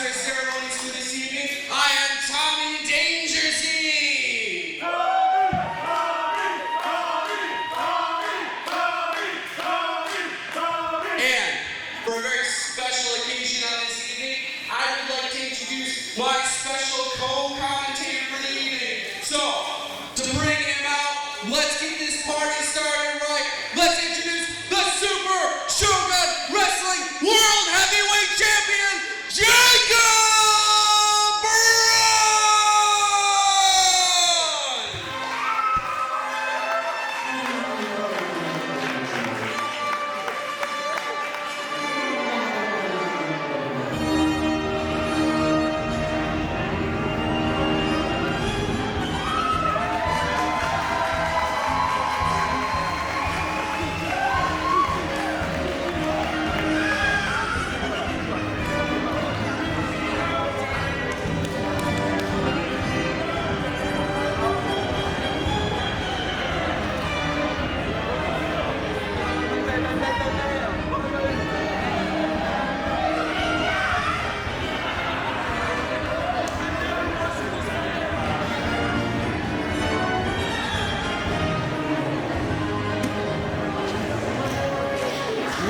master of ceremonies for this evening, I am Tommy Dangersy! And for a very special occasion on this evening, I would like to introduce my special co-commentator for the evening. So, to bring him out, let's get this party started right. Let's introduce the Super Shogun Wrestling World Heavyweight Champion, Jacob!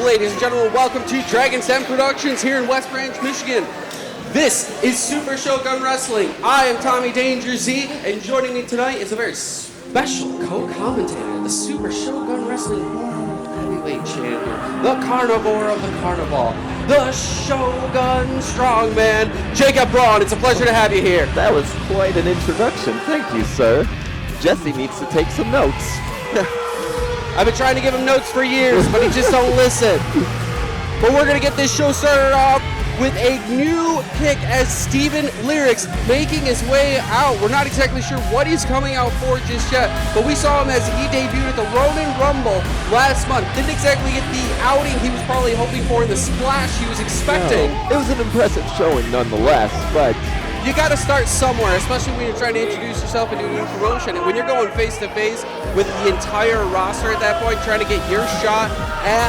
Ladies and gentlemen, welcome to Dragon's Den Productions here in West Branch, Michigan. This is Super Shogun Wrestling. I am Tommy Danger Z, and joining me tonight is a very special co-commentator, the Super Shogun Wrestling World Heavyweight Champion, the Carnivore of the Carnival, the Shogun Strongman, Jacob Braun. It's a pleasure to have you here. That was quite an introduction. Thank you, sir. Jesse needs to take some notes. I've been trying to give him notes for years, but he just don't listen. But we're going to get this show started off with a new pick as Steven Lyrics making his way out. We're not exactly sure what he's coming out for just yet, but we saw him as he debuted at the Ronin Rumble last month. Didn't exactly get the outing he was probably hoping for, the splash he was expecting. No, it was an impressive showing nonetheless, but you got to start somewhere, especially when you're trying to introduce yourself into a new promotion. And when you're going face-to-face with the entire roster at that point, trying to get your shot at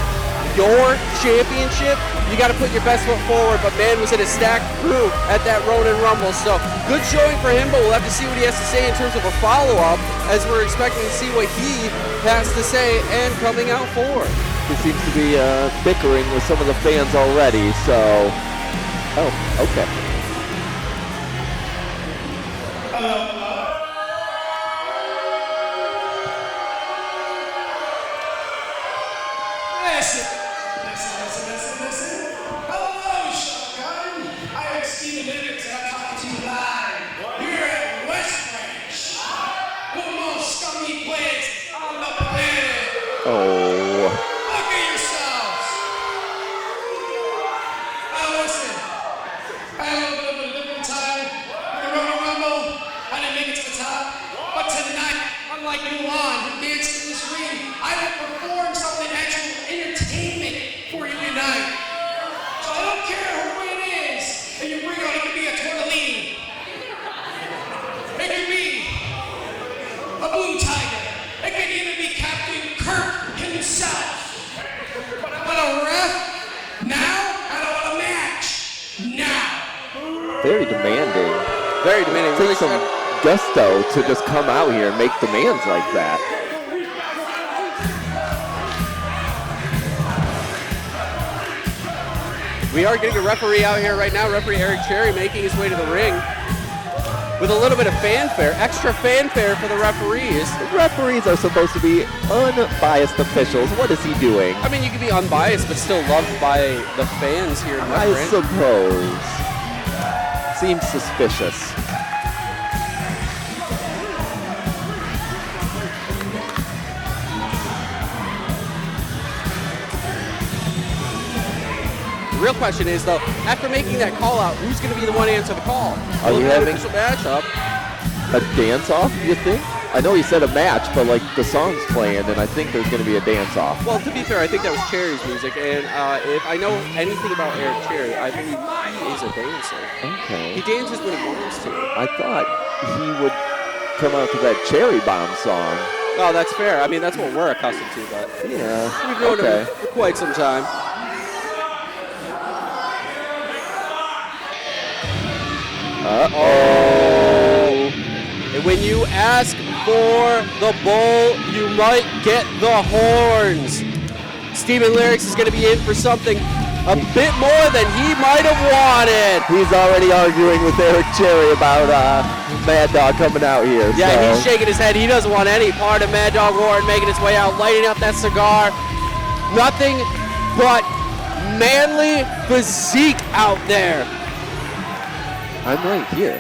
your championship, you got to put your best foot forward. But man, was it a stacked crew at that Ronin Rumble. So good showing for him, but we'll have to see what he has to say in terms of a follow-up, as we're expecting to see what he has to say and coming out for. He seems to be bickering with some of the fans already, so... Oh, okay. Listen. Hello, Shogun. I am Steven Lyrics and I'm talking to you live. Here at West Branch, the most scummy place on the planet. Oh. Look at yourselves. Now listen, I had a little bit of a different time in the Ronin Rumble. I didn't make it to the top, but tonight, unlike Mulan, who danced in this ring, I will perform something actual entertainment for you tonight. So I don't care who it is, and you bring out, it could be a tortellini. It could be a blue tiger. It could even be Captain Kirk himself. But I want a ref now. I don't want a match now. Very demanding. Very demanding. Really Take some gusto to just come out here and make demands like that. We are getting a referee out here right now, referee Eric Cherry making his way to the ring with a little bit of fanfare, extra fanfare for the referees. The referees are supposed to be unbiased officials. What is he doing? I mean, you can be unbiased, but still loved by the fans here in I West Branch. suppose. Seems suspicious. The real question is, though, after making that call out, who's going to be the one to answer the call? Are you having a matchup? a dance-off, you think? I know he said a match, but like the song's playing, and I think there's going to be a dance-off. Well, to be fair, I think that was Cherry's music, and if I know anything about Eric Cherry, I believe he is a dancer. Okay. He dances when he wants to. I thought he would come out to that Cherry Bomb song. Oh, that's fair. I mean, that's what we're accustomed to, but Yeah. we've known him for quite some time. Uh-oh. And when you ask for the bull, you might get the horns. Steven Lyrics is going to be in for something a bit more than he might have wanted. He's already arguing with Eric Cherry about Mad Dog coming out here. Yeah, so. He's shaking his head. He doesn't want any part of Mad Dog Warren making his way out, lighting up that cigar. Nothing but manly physique out there. I'm right here.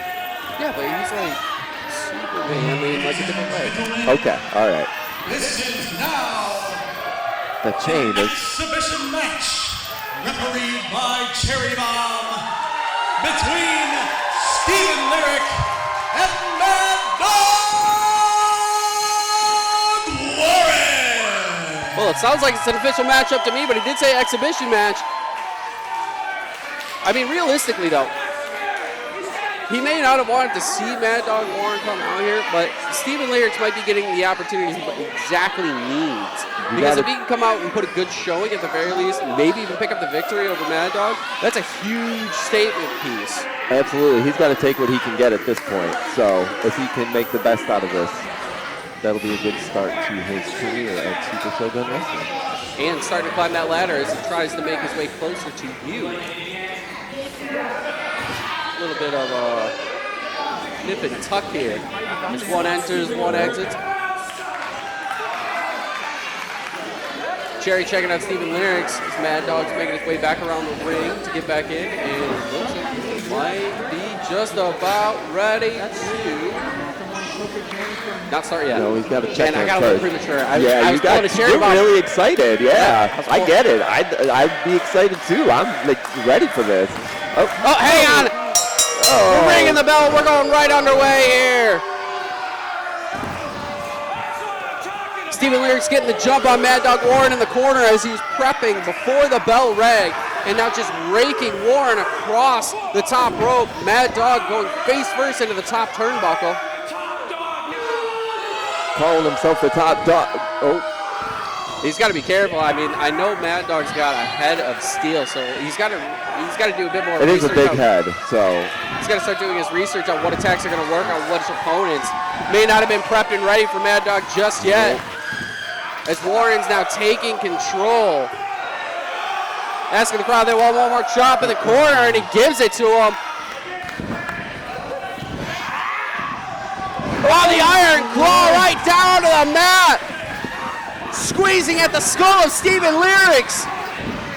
Yeah, but he's like super manly in like a different way. Okay, all right. This is now The chain is... exhibition match refereed by Cherry Bomb between Steven Lyric and Mad Dog Warren. Well, it sounds like it's an official matchup to me, but he did say exhibition match. I mean, realistically, though, he may not have wanted to see Mad Dog Warren come out here, but Steven Lyrics might be getting the opportunity he exactly needs. Because if he can come out and put a good showing at the very least, maybe even pick up the victory over Mad Dog, that's a huge statement piece. Absolutely. He's got to take what he can get at this point. So if he can make the best out of this, that'll be a good start to his career at Super Shogun Wrestling. And starting to climb that ladder as he tries to make his way closer to you. A little bit of a nip and tuck here. As one enters, one exits. Cherry checking out Steven Lyrics as Mad Dog's making his way back around the ring to get back in. And looks like he might be just about ready to not start yet. No, he's got to check. And I got a little premature. Yeah, you got. You're really excited. Yeah, I cool. get it. I'd be excited too. I'm like ready for this. Oh, hang on. We're ringing the bell. We're going right underway here. Steven Lyrics getting the jump on Mad Dog Warren in the corner as he's prepping before the bell rang. And now just raking Warren across the top rope. Mad Dog going face first into the top turnbuckle. Calling himself the top dog. Oh. He's got to be careful. I mean, I know Mad Dog's got a head of steel, so he's got to do a bit more research. It is a big head, so. He's got to start doing his research on what attacks are going to work on which opponents. May not have been prepped and ready for Mad Dog just yet. As Warren's now taking control. Asking the crowd, they want one more chop in the corner, and he gives it to him. Oh, the iron claw right down to the mat. Squeezing at the skull of Steven Lyrics.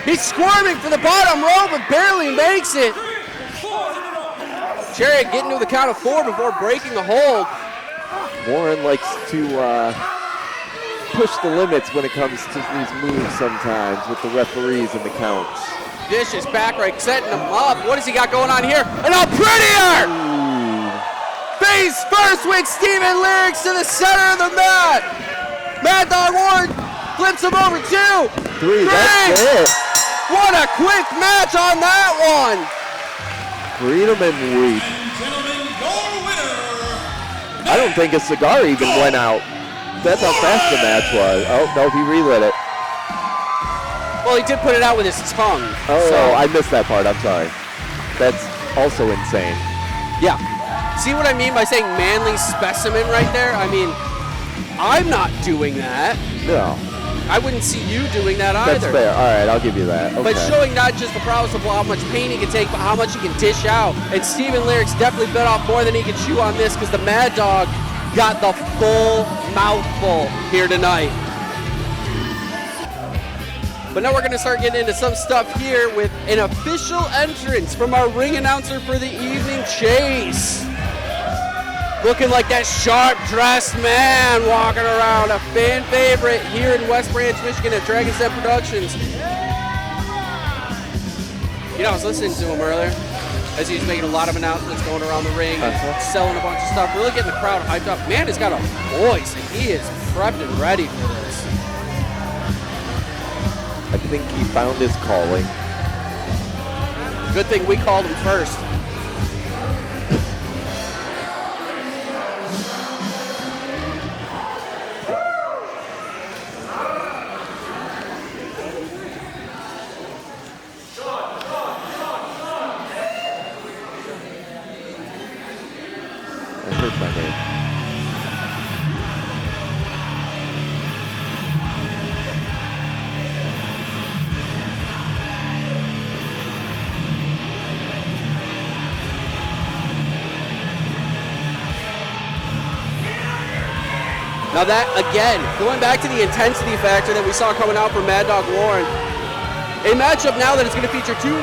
He's squirming for the bottom rope, but barely makes it. Cherry getting to the count of 4 before breaking the hold. Warren likes to push the limits when it comes to these moves sometimes with the referees and the counts. Vicious back right, setting him up. What has he got going on here? And a prettier! Face first with Steven Lyrics to the center of the mat. Mad Dog Warren flips him over 2, 3. That's it. What a quick match on that one. Freedom and weep. Gentlemen, your winner. I don't think a cigar even went out. That's how fast the match was. Oh, no, he relit it. Well, he did put it out with his tongue. Oh, so. I missed that part. I'm sorry. That's also insane. Yeah. See what I mean by saying manly specimen right there? I mean, I'm not doing that. No. I wouldn't see you doing that either. That's fair. All right, I'll give you that. Okay. But showing not just the prowess of how much pain he can take, but how much he can dish out. And Steven Lyrics definitely bit off more than he can chew on this because the Mad Dog got the full mouthful here tonight. But now we're going to start getting into some stuff here with an official entrance from our ring announcer for the evening, Chase. Looking like that sharp-dressed man walking around, a fan favorite here in West Branch, Michigan at Dragon's Den Productions. You know, I was listening to him earlier as he was making a lot of announcements going around the ring, selling a bunch of stuff, really getting the crowd hyped up. Man, he's got a voice, and he is prepped and ready for this. I think he found his calling. Good thing we called him first. Kirk, my name. Now that, again, going back to the intensity factor that we saw coming out from Mad Dog Warren, a matchup now that is going to feature two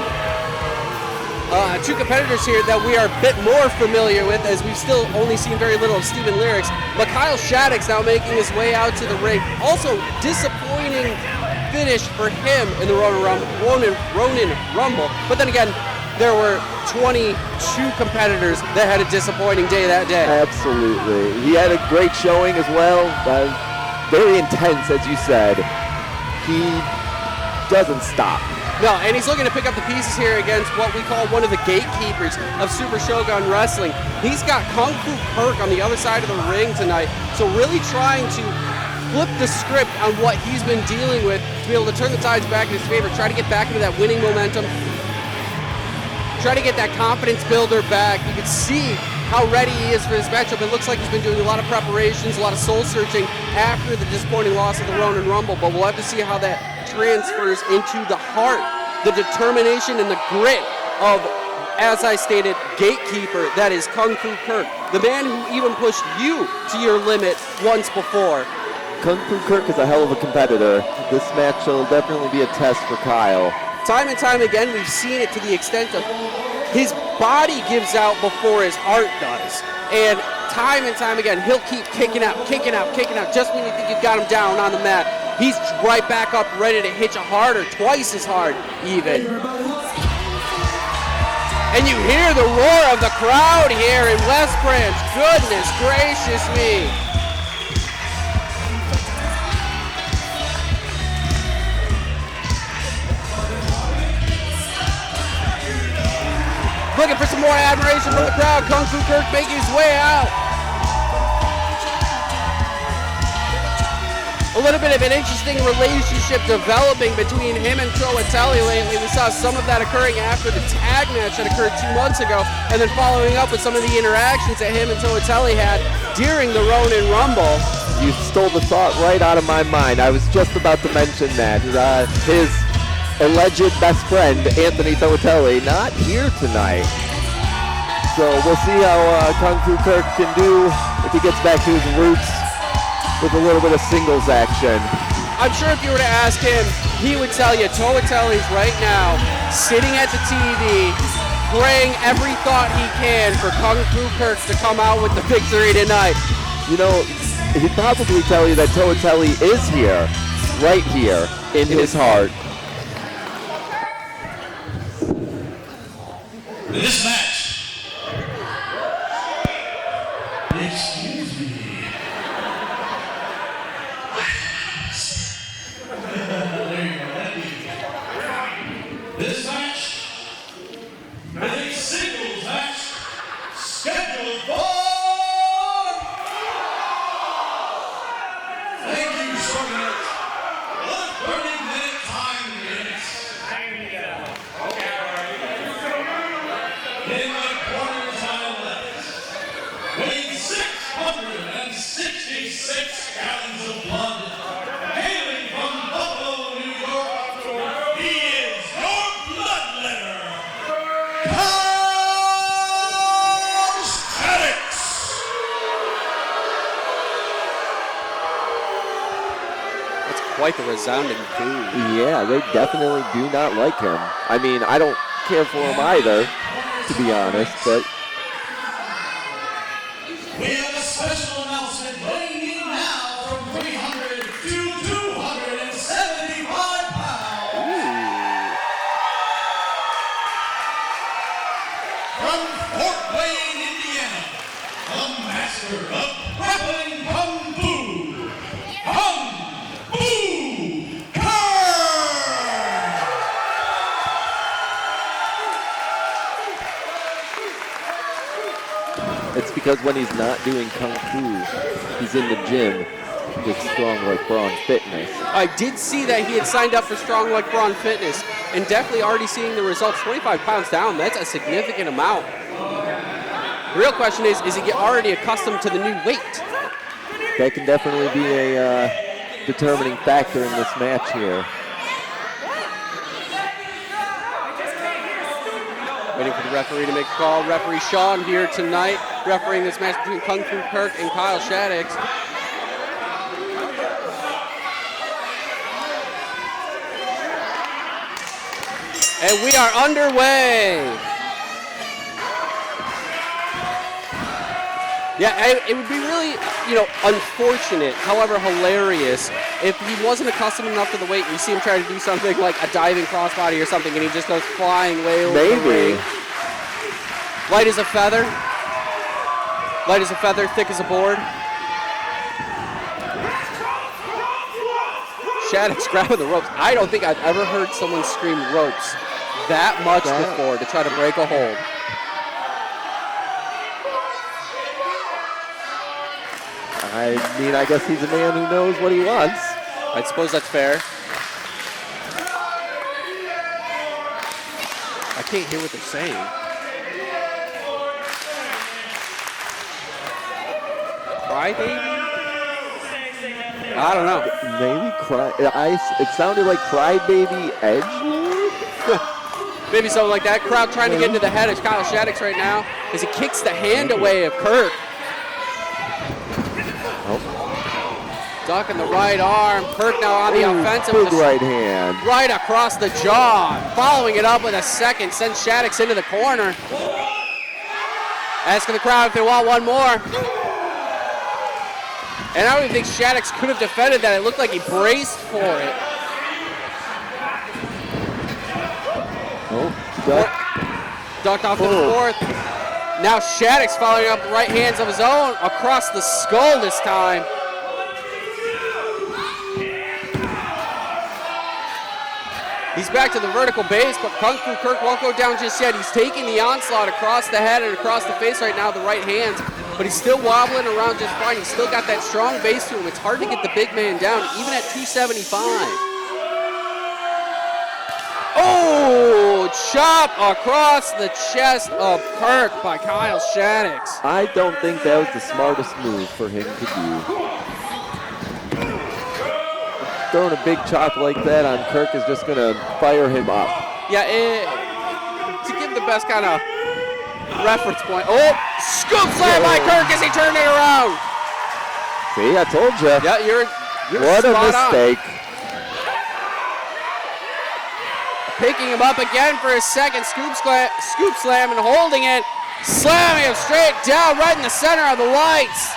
competitors here that we are a bit more familiar with, as we've still only seen very little of Steven Lyrics, but Kyle Shadex now making his way out to the ring. Also, disappointing finish for him in the Ronin Rumble, but then again, there were 22 competitors that had a disappointing day that day. Absolutely. He had a great showing as well. Very intense, as you said. He doesn't stop. No, and he's looking to pick up the pieces here against what we call one of the gatekeepers of Super Shogun Wrestling. He's got Kung Fu Kirk on the other side of the ring tonight, so really trying to flip the script on what he's been dealing with to be able to turn the tides back in his favor, try to get back into that winning momentum, try to get that confidence builder back. You can see how ready he is for this matchup. It looks like he's been doing a lot of preparations, a lot of soul searching after the disappointing loss of the Ronin Rumble, but we'll have to see how that transfers into the heart, the determination and the grit of, as I stated, gatekeeper, that is Kung Fu Kirk, the man who even pushed you to your limit once before. Kung Fu Kirk is a hell of a competitor. This match will definitely be a test for Kyle. Time and time again, we've seen it to the extent of his body gives out before his heart does. And time again, he'll keep kicking out, just when you think you've got him down on the mat. He's right back up, ready to hit you harder, twice as hard even. And you hear the roar of the crowd here in West Branch. Goodness gracious me. Looking for some more admiration from the crowd. Kung Fu Kirk making his way out. A little bit of an interesting relationship developing between him and Toatelli lately. We saw some of that occurring after the tag match that occurred 2 months ago, and then following up with some of the interactions that him and Toatelli had during the Ronin Rumble. You stole the thought right out of my mind. I was just about to mention that. His alleged best friend, Anthony Toatelli, not here tonight. So we'll see how Kung Fu Kirk can do if he gets back to his roots with a little bit of singles action. I'm sure if you were to ask him, he would tell you Toatelli's right now sitting at the TV, praying every thought he can for Kung Fu Kirk to come out with the victory tonight. You know, he'd probably tell you that Toatelli is here, right here, in his heart. This match. Excuse me. This match is a singles match scheduled for. Thank you, Shogun. 30-minute time limits. In the quarter-time left, weighing 666 gallons of blood, hailing from Buffalo, New York, he is your bloodletter, Shadex. That's quite the resounding boo. Yeah, they definitely do not like him. I mean, I don't care for him either, to be honest, but We have a special announcement weighing in now from 300 to 275 pounds. From Fort Wayne, Indiana, the master of grappling Kung Fu, Kung Fu Kirk! it's because when he's not doing Kung Fu, he's in the gym with Strong Like Brawn Fitness. I did see that he had signed up for Strong Like Brawn Fitness, and definitely already seeing the results. 25 pounds down, that's a significant amount. The real question is he already accustomed to the new weight? That can definitely be a determining factor in this match here. Waiting for the referee to make a call. Referee Sean here tonight, refereeing this match between Kung Fu Kirk and Kyle Shadex. And we are underway. Yeah, it would be really, unfortunate, however hilarious, if he wasn't accustomed enough to the weight and you see him try to do something like a diving crossbody or something and he just goes flying way over the ring. Light as a feather. Light as a feather, thick as a board. Shadex grabbing the ropes. I don't think I've ever heard someone scream ropes that much before to try to break a hold. I mean, I guess he's a man who knows what he wants. I suppose that's fair. I can't hear what they're saying. Cry baby? I don't know. Maybe cry. It sounded like Crybaby Edgelord? Maybe something like that. Crowd trying to get into the head of Kyle Shadex right now as he kicks the hand away of Kirk. Ducking the right arm. Kirk now on the offensive. Big right hand. Right across the jaw. Following it up with a second. Sends Shadex into the corner. Asking the crowd if they want one more. And I don't even think Shadex could have defended that. It looked like he braced for it. Ducked off to the fourth. Now Shadex following up the right hands of his own across the skull this time. He's back to the vertical base, but Kung Fu Kirk won't go down just yet. He's taking the onslaught across the head and across the face right now, the right hands, but he's still wobbling around just fine. He's still got that strong base to him. It's hard to get the big man down, even at 275. Oh, chop across the chest of Kirk by Kyle Shadex. I don't think that was the smartest move for him to do. Throwing a big chop like that on Kirk is just going to fire him up. Yeah, to give the best kind of reference point. Oh, scoop slam by Kirk as he turned it around. See, I told you. Yeah, you're what a mistake. Picking him up again for his second scoop slam and holding it. Slamming him straight down right in the center of the lights.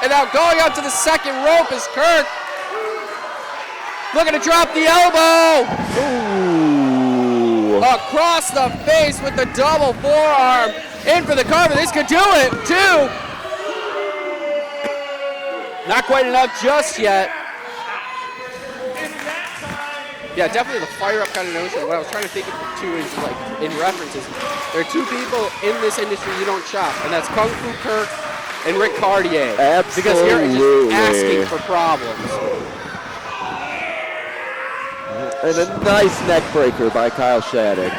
And now going up to the second rope is Kirk. Looking to drop the elbow. Ooh. Across the face with the double forearm. In for the cover. This could do it, too. Not quite enough just yet. Yeah, definitely the fire-up kind of notion. What I was trying to think of, too, is like in references. There are two people in this industry you don't chop, and that's Kung Fu Kirk and Rick Cartier. Absolutely. Because you're just asking for problems. And a nice neck breaker by Kyle Shadex.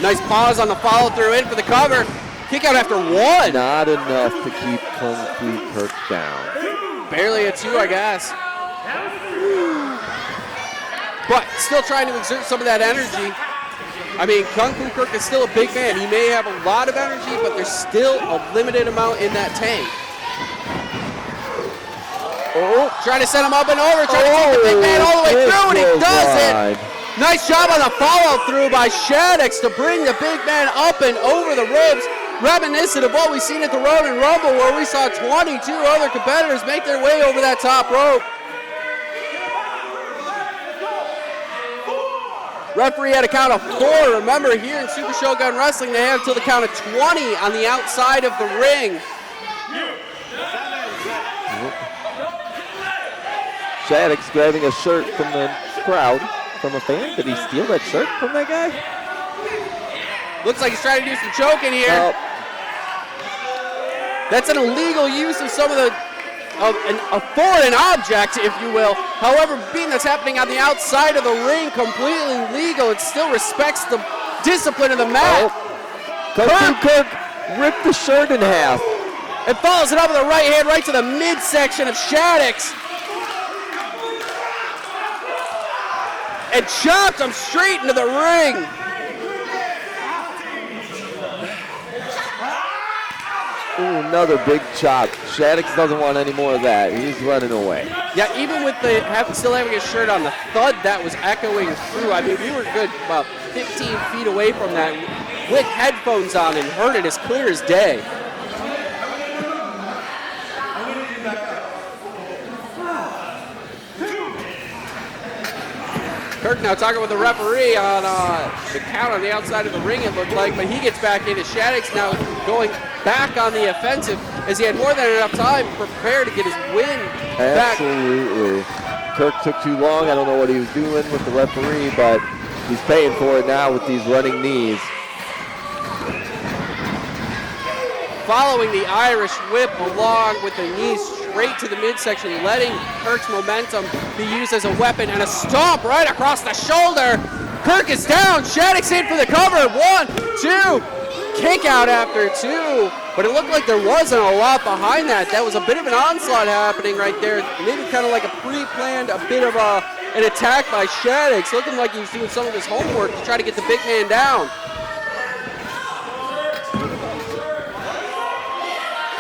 Nice pause on the follow-through, in for the cover. Kick out after one. Not enough to keep Kung Fu Kirk down. Barely a two, I guess. But still trying to exert some of that energy. I mean, Kung Fu Kirk is still a big man. He may have a lot of energy, but there's still a limited amount in that tank. Oh, trying to set him up and over, trying to take the big man all the way through, and he does it. Nice job on the follow-through by Shadex to bring the big man up and over the ropes. Reminiscent of what we've seen at the Roman Rumble, where we saw 22 other competitors make their way over that top rope. Referee had a count of 4. Remember, here in Super Shogun Wrestling, they have until the count of 20 on the outside of the ring. Shadex grabbing a shirt from the crowd, from a fan. Did he steal that shirt from that guy? Looks like he's trying to do some choking here. That's an illegal use of some of the a foreign object, if you will. However, being that's happening on the outside of the ring, completely legal, it still respects the discipline of the mat. Kirk ripped the shirt in half. And follows it up with a right hand right to the midsection of Shadex. And chopped him straight into the ring. Ooh, another big chop. Shadex doesn't want any more of that. He's running away. Yeah, even with the still having his shirt on, the thud that was echoing through. I mean, we were good about 15 feet away from that with headphones on and heard it as clear as day. Kirk now talking with the referee on the count on the outside of the ring, it looked like, but he gets back into Shadex now going back on the offensive as he had more than enough time to prepare to get his win back. Absolutely. Kirk took too long. I don't know what he was doing with the referee, but he's paying for it now with these running knees. Following the Irish whip along with the knees straight to the midsection, letting Kirk's momentum be used as a weapon, and a stomp right across the shoulder. Kirk is down. Shadex in for the cover. 1, 2. Kick out after 2. But it looked like there wasn't a lot behind that. That was a bit of an onslaught happening right there. Maybe kind of like a pre-planned, a bit of an attack by Shadex, looking like he was doing some of his homework to try to get the big man down.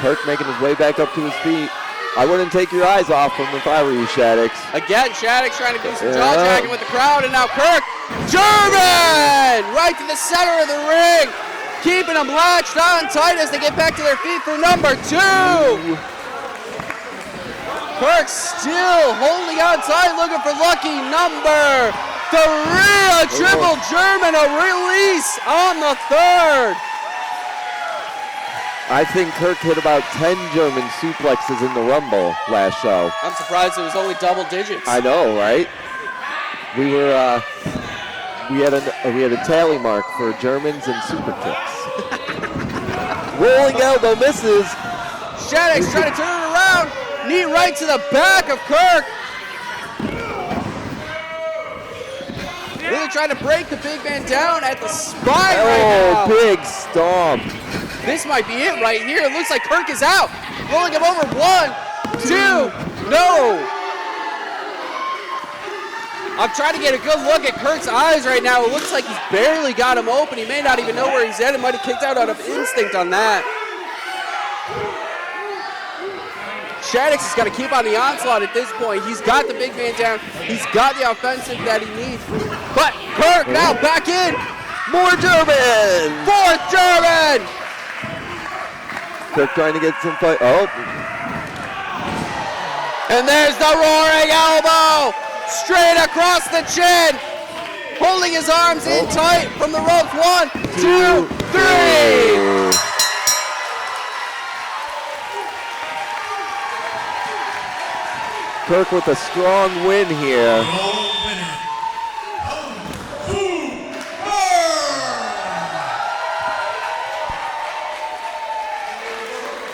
Kirk making his way back up to his feet. I wouldn't take your eyes off him if I were you, Shadex. Again, Shadex trying to do some jaw-jacking with the crowd, and now Kirk, German! Right to the center of the ring, keeping them latched on tight as they get back to their feet for number 2. Kirk still holding on tight, looking for lucky number 3. A triple German, a release on the 3rd. I think Kirk hit about 10 German suplexes in the Rumble last show. I'm surprised it was only double digits. I know, right? We were we had a tally mark for Germans and super kicks. Rolling elbow misses. Shadex trying to turn it around. Knee right to the back of Kirk. Really trying to break the big man down at the spine right now. Oh, big stomp. This might be it right here. It looks like Kirk is out. Rolling him over. 1, 2. No. I'm trying to get a good look at Kirk's eyes right now. It looks like he's barely got him open. He may not even know where he's at. He might have kicked out of instinct on that. Shadex has got to keep on the onslaught at this point. He's got the big man down. He's got the offensive that he needs. But Kirk now back in. More German. 4th German. Kirk trying to get some fight. Oh. And there's the roaring elbow. Straight across the chin. Holding his arms in tight from the ropes. 1, 2, 3. Kirk with a strong win here.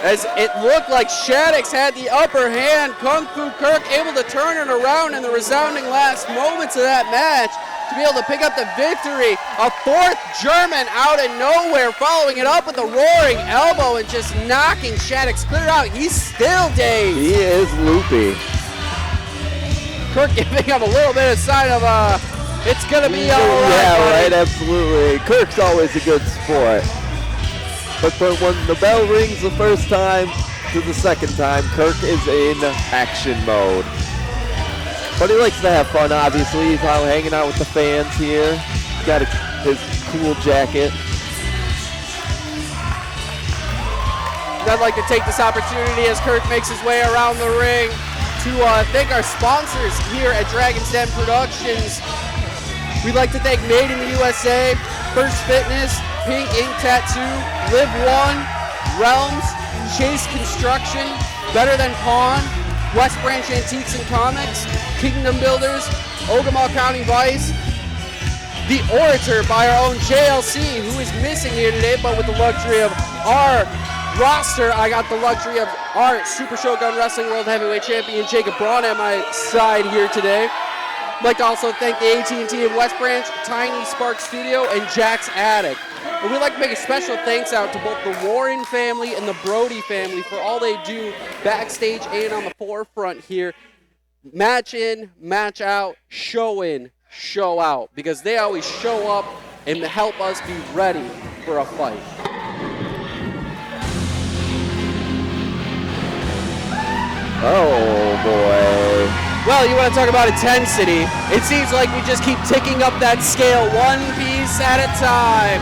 As it looked like Shadex had the upper hand, Kung Fu Kirk able to turn it around in the resounding last moments of that match to be able to pick up the victory. A 4th German out of nowhere, following it up with a roaring elbow and just knocking Shadex clear out. He's still dazed. He is loopy. Kirk giving him a little bit of sign of it's gonna be all right. Yeah, buddy. right, absolutely. Kirk's always a good sport. But when the bell rings the first time to the second time, Kirk is in action mode. But he likes to have fun, obviously. He's out hanging out with the fans here. He's got his cool jacket. I'd like to take this opportunity as Kirk makes his way around the ring to thank our sponsors here at Dragon's Den Productions. We'd like to thank Made in the USA, First Fitness, Pink Ink Tattoo, Live One, Realms, Chase Construction, Better Than Pawn, West Branch Antiques and Comics, Kingdom Builders, Ogama County Vice, The Orator by our own JLC, who is missing here today, but with the luxury of our roster, I got the luxury of our Super Shogun Wrestling World Heavyweight Champion Jacob Braun at my side here today. I'd like to also thank the AT&T in West Branch, Tiny Spark Studio, and Jack's Attic. And we'd like to make a special thanks out to both the Warren family and the Brody family for all they do backstage and on the forefront here. Match in, match out, show in, show out. Because they always show up and help us be ready for a fight. Oh, boy. Well, you want to talk about intensity. It seems like we just keep ticking up that scale one piece at a time.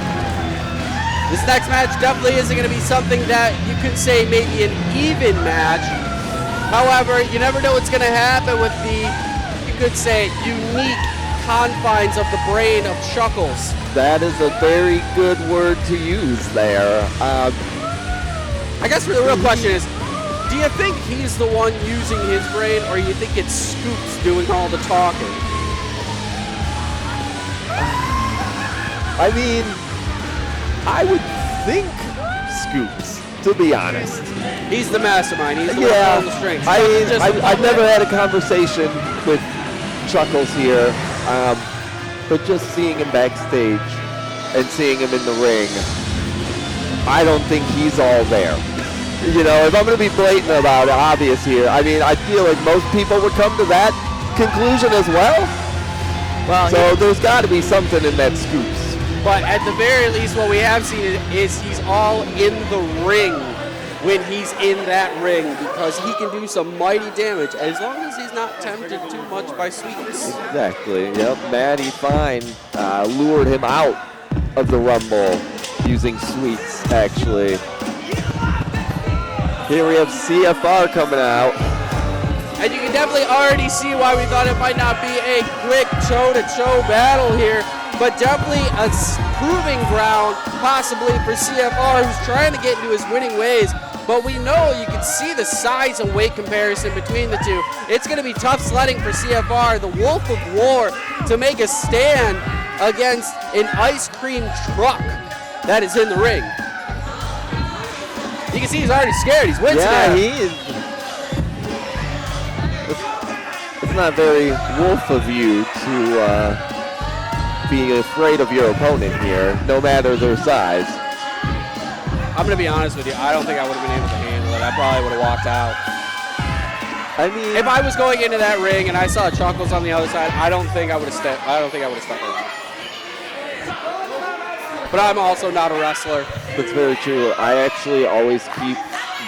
This next match definitely isn't going to be something that you could say maybe an even match. However, you never know what's going to happen with the, you could say, unique confines of the brain of Chuckles. That is a very good word to use there. I guess the real question is, do you think he's the one using his brain, or you think it's Scoops doing all the talking? I mean, I would think Scoops, to be honest. He's the mastermind. He's the one pulling the strings. I mean, I've never had a conversation with Chuckles here, but just seeing him backstage and seeing him in the ring, I don't think he's all there. You know, if I'm going to be blatant about it, obvious here, I mean, I feel like most people would come to that conclusion as well. Well, so there's got to be something in that Scoops. But at the very least, what we have seen is he's all in the ring when he's in that ring, because he can do some mighty damage as long as he's not tempted too much by sweetness. Exactly. Yep. Matty Fine lured him out of the Rumble using sweets, actually. Here we have CFR coming out. And you can definitely already see why we thought it might not be a quick toe-to-toe battle here, but definitely a proving ground possibly for CFR, who's trying to get into his winning ways. But we know, you can see the size and weight comparison between the two. It's going to be tough sledding for CFR, the Wolf of War, to make a stand against an ice cream truck that is in the ring. You can see he's already scared. He's wincing Yeah, now. he is. It's not very wolf of you to be afraid of your opponent here, no matter their size. I'm going to be honest with you. I don't think I would have been able to handle it. I probably would have walked out. I mean, if I was going into that ring and I saw Chuckles on the other side, I don't think I would have stepped. I don't think I would have stuck around. But I'm also not a wrestler. That's very true. I actually always keep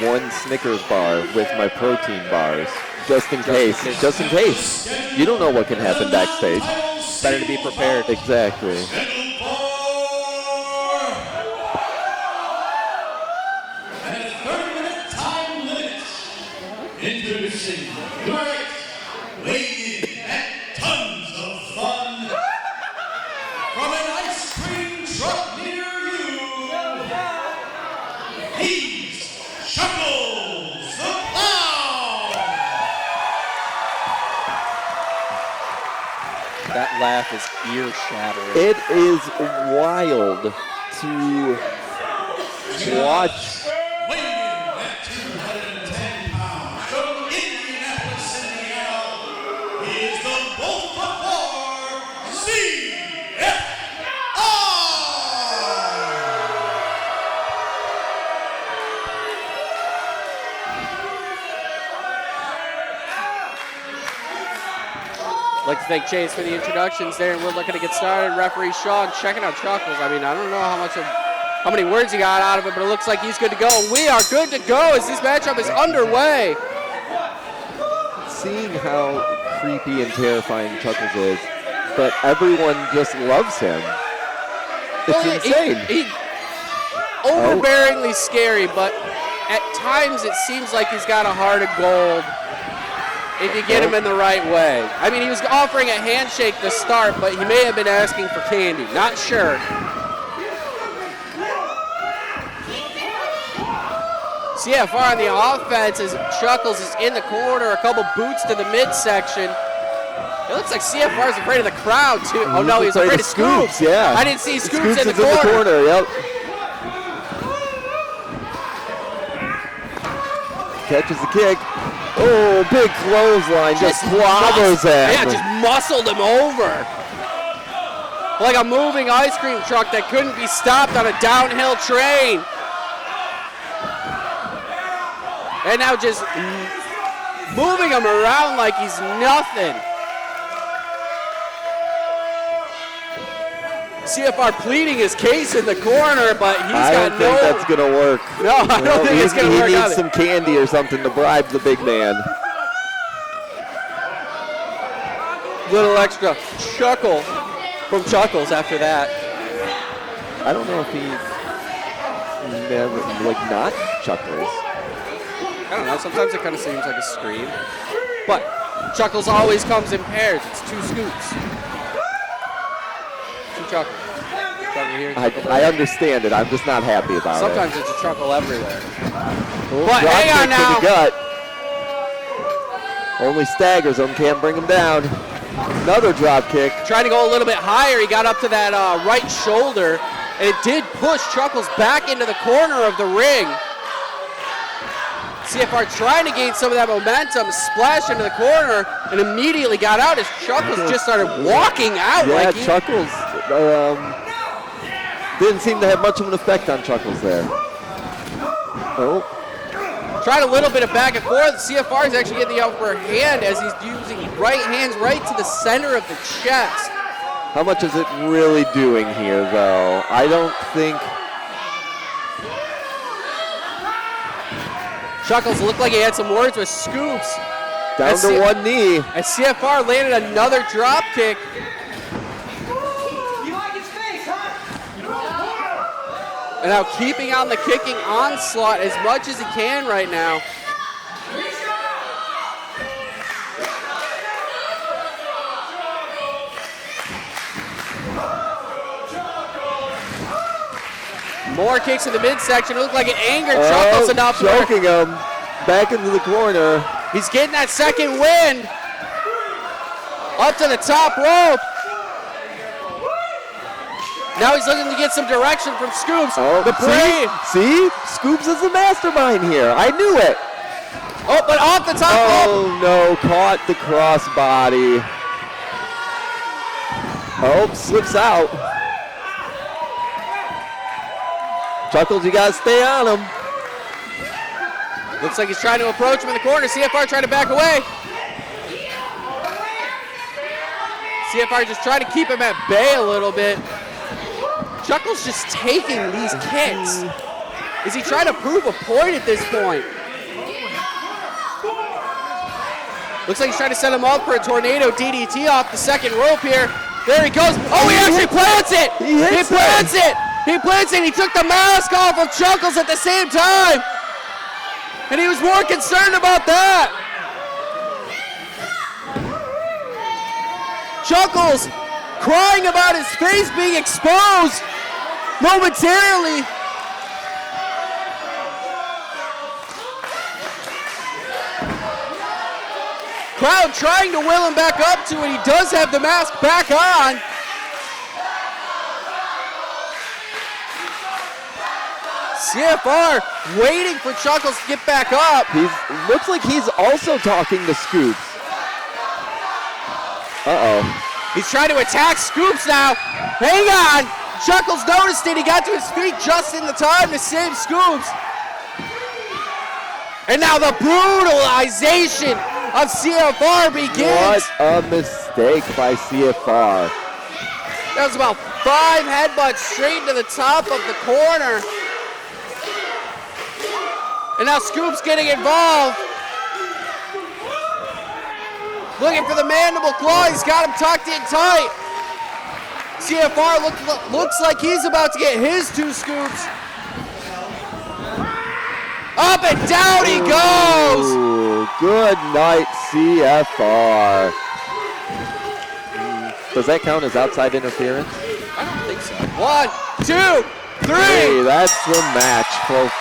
one Snickers bar with my protein bars, just in case. Just in case. You don't know what can happen backstage. Better to be prepared. Exactly. And a 30-minute time limit. Introducing Kirk, weighing in at tons of fun. From an ice cream truck near you, he's Chuckles the Clown. That laugh is ear-shattering. It is wild to watch. Weighing in at 210 pounds, from Indianapolis, Indiana, he is the Wolf of War, CFR. I'd like to thank Chase for the introductions there, and we're looking to get started. Referee Sean checking out Chuckles. I mean, I don't know how many words he got out of it, but it looks like he's good to go. We are good to go as this matchup is underway. Seeing how creepy and terrifying Chuckles is, but everyone just loves him. It's insane. He's overbearingly scary, but at times it seems like he's got a heart of gold if you get him in the right way. I mean, he was offering a handshake to start, but he may have been asking for candy. Not sure. CFR on the offense as Chuckles is in the corner, a couple boots to the midsection. It looks like CFR is afraid of the crowd, too. Oh, no, he's afraid of Scoops. Yeah. I didn't see Scoops in the corner. In the corner, yep. Catches the kick. Oh, big clothesline, just clobbers him. Yeah, just muscled him over. Like a moving ice cream truck that couldn't be stopped on a downhill train. And now just moving him around like he's nothing. CFR pleading his case in the corner, but he's got no... I don't think that's going to work. No, I don't think it's going to work. He needs some candy or something to bribe the big man. Little extra chuckle from Chuckles after that. I don't know if he's never, like, not Chuckles. I don't know. Sometimes it kind of seems like a scream. But Chuckles always comes in pairs. It's 2 scoops. 2 chuckles. Chuckle here, chuckle there. I understand it. I'm just not happy about Sometimes it. it's a chuckle everywhere. Oh, but hang on now. To the gut. Only staggers him. Can't bring him down. Another drop kick. Trying to go a little bit higher. He got up to that right shoulder. And it did push Chuckles back into the corner of the ring. CFR trying to gain some of that momentum, splash into the corner, and immediately got out as Chuckles just started walking out. Yeah, like Chuckles didn't seem to have much of an effect on Chuckles there. Oh. Tried a little bit of back and forth. CFR is actually getting the upper hand as he's using right hands right to the center of the chest. How much is it really doing here, though? I don't think... Chuckles looked like he had some words with Scoops. Down to one knee. As CFR landed another drop kick. And now keeping on the kicking onslaught as much as he can right now. More kicks in the midsection. It looked like it angered Chuckles enough. Choking him back into the corner. He's getting that second wind. Up to the top rope. Now he's looking to get some direction from Scoops. Oh, the brain. See? Scoops is the mastermind here. I knew it. Oh, but off the top rope. Oh, no. Caught the crossbody. Oh, slips out. Chuckles, you got to stay on him. Looks like he's trying to approach him in the corner. CFR trying to back away. CFR just trying to keep him at bay a little bit. Chuckles just taking these kicks. Is he trying to prove a point at this point? Looks like he's trying to set him up for a tornado DDT off the second rope here. There he goes. Oh, he actually plants it. He plants it. He plants it. He took the mask off of Chuckles at the same time. And he was more concerned about that. Chuckles crying about his face being exposed momentarily. Crowd trying to will him back up to it. He does have the mask back on. CFR waiting for Chuckles to get back up. Looks like he's also talking to Scoops. Uh-oh. He's trying to attack Scoops now. Hang on. Chuckles noticed it. He got to his feet just in the time to save Scoops. And now the brutalization of CFR begins. What a mistake by CFR. That was about 5 headbutts straight to the top of the corner. And now Scoops getting involved. Looking for the mandible claw. He's got him tucked in tight. CFR looks like he's about to get his 2 scoops. Up and down he goes. Ooh, good night, CFR. Does that count as outside interference? I don't think so. 1, 2, 3. Hey, that's the match, folks.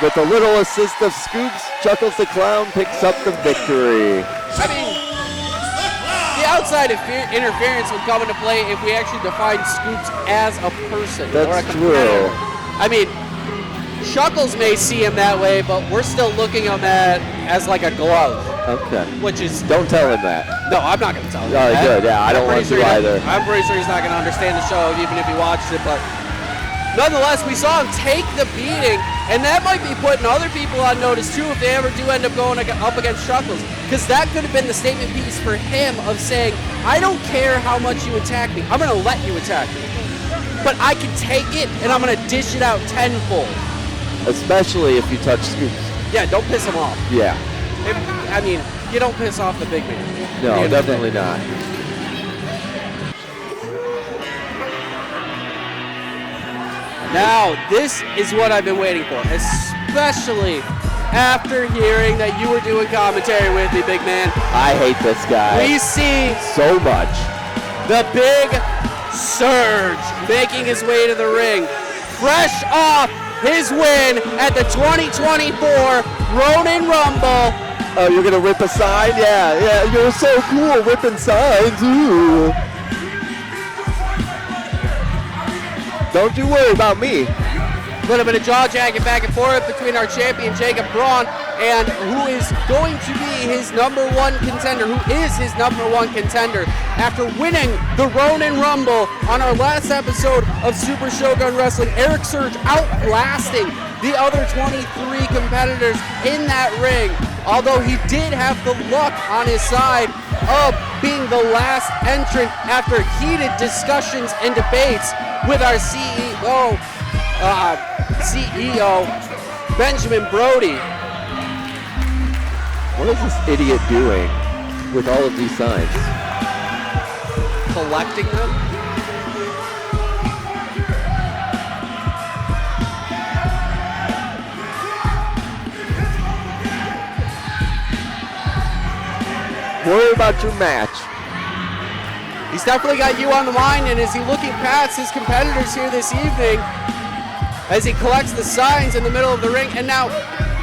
With a little assist of Scoops, Chuckles the Clown picks up the victory. I mean, the outside interference would come into play if we actually define Scoops as a person. That's or a competitor. true. I mean, Chuckles may see him that way, but we're still looking at him as like a glove. Okay. Which is... Don't tell him that. No, I'm not going to tell him All right, that. good. Yeah, I don't want to either. I'm pretty sure he's not going to understand the show even if he watches it, but nonetheless, we saw him take the beating, and that might be putting other people on notice too if they ever do end up going up against Chuckles, because that could have been the statement piece for him of saying, I don't care how much you attack me, I'm going to let you attack me, but I can take it and I'm going to dish it out tenfold. Especially if you touch Scoops. Yeah, don't piss him off. Yeah. I mean, you don't piss off the big man. No, definitely not. Now, this is what I've been waiting for, especially after hearing that you were doing commentary with me, big man. I hate this guy. We see so much. The big Surge making his way to the ring, fresh off his win at the 2024 Ronin Rumble. Oh, you're gonna rip a sign? Yeah, you're so cool ripping signs. Ooh. Don't you worry about me. A little bit of jaw jacking back and forth between our champion Jacob Braun and who is going to be his number one contender, after winning the Ronin Rumble on our last episode of Super Shogun Wrestling. Eric Surge outlasting the other 23 competitors in that ring, although he did have the luck on his side of being the last entrant after heated discussions and debates with our CEO, Benjamin Brody. What is this idiot doing with all of these signs? Collecting them? Worry about your match. He's definitely got you on the mind, and is he looking past his competitors here this evening as he collects the signs in the middle of the ring? And now,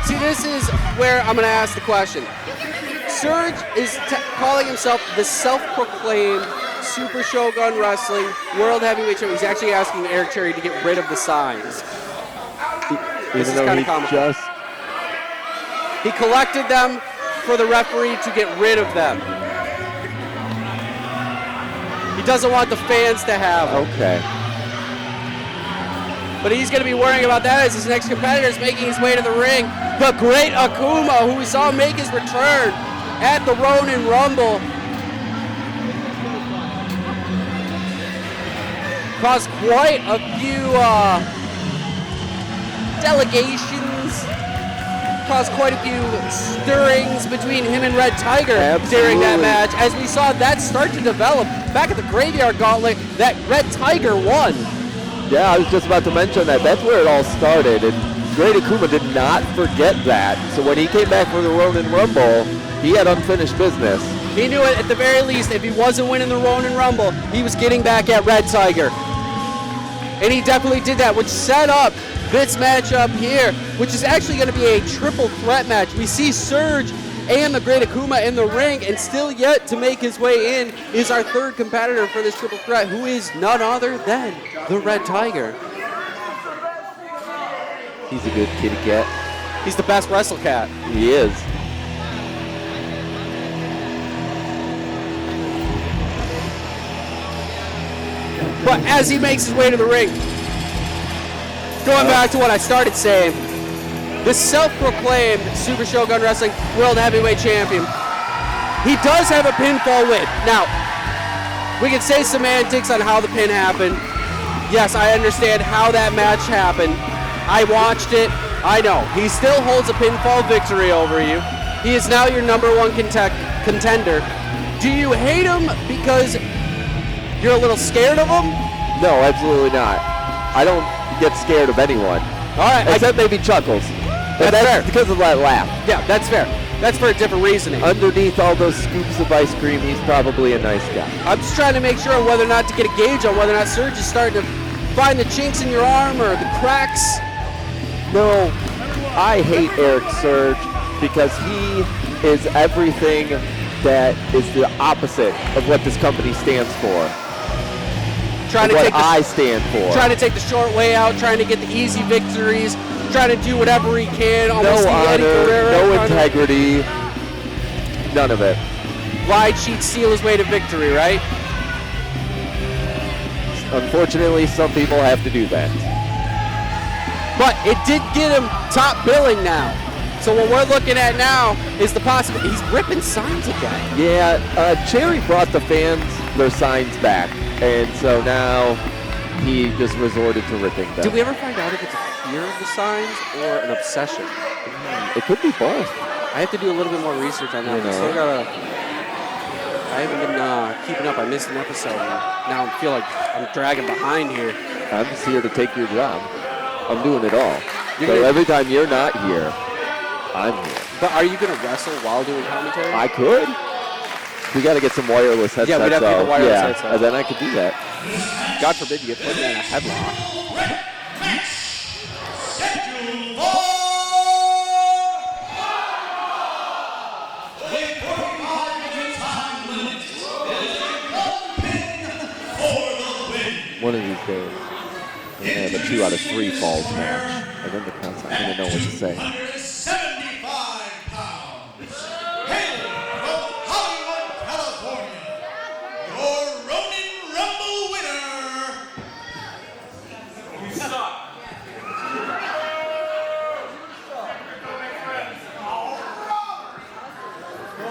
see, this is where I'm going to ask the question. Surge is calling himself the self-proclaimed Super Shogun Wrestling World Heavyweight Champion. He's actually asking Eric Cherry to get rid of the signs. This is kind of comical. He collected them for the referee to get rid of them. He doesn't want the fans to have them. Okay. But he's going to be worrying about that as his next competitor is making his way to the ring. The Great Akuma, who we saw make his return at the Ronin Rumble, caused quite a few delegations, caused quite a few stirrings between him and Red Tiger during that match, as we saw that start to develop back at the Graveyard Gauntlet, that Red Tiger won. Yeah, I was just about to mention that. That's where it all started, and Great Akuma did not forget that. So when he came back for the Ronin Rumble, he had unfinished business. He knew it at the very least. If he wasn't winning the Ronin Rumble, he was getting back at Red Tiger. And he definitely did that, which set up this matchup here, which is actually going to be a triple threat match. We see Surge and the Great Akuma in the ring, and still yet to make his way in is our third competitor for this triple threat, who is none other than the Red Tiger. He's a good kitty cat. He's the best wrestle cat. He is. But as he makes his way to the ring, going back to what I started saying, the self-proclaimed Super Shogun Wrestling World Heavyweight Champion, he does have a pinfall win. Now, we can say semantics on how the pin happened. Yes, I understand how that match happened. I watched it. I know. He still holds a pinfall victory over you. He is now your number one contender. Do you hate him because you're a little scared of him? No, absolutely not. I don't get scared of anyone. All right. Except maybe Chuckles. But that's fair. Because of that laugh. Yeah, that's fair. That's for a different reasoning. Underneath all those scoops of ice cream, he's probably a nice guy. I'm just trying to make sure on whether or not to get a gauge on whether or not Surge is starting to find the chinks in your arm or the cracks. No, I hate Eric Surge because he is everything that is the opposite of what this company stands for. Trying to what take I stand for. Trying to take the short way out, trying to get the easy victories, trying to do whatever he can. No honor, no integrity. none of it. Lie, cheat, steal his way to victory, right? Unfortunately, some people have to do that. But it did get him top billing now. So what we're looking at now is the possibility. He's ripping signs again. Yeah, Cherry brought the fans their signs back, and so now he just resorted to ripping them. Did we ever find out if it's a fear of the signs or an obsession? It could be both. I have to do a little bit more research on that. I haven't been keeping up. I missed an episode. And now I feel like I'm dragging behind here. I'm just here to take your job. I'm doing it all. So every time you're not here, I'm here. But are you going to wrestle while doing commentary? I could. We got to get some wireless headsets. Yeah, we'd have to get the wireless headsets. And then I could do that. God forbid you get put in a headlock. One of these days, we're going to have a 2 out of 3 falls match. And then the crowd's not going to know what to say. 75 pounds, hailing from Hollywood, California, your Ronin Rumble winner.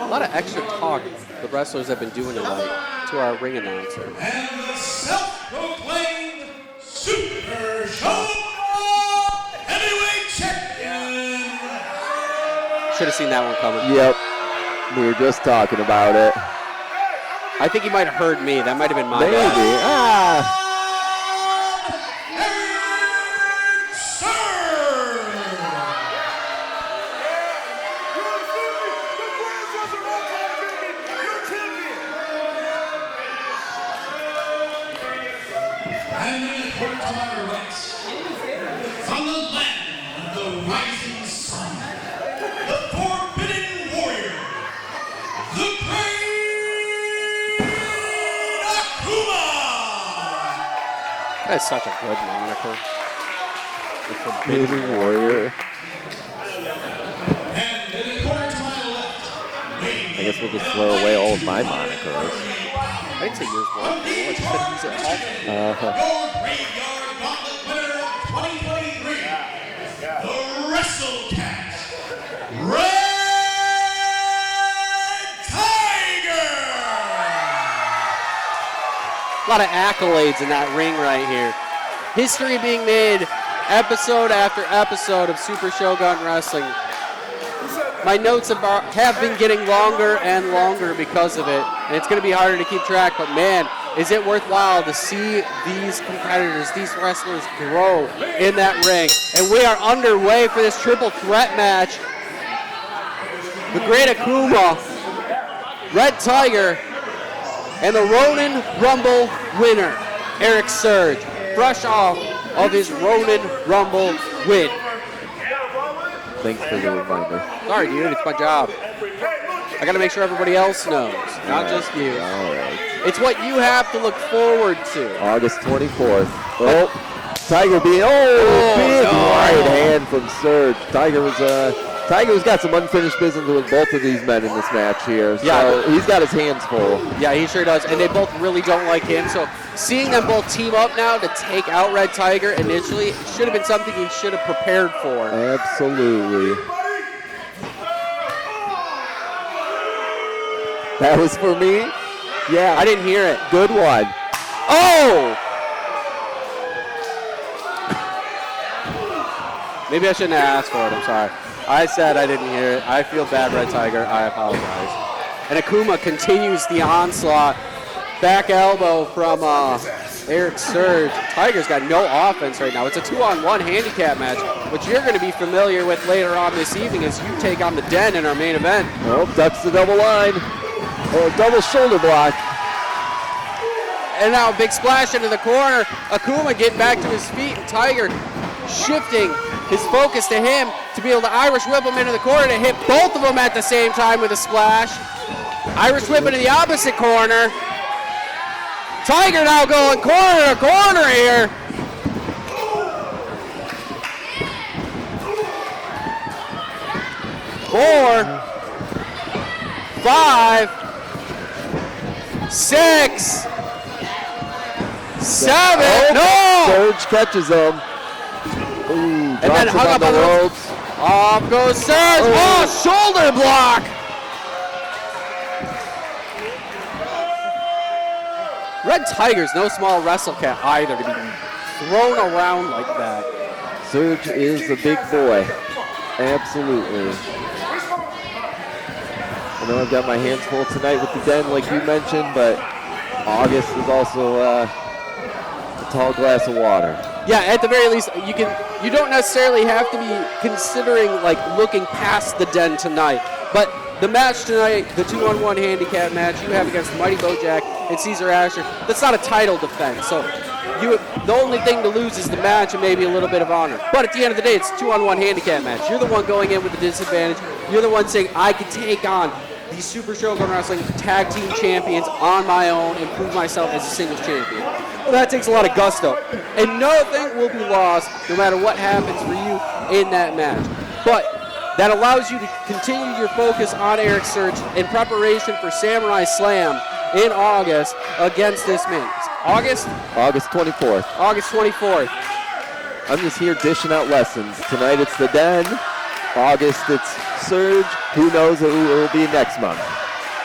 A lot of extra talk the wrestlers have been doing tonight to our ring announcer. And the self-proclaimed Super Shogun Heavyweight Champion. Should have seen that one coming. Yep. We were just talking about it. I think he might have heard me. That might have been my Maybe. bad. From the land of the rising sun, the forbidden warrior, the great Akuma! That's such a good moniker. The Forbidden Warrior. And in the corner to my left, I guess we'll just throw away all of my monikers. I didn't say yours were. I just said he's at all. your graveyard gauntlet winner of 2023, the WrestleCat, Red Tiger! A lot of accolades in that ring right here. History being made episode after episode of Super Shogun Wrestling. My notes have been getting longer and longer because of it, and it's going to be harder to keep track, but man, is it worthwhile to see these competitors, these wrestlers grow in that ring. And we are underway for this triple threat match. The Great Akuma, Red Tiger, and the Ronin Rumble winner, Eric Surge, fresh off of his Ronin Rumble win. Thanks for the reminder. Sorry, dude, it's my job. I gotta make sure everybody else knows, not just you. All right. It's what you have to look forward to. August 24th. Oh, Tiger being, big right hand from Surge. Tiger's got some unfinished business with both of these men in this match here. So he's got his hands full. Yeah, he sure does. And they both really don't like him. So seeing them both team up now to take out Red Tiger initially should have been something he should have prepared for. Absolutely. That was for me? Yeah. I didn't hear it. Good one. Oh! Maybe I shouldn't have asked for it. I'm sorry. I said I didn't hear it. I feel bad, Red Tiger. I apologize. And Akuma continues the onslaught. Back elbow from Eric Surge. Tiger's got no offense right now. It's a 2-on-1 handicap match, which you're going to be familiar with later on this evening as you take on the Den in our main event. Oh, that's the double line. Or double shoulder block. And now a big splash into the corner. Akuma getting back to his feet, and Tiger shifting his focus to him to be able to Irish whip him into the corner to hit both of them at the same time with a splash. Irish whip into the opposite corner. Tiger now going corner to corner here. 5, 6, 7. No! Surge catches him. Ooh, And then hung up on the ropes. Off goes Surge. Oh, shoulder block. Red Tiger's no small wrestle cat either to be thrown around like that. Surge is a big boy. Absolutely. I know I've got my hands full tonight with the den, like you mentioned, but August is also a tall glass of water. Yeah, at the very least, you don't necessarily have to be considering like looking past the den tonight. But the match tonight, the 2-on-1 handicap match you have against Mighty Bojack and Caesar Asher, that's not a title defense. So the only thing to lose is the match and maybe a little bit of honor. But at the end of the day, it's a 2-on-1 handicap match. You're the one going in with the disadvantage. You're the one saying, I can take on these Super Shogun Wrestling tag team champions on my own and prove myself as a singles champion. Well, that takes a lot of gusto. And nothing will be lost no matter what happens for you in that match. But that allows you to continue your focus on Eric Surge in preparation for Samurai Slam in August against this man. August 24th. August 24th. I'm just here dishing out lessons. Tonight it's the Den. August it's Surge. Who knows who it will be next month.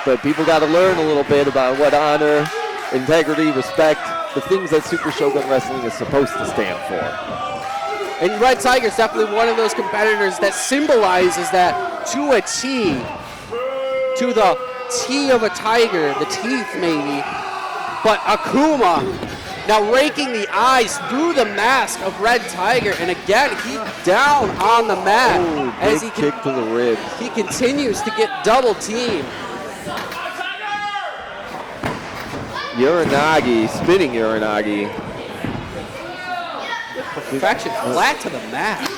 But people got to learn a little bit about what honor, integrity, respect, the things that Super Shogun Wrestling is supposed to stand for. And Red Tiger is definitely one of those competitors that symbolizes that to a T, to the T of a tiger, the teeth maybe. But Akuma now raking the eyes through the mask of Red Tiger, and again he's down on the mat. Ooh, as big kick to the ribs. He continues to get double teamed. Uranagi, spinning Uranagi. Perfection, flat to the mat.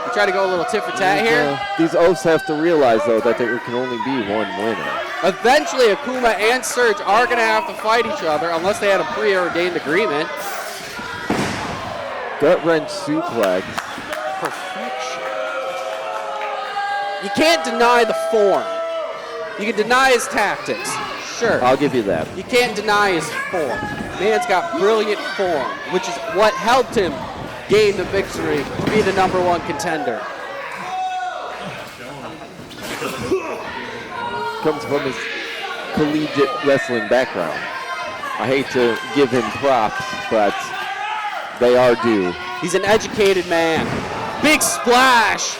You try to go a little tit for tat here. These oafs have to realize, though, that there can only be one winner. Eventually, Akuma and Surge are going to have to fight each other unless they had a preordained agreement. Gut wrench suplex. Perfection. You can't deny the form. You can deny his tactics. Sure. I'll give you that. You can't deny his form. Man's got brilliant form, which is what helped him gain the victory to be the #1 contender. Comes from his collegiate wrestling background. I hate to give him props, but they are due. He's an educated man. Big splash.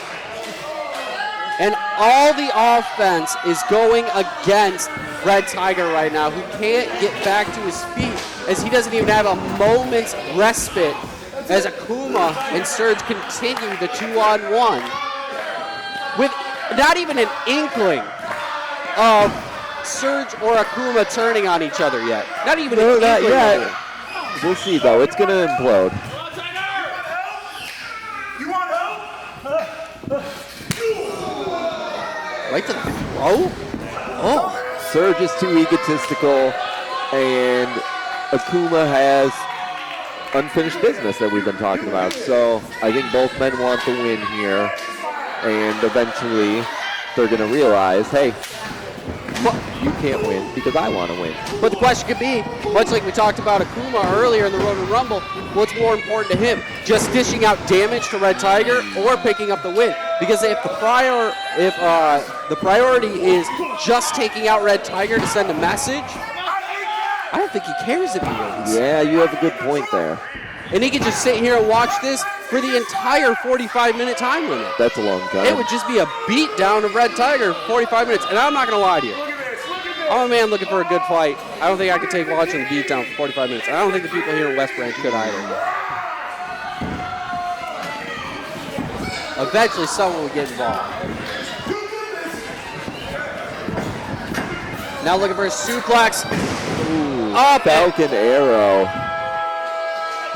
And all the offense is going against Red Tiger right now, who can't get back to his feet as he doesn't even have a moment's respite as Akuma and Surge continue the 2-on-1 with not even an inkling of Surge or Akuma turning on each other yet. Not even an Not inkling yet. of it. We'll see, though. It's going to implode. Right to the throat? Oh. Surge is too egotistical, and Akuma has unfinished business that we've been talking about. So I think both men want the win here, and eventually they're going to realize, hey, you can't win because I want to win. But the question could be, much like we talked about Akuma earlier in the Road to Rumble, what's more important to him? Just dishing out damage to Red Tiger or picking up the win? Because if the priority is just taking out Red Tiger to send a message, I don't think he cares if he wins. Yeah, you have a good point there. And he could just sit here and watch this for the entire 45-minute time limit. That's a long time. It would just be a beat down of Red Tiger for 45 minutes. And I'm not going to lie to you. I'm a man looking for a good fight. I don't think I could take watching the beat down for 45 minutes. And I don't think the people here in West Branch could either. Eventually, someone will get involved. Now looking for a suplex. Ooh, Up Falcon Arrow.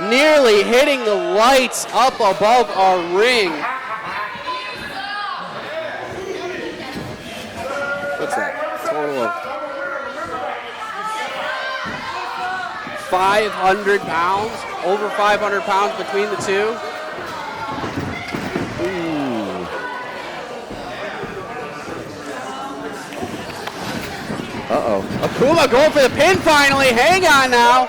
Nearly hitting the lights up above our ring. What's that? Total of 500 pounds? Over 500 pounds between the two? Ooh. Uh-oh. Akuma going for the pin finally. Hang on now.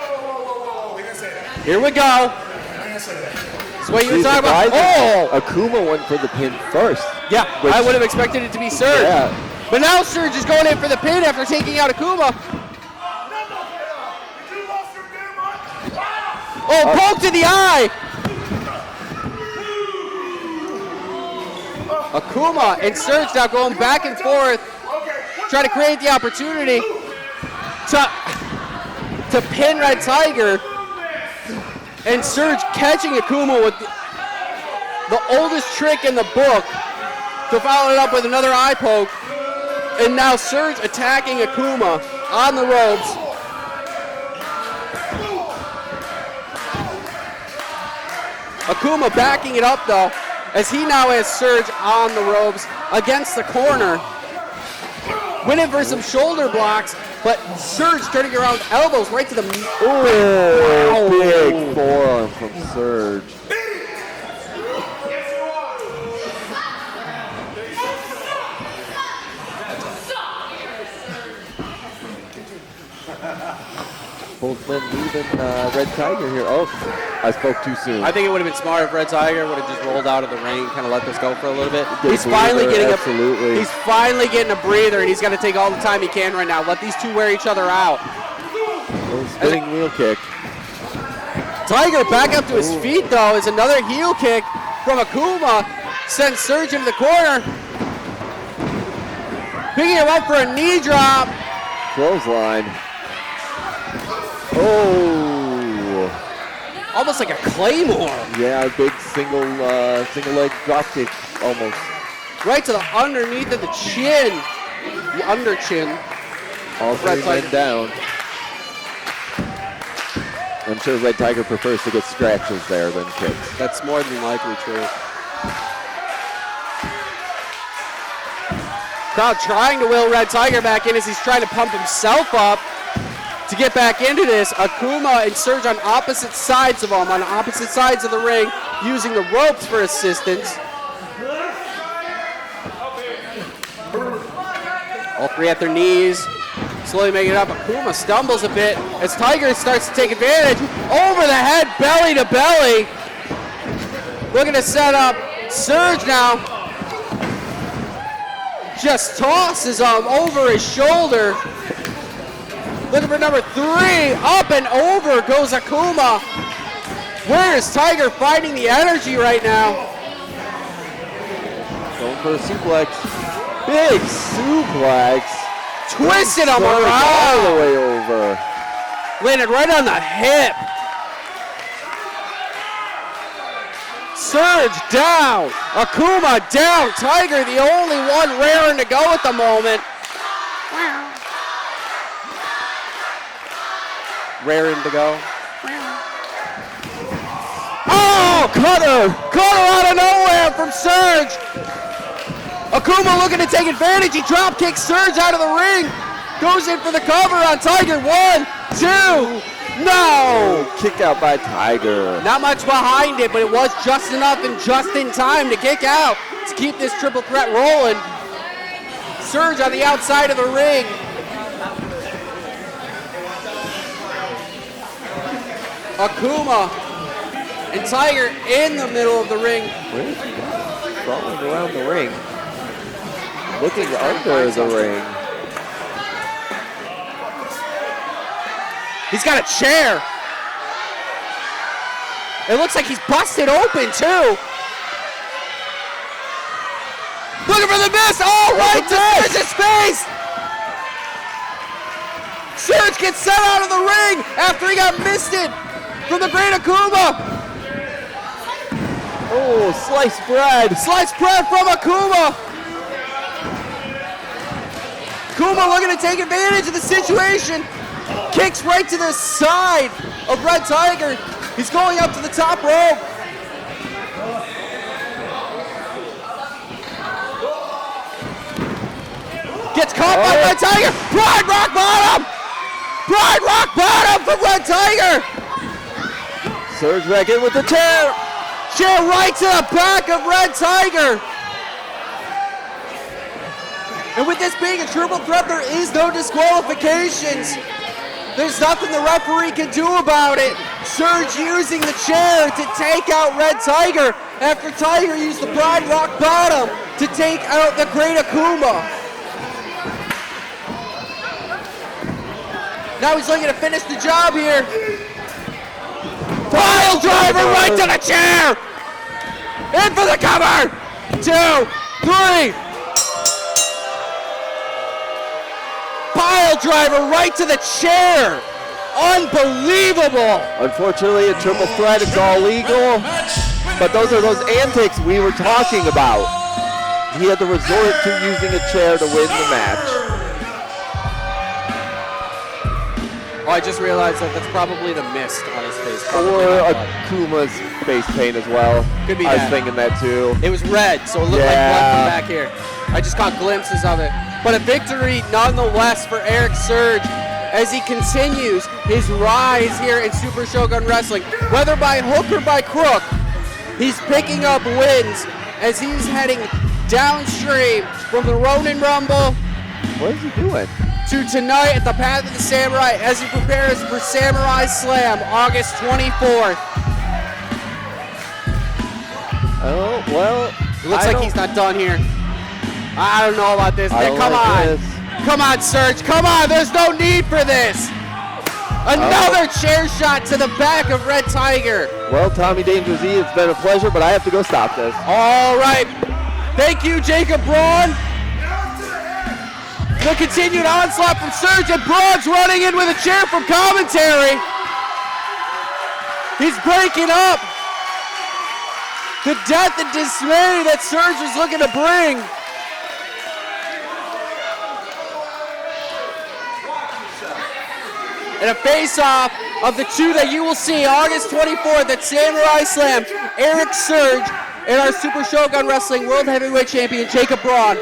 Here we go. That's what you were talking about. Oh! Akuma went for the pin first. Yeah, I would have expected it to be Surge. Yeah. But now Surge is going in for the pin after taking out Akuma. Oh, poke to the eye. Akuma and Surge now going back and forth, trying to create the opportunity to pin Red Tiger. And Surge catching Akuma with the oldest trick in the book to follow it up with another eye poke. And now Surge attacking Akuma on the ropes. Akuma backing it up though, as he now has Surge on the ropes against the corner. Winning for some shoulder blocks, but Surge turning around elbows right to the... Oh, big forearm from Surge. Both men leaving Red Tiger here. Oh, I spoke too soon. I think it would have been smart if Red Tiger would have just rolled out of the ring, kind of let this go for a little bit. He's finally getting a breather, and he's got to take all the time he can right now. Let these two wear each other out. Spinning wheel kick. Tiger back up to his feet though, is another heel kick from Akuma. Sends Surge into the corner. Picking him up for a knee drop. Clothesline. Oh. Almost like a claymore. Yeah, a big single leg drop kick almost. Right to the underneath of the chin. The under chin. All three men down. I'm sure Red Tiger prefers to get scratches there than kicks. That's more than likely true. Crowd trying to will Red Tiger back in as he's trying to pump himself up to get back into this. Akuma and Surge on opposite sides of him, on opposite sides of the ring, using the ropes for assistance. All three at their knees, slowly making it up. Akuma stumbles a bit as Tiger starts to take advantage. Over the head, belly to belly. Looking to set up Surge now. Just tosses him over his shoulder. Looking for number 3, up and over goes Akuma. Where is Tiger finding the energy right now? Going for a suplex. Big suplex. Twisted him all around. the way over. Landed right on the hip. Surge down. Akuma down. Tiger the only one raring to go at the moment. Raring to go. Oh, cutter! Cutter out of nowhere from Surge. Akuma looking to take advantage. He drop kicks Surge out of the ring. Goes in for the cover on Tiger. 1, 2. No! Kick out by Tiger. Not much behind it, but it was just enough and just in time to kick out to keep this triple threat rolling. Surge on the outside of the ring. Akuma and Tiger in the middle of the ring. Where is he going? Crawling around the ring. Looking under the ring. He's got a chair. It looks like he's busted open too. Looking for the miss. Oh, right to Surge's face. Surge gets set out of the ring after he got misted from the great Akuma. Oh, sliced bread. Sliced bread from Akuma. Akuma looking to take advantage of the situation. Kicks right to the side of Red Tiger. He's going up to the top rope. Gets caught by Red Tiger. Pride Rock Bottom. Pride Rock Bottom from Red Tiger. Surge back in with the chair. Chair right to the back of Red Tiger. And with this being a triple threat, there is no disqualifications. There's nothing the referee can do about it. Surge using the chair to take out Red Tiger after Tiger used the Pride Rock Bottom to take out the Great Akuma. Now he's looking to finish the job here. Pile driver right to the chair. In for the cover. 2, 3. Pile driver right to the chair. Unbelievable. Unfortunately, a triple threat, it's all legal. But those are those antics we were talking about. He had to resort to using a chair to win the match. Oh, I just realized that that's probably the mist on his face. Or Akuma's face paint as well. Could be I that. was thinking that too. It was red, so it looked like blood from back here. I just caught glimpses of it. But a victory nonetheless for Eric Surge as he continues his rise here in Super Shogun Wrestling. Whether by hook or by crook, he's picking up wins as he's heading downstream from the Ronin Rumble. What is he doing? To tonight at the Path of the Samurai as he prepares for Samurai Slam August 24th. Oh, well. Looks like he's not done here. I don't know about this. Come on. Come on, Surge. Come on. There's no need for this. Another chair shot to the back of Red Tiger. Well, Tommy Danger Z, it's been a pleasure, but I have to go stop this. All right. Thank you, Jacob Braun. The continued onslaught from Surge, and Braun's running in with a chair from commentary. He's breaking up. The death and dismay that Surge was looking to bring. And a face-off of the two that you will see August 24th at Samurai Slam. Eric Surge and our Super Shogun Wrestling World Heavyweight Champion, Jacob Braun.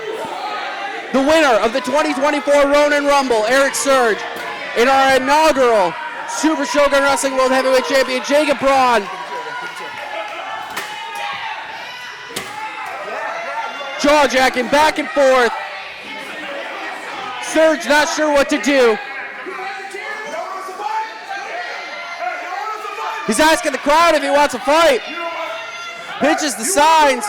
The winner of the 2024 Ronin Rumble, Eric Surge. And our inaugural Super Shogun Wrestling World Heavyweight Champion, Jacob Braun. Jaw-jacking back and forth. Surge not sure what to do. He's asking the crowd if he wants a fight. Pitches the signs.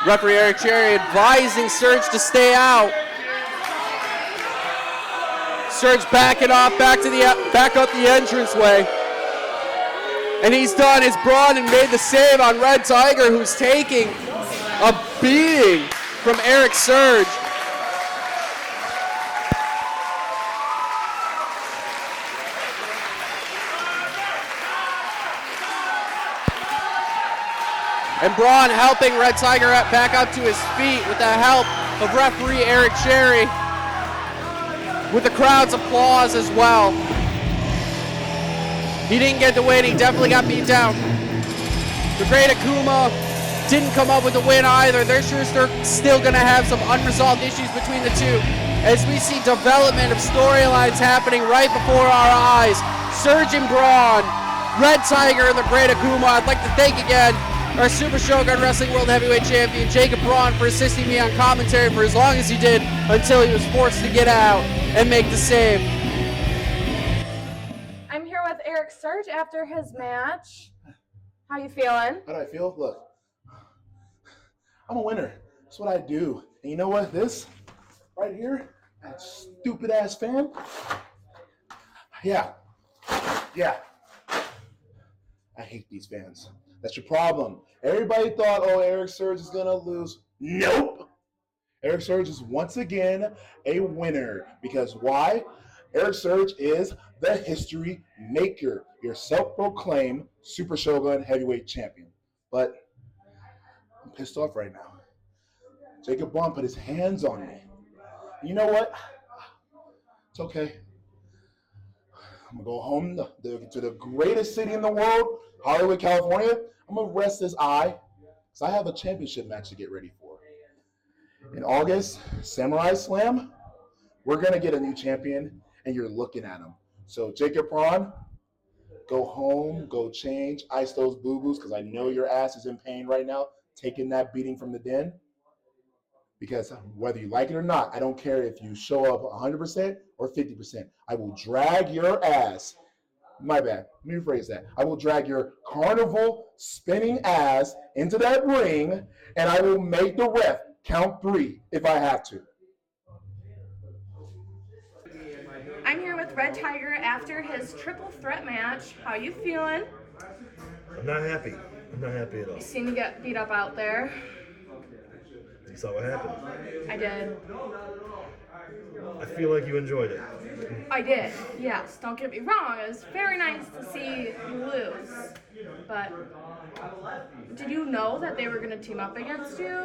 Referee Eric Cherry advising Surge to stay out. Surge backing off back up the entranceway. And he's done his Braun and made the save on Red Tiger, who's taking a beating from Eric Surge. And Braun helping Red Tiger back up to his feet with the help of referee Eric Cherry. With the crowd's applause as well. He didn't get the win, he definitely got beat down. The Great Akuma didn't come up with a win either. They're still gonna have some unresolved issues between the two as we see development of storylines happening right before our eyes. Surge and Braun, Red Tiger and the Great Akuma. I'd like to thank again our Super Shogun Wrestling World Heavyweight Champion, Jacob Braun, for assisting me on commentary for as long as he did until he was forced to get out and make the save. I'm here with Eric Surge after his match. How you feeling? How do I feel? Look, I'm a winner. That's what I do. And you know what? This right here, that stupid ass fan. Yeah. I hate these fans. That's your problem. Everybody thought, oh, Eric Surge is gonna lose. Nope. Eric Surge is once again a winner. Because why? Eric Surge is the history maker, your self-proclaimed Super Shogun Heavyweight Champion. But I'm pissed off right now. Jacob Braun put his hands on me. You know what? It's okay. I'm going to go home to the greatest city in the world, Hollywood, California. I'm going to rest this eye because I have a championship match to get ready for. In August, Samurai Slam, we're going to get a new champion, and you're looking at him. So, Jacob Braun, Go home, go change, ice those boo-boos, because I know your ass is in pain right now, taking that beating from the den. Because whether you like it or not, I don't care if you show up 100% or 50%. I will drag your ass. My bad. Let me rephrase that. I will drag your carnival spinning ass into that ring, and I will make the ref count 3 if I have to. I'm here with Red Tiger after his triple threat match. How you feeling? I'm not happy. I'm not happy at all. You seen you get beat up out there. You saw what happened. I did. I feel like you enjoyed it. I did, yes. Don't get me wrong. It was very nice to see you lose. But did you know that they were going to team up against you?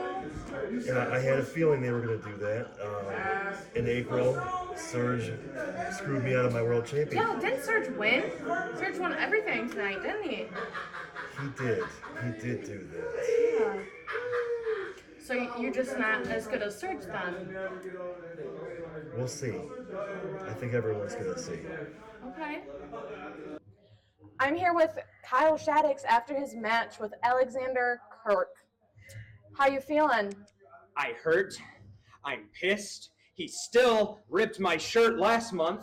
And I had a feeling they were going to do that. In April, Surge screwed me out of my world championship. Yeah, didn't Surge win? Surge won everything tonight, didn't he? He did. He did do that. Yeah. So you're just not as good as Surge then? We'll see. I think everyone's going to see. Okay. I'm here with Kyle Shadex after his match with Alexander Kirk. How you feeling? I hurt. I'm pissed. He still ripped my shirt last month.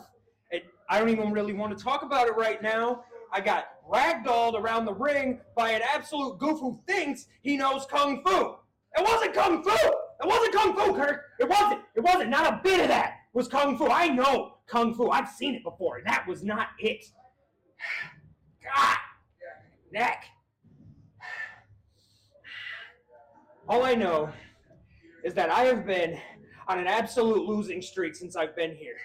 I don't even really want to talk about it right now. I got ragdolled around the ring by an absolute goof who thinks he knows Kung Fu. It wasn't Kung Fu! It wasn't Kung Fu, Kirk! It wasn't! It wasn't! Not a bit of that was Kung Fu. I know Kung Fu. I've seen it before, and that was not it. God! Neck. All I know is that I have been on an absolute losing streak since I've been here.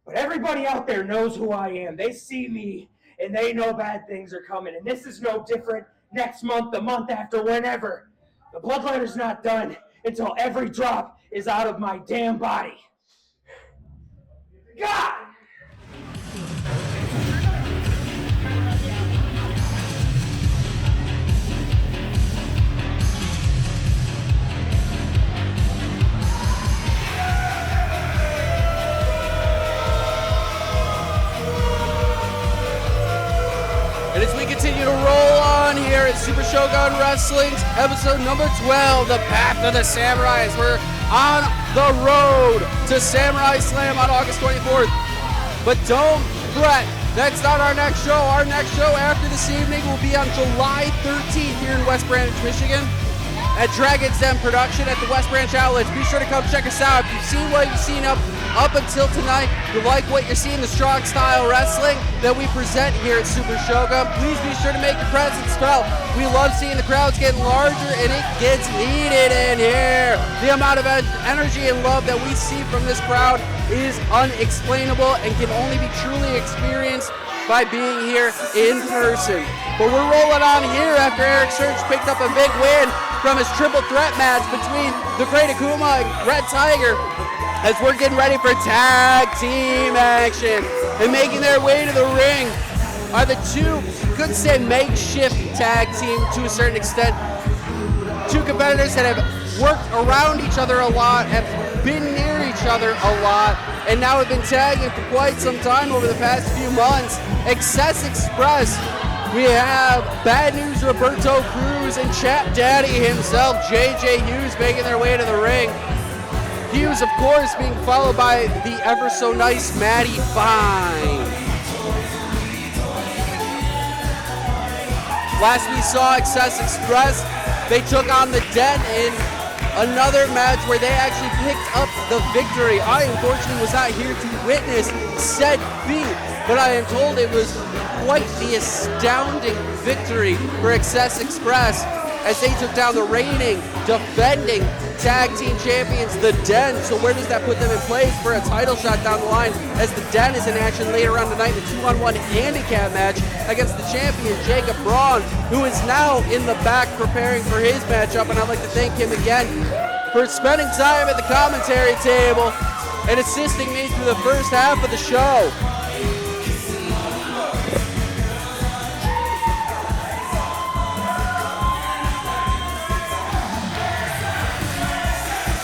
But everybody out there knows who I am. They see me, and they know bad things are coming. And this is no different next month, the month after, whenever. The bloodletter's not done until every drop is out of my damn body. God! And as we continue to roll on here at Super Shogun Wrestling's episode number 12, The Path of the Samurai, as we're on the road to Samurai Slam on August 24th. But don't fret, that's not our next show. Our next show after this evening will be on July 13th here in West Branch, Michigan at Dragon's Den Production at the West Branch Outlets. Be sure to come check us out. If you've seen what you've seen up until tonight, you like what you're seeing, the strong style wrestling that we present here at Super Shogun, please be sure to make your presence felt. We love seeing the crowds getting larger, and it gets heated in here. The amount of energy and love that we see from this crowd is unexplainable and can only be truly experienced by being here in person. But we're rolling on here after Eric Surge picked up a big win from his triple threat match between the Great Akuma and Red Tiger, as we're getting ready for tag team action. And making their way to the ring are the two, you could say, makeshift tag team to a certain extent. Two competitors that have worked around each other a lot, have been near each other a lot, and now have been tagging for quite some time over the past few months. Excess Express, we have Bad News Roberto Cruz and Chap Daddy himself, JJ Hughes, making their way to the ring. Hughes, of course, being followed by the ever so nice Maddie Fine. Last we saw Excess Express, they took on the Den in another match where they actually picked up the victory. I unfortunately was not here to witness said feat, but I am told it was quite the astounding victory for Excess Express as they took down the reigning, defending tag team champions, the Den. So where does that put them in place for a title shot down the line, as the Den is in action later on tonight in a 2-on-1 handicap match against the champion Jacob Braun, who is now in the back preparing for his matchup. And I'd like to thank him again for spending time at the commentary table and assisting me through the first half of the show.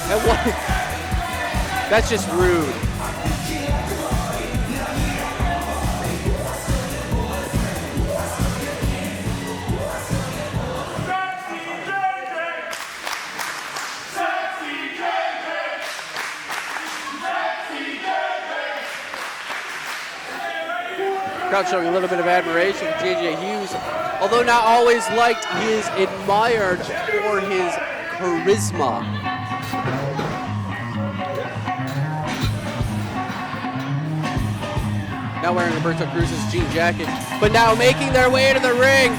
And what? That's just rude. Crowd showing a little bit of admiration for J.J. Hughes. Although not always liked, he is admired for his charisma. Now wearing Roberto Cruz's jean jacket, but now making their way into the ring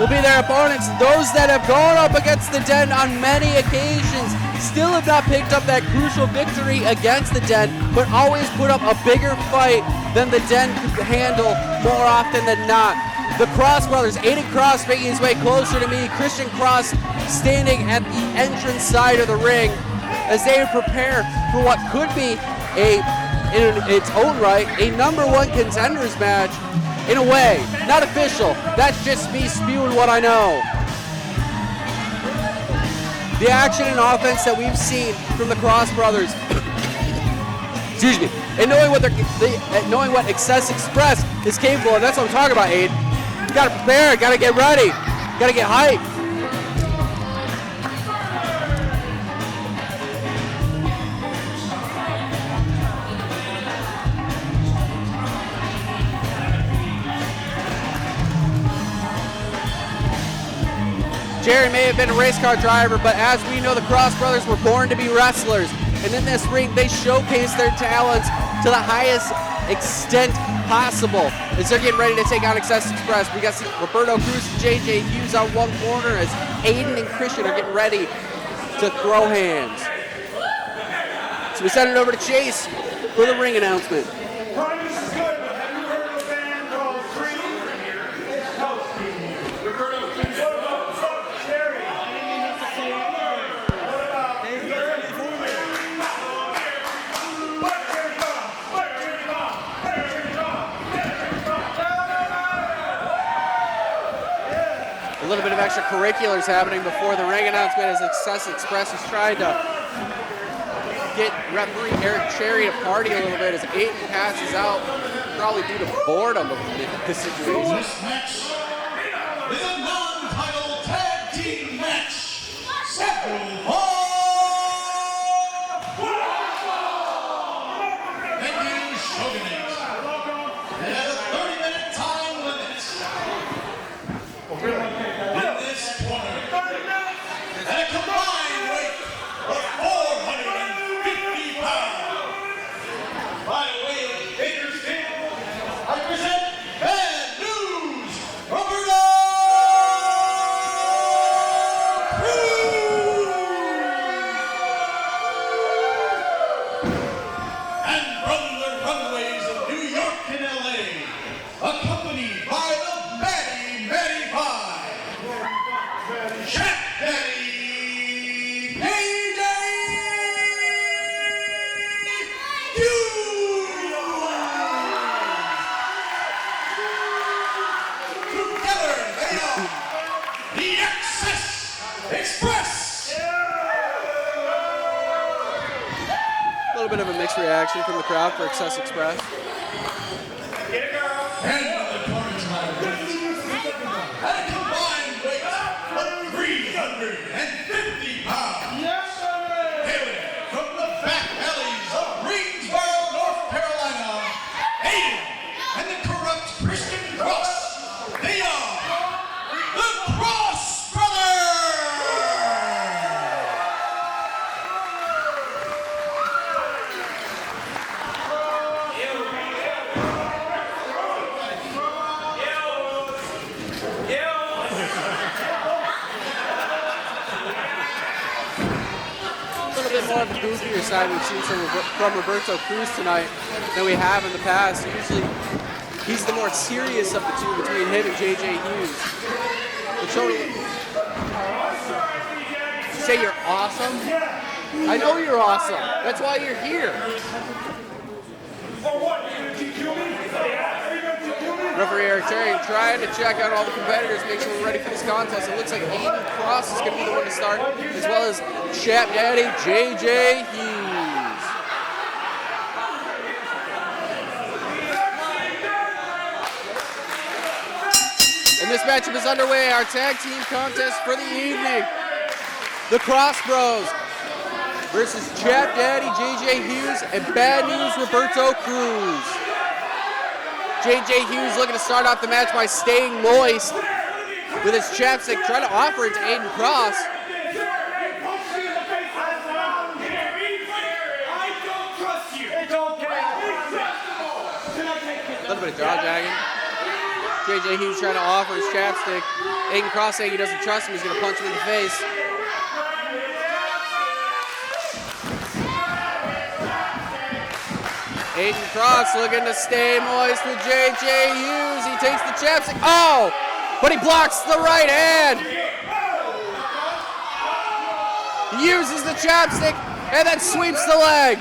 will be their opponents, those that have gone up against the Den on many occasions, still have not picked up that crucial victory against the Den, but always put up a bigger fight than the Den could handle more often than not. The Cross brothers, Aiden Cross making his way closer to me, Christian Cross standing at the entrance side of the ring as they prepare for what could be in its own right, a number one contenders match. In a way, not official. That's just me spewing what I know. The action and offense that we've seen from the Cross brothers, excuse me, and knowing what Excess Express is capable of. That's what I'm talking about, Aid. You gotta prepare, gotta get ready, gotta get hyped. Jerry may have been a race car driver, but as we know, the Cross brothers were born to be wrestlers. And in this ring, they showcase their talents to the highest extent possible. As they're getting ready to take on Excess Express, we got Roberto Cruz and J.J. Hughes on one corner as Aiden and Christian are getting ready to throw hands. So we send it over to Chase for the ring announcement. A little bit of extracurriculars happening before the ring announcement as Excess Express is trying to get referee Eric Cherry to party a little bit as Aiden passes out, probably due to boredom of the situation. This match is a non-title tag team match. Thank you, Shogun. It has a 30-minute time limit. In this corner, at a combined weight of 450 pounds. By way of Bakersfield, I present Bad News Roberto Cruz. And from the runways of New York and LA, accompanied by the Matty Pie, Chef Daddy AJ Together they are the Excess Express. A little bit of a mixed reaction from the crowd for Excess Express. And the corners at a combined weight of 350 pounds. Hailing from the back alleys of Greensboro, North Carolina, Aiden and the corrupt Christian Cross. They are the Cross Brothers. A little bit more of the goofier side we've seen from Roberto Cruz tonight than we have in the past. Usually, he's the more serious of the two between him and J.J. Hughes. But totally, you say you're awesome? I know you're awesome. That's why you're here. Referee Eric Terry trying to check out all the competitors, make sure we're ready for this contest. It looks like Aiden Cross is going to be the one to start, as well as Chap Daddy J.J. Hughes. And this matchup is underway, our tag team contest for the evening. The Cross Bros versus Chap Daddy J.J. Hughes and Bad News Roberto Cruz. J.J. Hughes looking to start off the match by staying moist with his chapstick, trying to offer it to Aiden Cross. A little bit of jaw jagging. J.J. Hughes trying to offer his chapstick. Aiden Cross saying he doesn't trust him. He's going to punch him in the face. Aiden Cross looking to stay moist with J.J. Hughes. He takes the chapstick. Oh! But he blocks the right hand. He uses the chapstick and then sweeps the leg.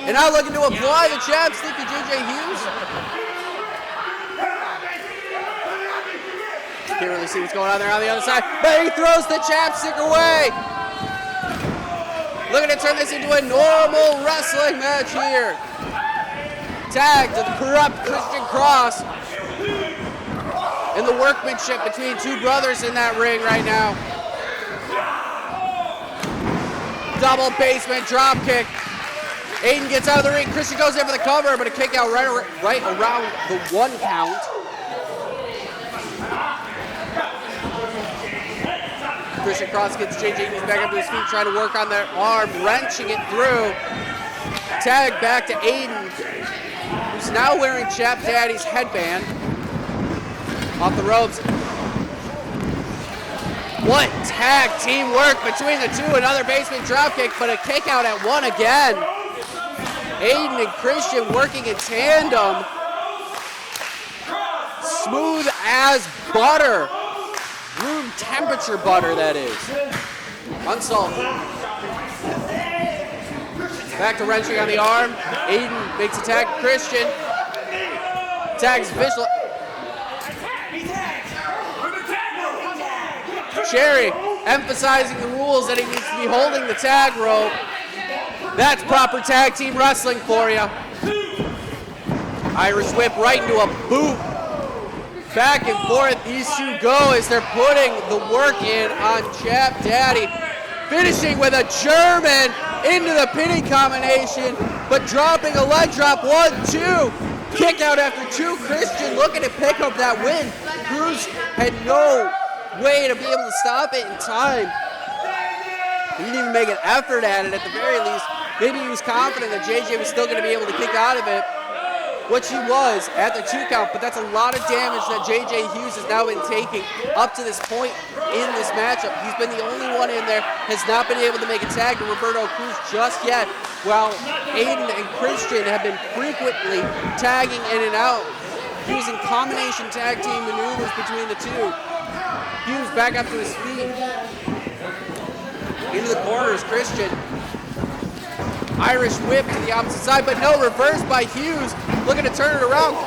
And now looking to apply the chapstick to J.J. Hughes. Can't really see what's going on there on the other side, but he throws the chapstick away. Looking to turn this into a normal wrestling match here. Tag to the corrupt Christian Cross. And the workmanship between two brothers in that ring right now. Double basement drop kick. Aiden gets out of the ring. Christian goes in for the cover, but a kick out right around the 1 count. Christian Cross gets J.J. Hughes back up to his feet, trying to work on their arm, wrenching it through. Tag back to Aiden, who's now wearing Chap Daddy's headband. Off the ropes. What tag teamwork between the two. Another basement dropkick, but a kick out at 1 again. Aiden and Christian working in tandem. Smooth as butter. Room temperature butter, that is. Unsalted. Back to wrenching on the arm. Aiden makes a tag to Christian. Tags official. Cherry emphasizing the rules that he needs to be holding the tag rope. That's proper tag team wrestling for you. Irish whip right into a boot. Back and forth these two go as they're putting the work in on Chap Daddy. Finishing with a German into the pinning combination, but dropping a leg drop. 1, 2. Kick out after 2. Christian looking to pick up that win. Cruz had no way to be able to stop it in time. He didn't even make an effort at it at the very least. Maybe he was confident that JJ was still going to be able to kick out of it, which he was at the 2 count, but that's a lot of damage that J.J. Hughes has now been taking up to this point in this matchup. He's been the only one in there, has not been able to make a tag to Roberto Cruz just yet, while Aiden and Christian have been frequently tagging in and out, using combination tag team maneuvers between the two. Hughes back up to his feet. Into the corner is Christian. Irish whip to the opposite side, but no, reverse by Hughes. Looking to turn it around.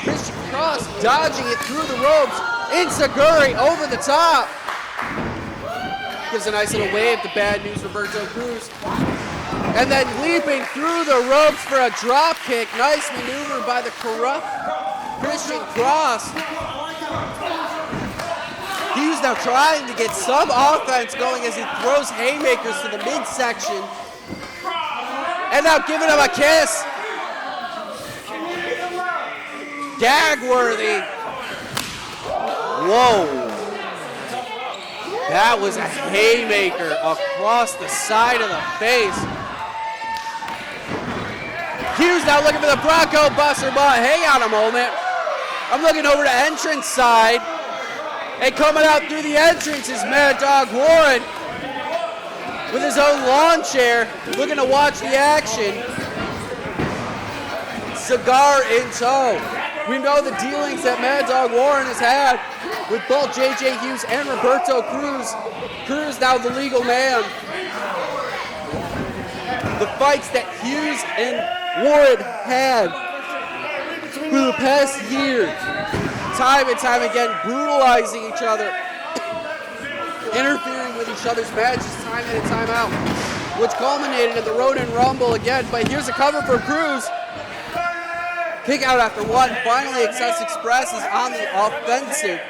Christian Cross dodging it through the ropes. Insaguri over the top. Gives a nice little wave to Bad News Roberto Cruz. And then leaping through the ropes for a drop kick. Nice maneuver by the corrupt Christian Cross. Hughes now trying to get some offense going as he throws haymakers to the midsection. And now giving him a kiss. Gag-worthy. Whoa. That was a haymaker across the side of the face. Hughes now looking for the Bronco Buster, but hang on a moment. I'm looking over to entrance side. And coming out through the entrance is Mad Dog Warren with his own lawn chair, looking to watch the action. Cigar in tow. We know the dealings that Mad Dog Warren has had with both J.J. Hughes and Roberto Cruz. Cruz now the legal man. The fights that Hughes and Warren had for the past year. Time and time again, brutalizing each other, interfering with each other's matches time in and time out, which culminated in the Road and Rumble again. But here's a cover for Cruz. Kick out after 1. Finally, Excess Express is on the offensive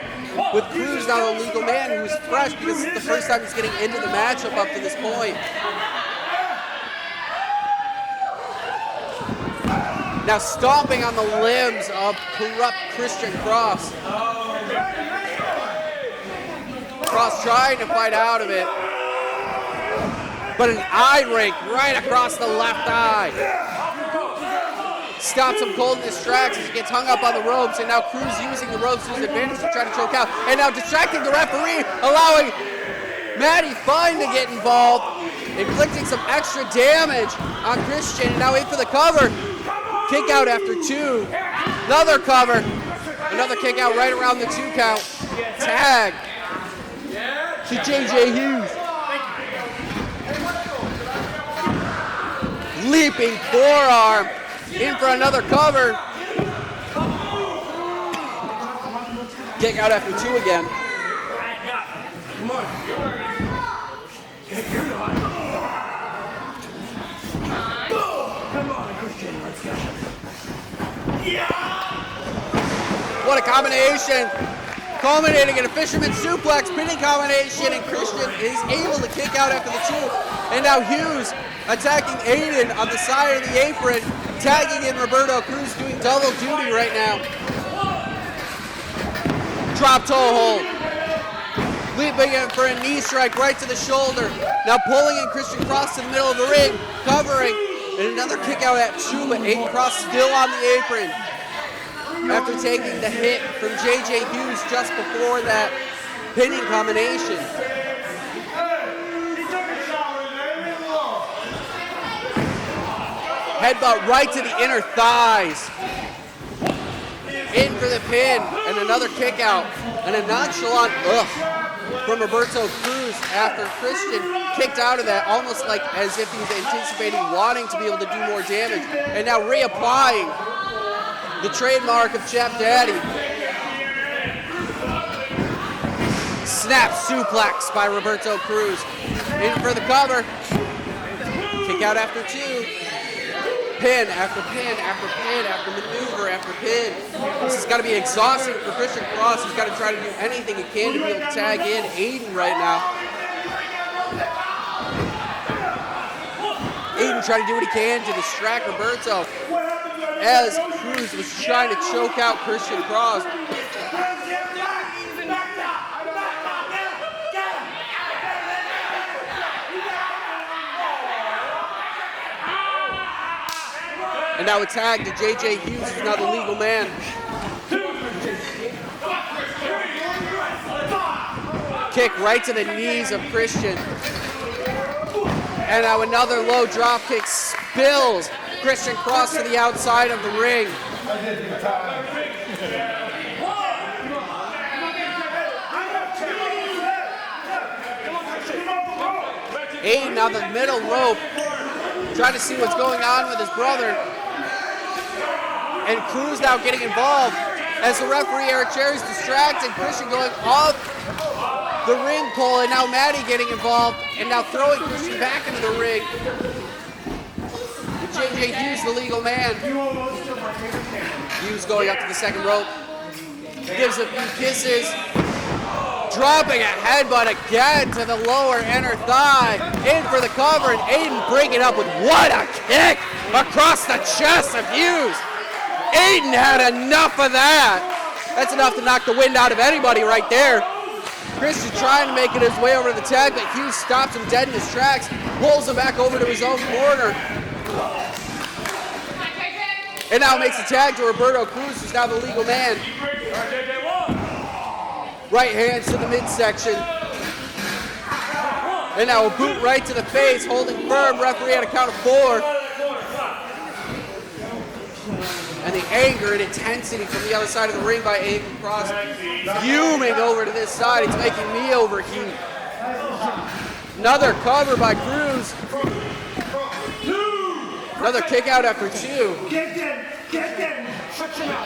with Cruz now the legal man who's fresh because it's the first time he's getting into the matchup up to this point. Now stomping on the limbs of corrupt Christian Cross. Cross trying to fight out of it. But an eye rake right across the left eye. Stops him cold in his tracks as he gets hung up on the ropes, and now Cruz using the ropes to his advantage to try to choke out, and now distracting the referee, allowing Matty Fine to get involved, inflicting some extra damage on Christian, and now in for the cover. Kick out after 2. Another cover. Another kick out right around the 2 count. Tag to JJ Hughes. Leaping forearm. In for another cover. Kick out after 2 again. What a combination. Culminating in a fisherman suplex, pinning combination, and Christian is able to kick out after the 2. And now Hughes attacking Aiden on the side of the apron, tagging in Roberto Cruz, doing double duty right now. Drop toe hold. Leaping in for a knee strike right to the shoulder. Now pulling in Christian Cross to the middle of the ring, covering, and another kick out at 2, but Aiden Cross still on the apron. After taking the hit from JJ Hughes just before that pinning combination. Headbutt right to the inner thighs. In for the pin, and another kick out, and a nonchalant from Roberto Cruz after Christian kicked out of that, almost like as if he was anticipating wanting to be able to do more damage, and now reapplying the trademark of Chap Daddy. Snap suplex by Roberto Cruz. In for the cover. Kick out after 2. Pin after pin after pin after maneuver after pin. This has got to be exhausting for Christian Cross. He's got to try to do anything he can to be able to tag in Aiden right now. Aiden trying to do what he can to distract Roberto as Cruz was trying to choke out Christian Cross. And now a tag to JJ Hughes, who's now the legal man. Kick right to the knees of Christian. And now another low drop kick spills Christian Cross to the outside of the ring. Aiden on the middle rope, trying to see what's going on with his brother. And Cruz now getting involved as the referee Eric Cherry's distracted. Christian going off the ring pole, and now Matty getting involved and now throwing Christian back into the ring. With JJ Hughes, the legal man. Hughes going up to the second rope. Gives a few kisses. Dropping a headbutt again to the lower inner thigh. In for the cover, and Aiden breaking up with what a kick across the chest of Hughes. Aiden had enough of that. That's enough to knock the wind out of anybody right there. Christian trying to make it his way over to the tag, but Hughes stops him dead in his tracks, pulls him back over to his own corner. And now makes a tag to Roberto Cruz, who's now the legal man. Right hands to the midsection. And now a boot right to the face, holding firm. Referee at a count of 4. And the anger and intensity from the other side of the ring by Aiden Cross, fuming over to this side. It's making me overheat. Another cover by Cruz. Another kick out after 2.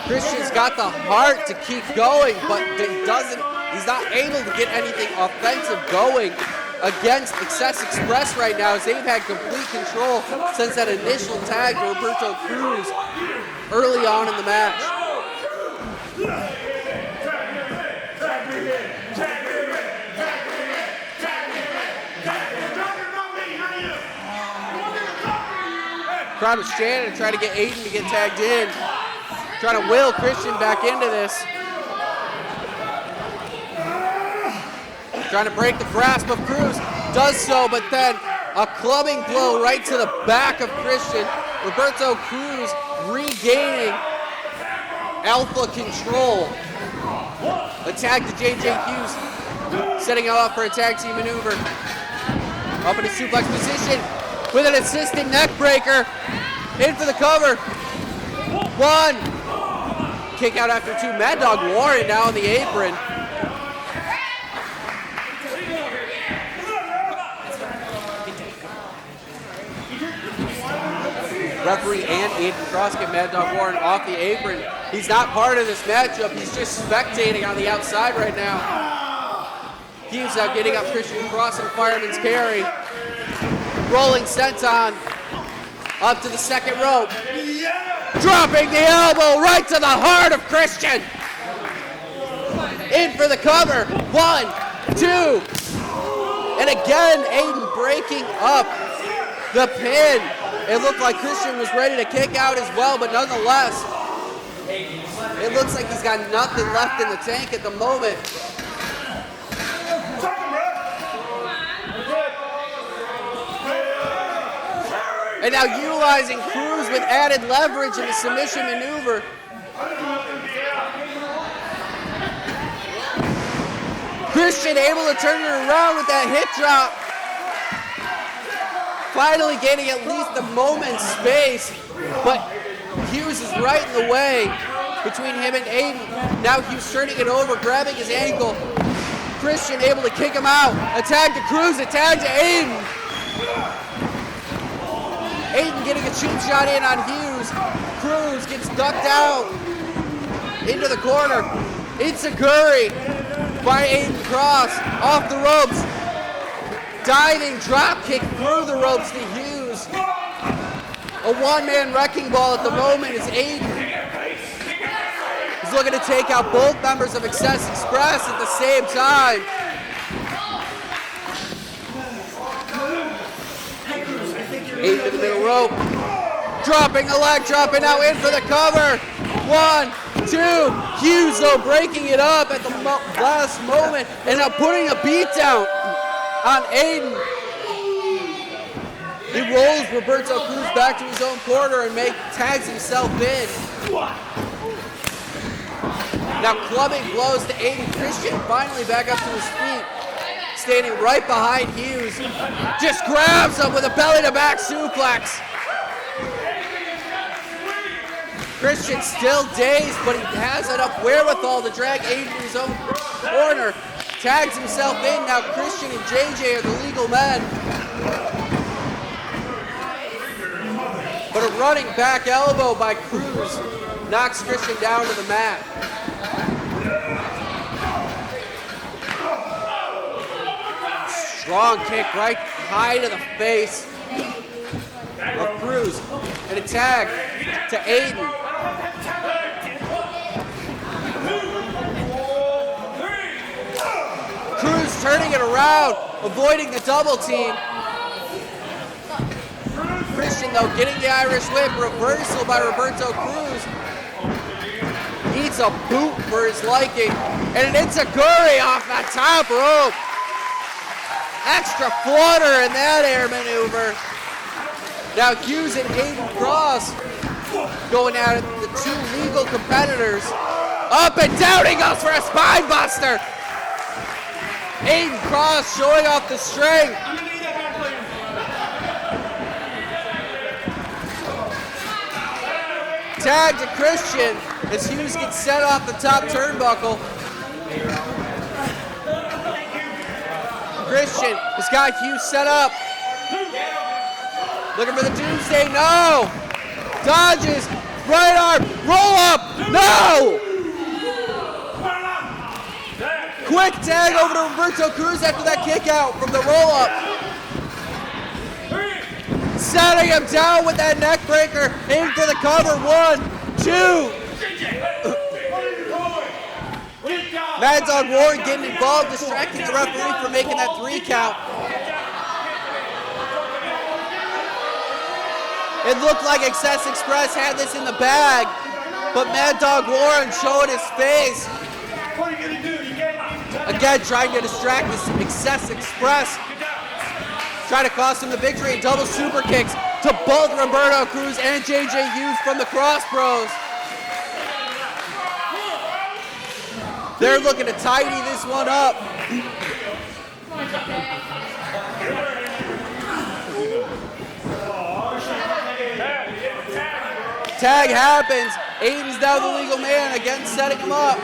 Christian's got the heart to keep going, but he's not able to get anything offensive going against Excess Express right now, as they've had complete control since that initial tag to Roberto Cruz early on in the match. crowd is chanting and trying to get Aiden to get tagged in. Trying to will Christian back into this. Trying to break the grasp of Cruz. Does so, but then a clubbing blow right to the back of Christian. Roberto Cruz regaining alpha control. A tag to JJ Hughes, setting him up for a tag team maneuver. Up in a suplex position with an assistant neck breaker. In for the cover. 1. Kick out after 2. Mad Dog Warren now on the apron. Referee and Aiden Cross get Mad Dog Warren off the apron. He's not part of this matchup. He's just spectating on the outside right now. Hughes now getting up Christian Cross and Fireman's Carry. Rolling senton up to the second rope. Dropping the elbow right to the heart of Christian. In for the cover. 1, 2. And again, Aiden breaking up the pin. It looked like Christian was ready to kick out as well, but nonetheless, it looks like he's got nothing left in the tank at the moment. And now utilizing Cruz with added leverage in the submission maneuver. Christian able to turn it around with that hip drop. Finally gaining at least a moment's space, but Hughes is right in the way between him and Aiden. Now Hughes turning it over, grabbing his ankle. Christian able to kick him out. A tag to Cruz, a tag to Aiden. Aiden getting a cheap shot in on Hughes. Cruz gets ducked out into the corner. It's a Curry by Aiden Cross off the ropes. Diving drop kick through the ropes to Hughes. A one-man wrecking ball at the moment is Aiden. He's looking to take out both members of Excess Express at the same time. Aiden to the middle rope. Dropping the leg, dropping out in for the cover. 1, 2. Hughes though breaking it up at the last moment and now putting a beat down on Aiden. He rolls Roberto Cruz back to his own corner and tags himself in. Now clubbing blows to Aiden. Christian finally back up to his feet, standing right behind Hughes. Just grabs him with a belly-to-back suplex. Christian still dazed, but he has enough wherewithal to drag Aiden to his own corner. Tags himself in. Now Christian and JJ are the legal men. But a running back elbow by Cruz knocks Christian down to the mat. Strong kick right high to the face of Cruz. And a tag to Aiden. Cruz turning it around, avoiding the double team. Christian though getting the Irish whip, reversal by Roberto Cruz. Eats a boot for his liking, and it's a Curry off the top rope. Extra flutter in that air maneuver. Now Hughes and Aiden Cross going at it, the two legal competitors. Up and down he goes for a spine buster. Aiden Cross showing off the strength. Tag to Christian as Hughes gets set off the top turnbuckle. Christian has got Hughes set up. Looking for the Doomsday, no! Dodges, right arm, roll up, no! Quick tag over to Roberto Cruz after that kick out from the roll up. Setting him down with that neck breaker, aiming for the cover, 1, 2. Mad Dog Warren getting involved, distracting the referee from making that 3 count. It looked like Excess Express had this in the bag, but Mad Dog Warren showing his face. Again, trying to distract this Excess Express. Trying to cost him the victory. Double super kicks to both Roberto Cruz and JJ Hughes from the Cross Bros. They're looking to tidy this one up. Tag happens. Aiden's down the legal man, again setting him up.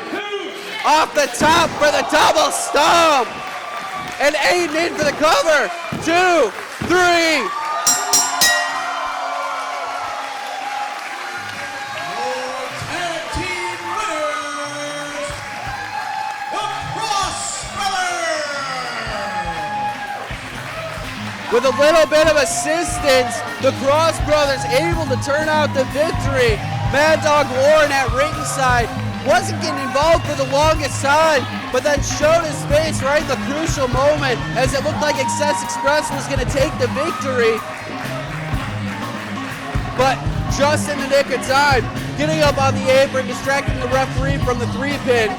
Off the top for the double stomp. And Aiden in for the cover. 2, 3. With a little bit of assistance, the Cross Brothers able to turn out the victory. Mad Dog Warren at ringside wasn't getting involved for the longest time, but then showed his face right in the crucial moment as it looked like Excess Express was going to take the victory. But just in the nick of time, getting up on the apron, distracting the referee from the 3-pin,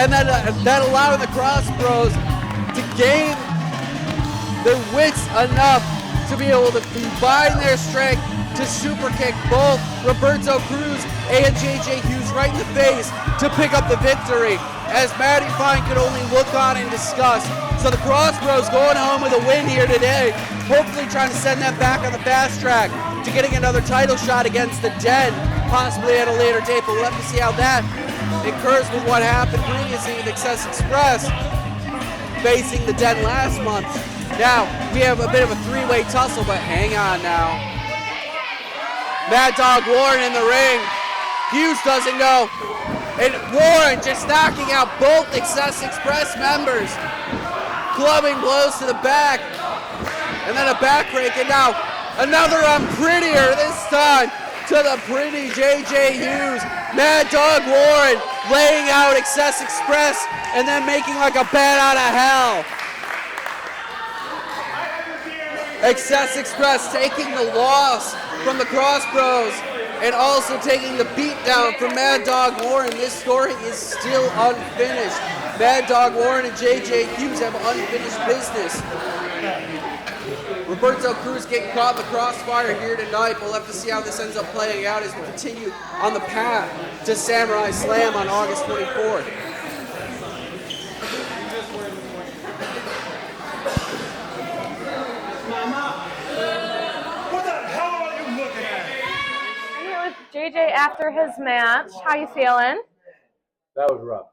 and then that allowed the Cross Bros to gain their wits enough to be able to combine their strength to super kick both Roberto Cruz and JJ Hughes right in the face to pick up the victory, as Matty Fine could only look on in disgust. So the Cross Bros going home with a win here today, hopefully trying to send that back on the fast track to getting another title shot against the Den, possibly at a later date, but we'll have to see how that occurs with what happened previously with Excess Express facing the Den last month. Now, we have a bit of a three-way tussle, but hang on now. Mad Dog Warren in the ring. Hughes doesn't know. And Warren just knocking out both Excess Express members. Clubbing blows to the back. And then a backbreak. And now another Prettier, this time to the pretty JJ Hughes. Mad Dog Warren laying out Excess Express and then making like a bat out of hell. Excess Express taking the loss from the Cross Bros and also taking the beat down from Mad Dog Warren. This story is still unfinished. Mad Dog Warren and JJ Hughes have unfinished business. Roberto Cruz getting caught in the crossfire here tonight. We'll have to see how this ends up playing out as we continue on the path to Samurai Slam on August 24th. JJ, after his match, how you feeling? That was rough.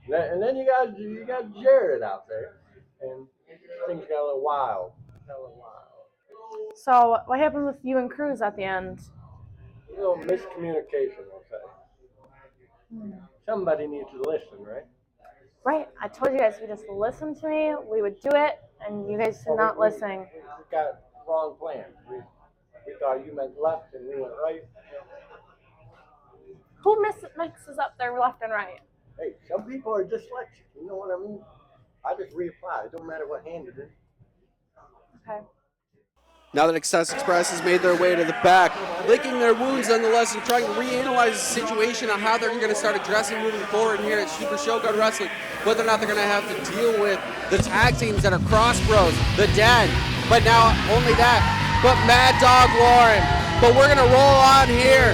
And then you got Jared out there, and things got a little wild. So, what happened with you and Cruz at the end? A little miscommunication, I'll say. Somebody needs to listen, right? Right, I told you guys if you just listen to me, we would do it, and you guys did not listen. We got wrong plans. We thought you meant left and we went right. Who mixes up their left and right? Hey, some people are dyslexic. You know what I mean? I just reapply. It don't matter what hand it is. Okay. Now that Excess Express has made their way to the back, licking their wounds nonetheless and trying to reanalyze the situation on how they're going to start addressing moving forward here at Super Shogun Wrestling, whether or not they're going to have to deal with the tag teams that are Cross Bros, the Den, but now only that, but Mad Dog Warren. But we're going to roll on here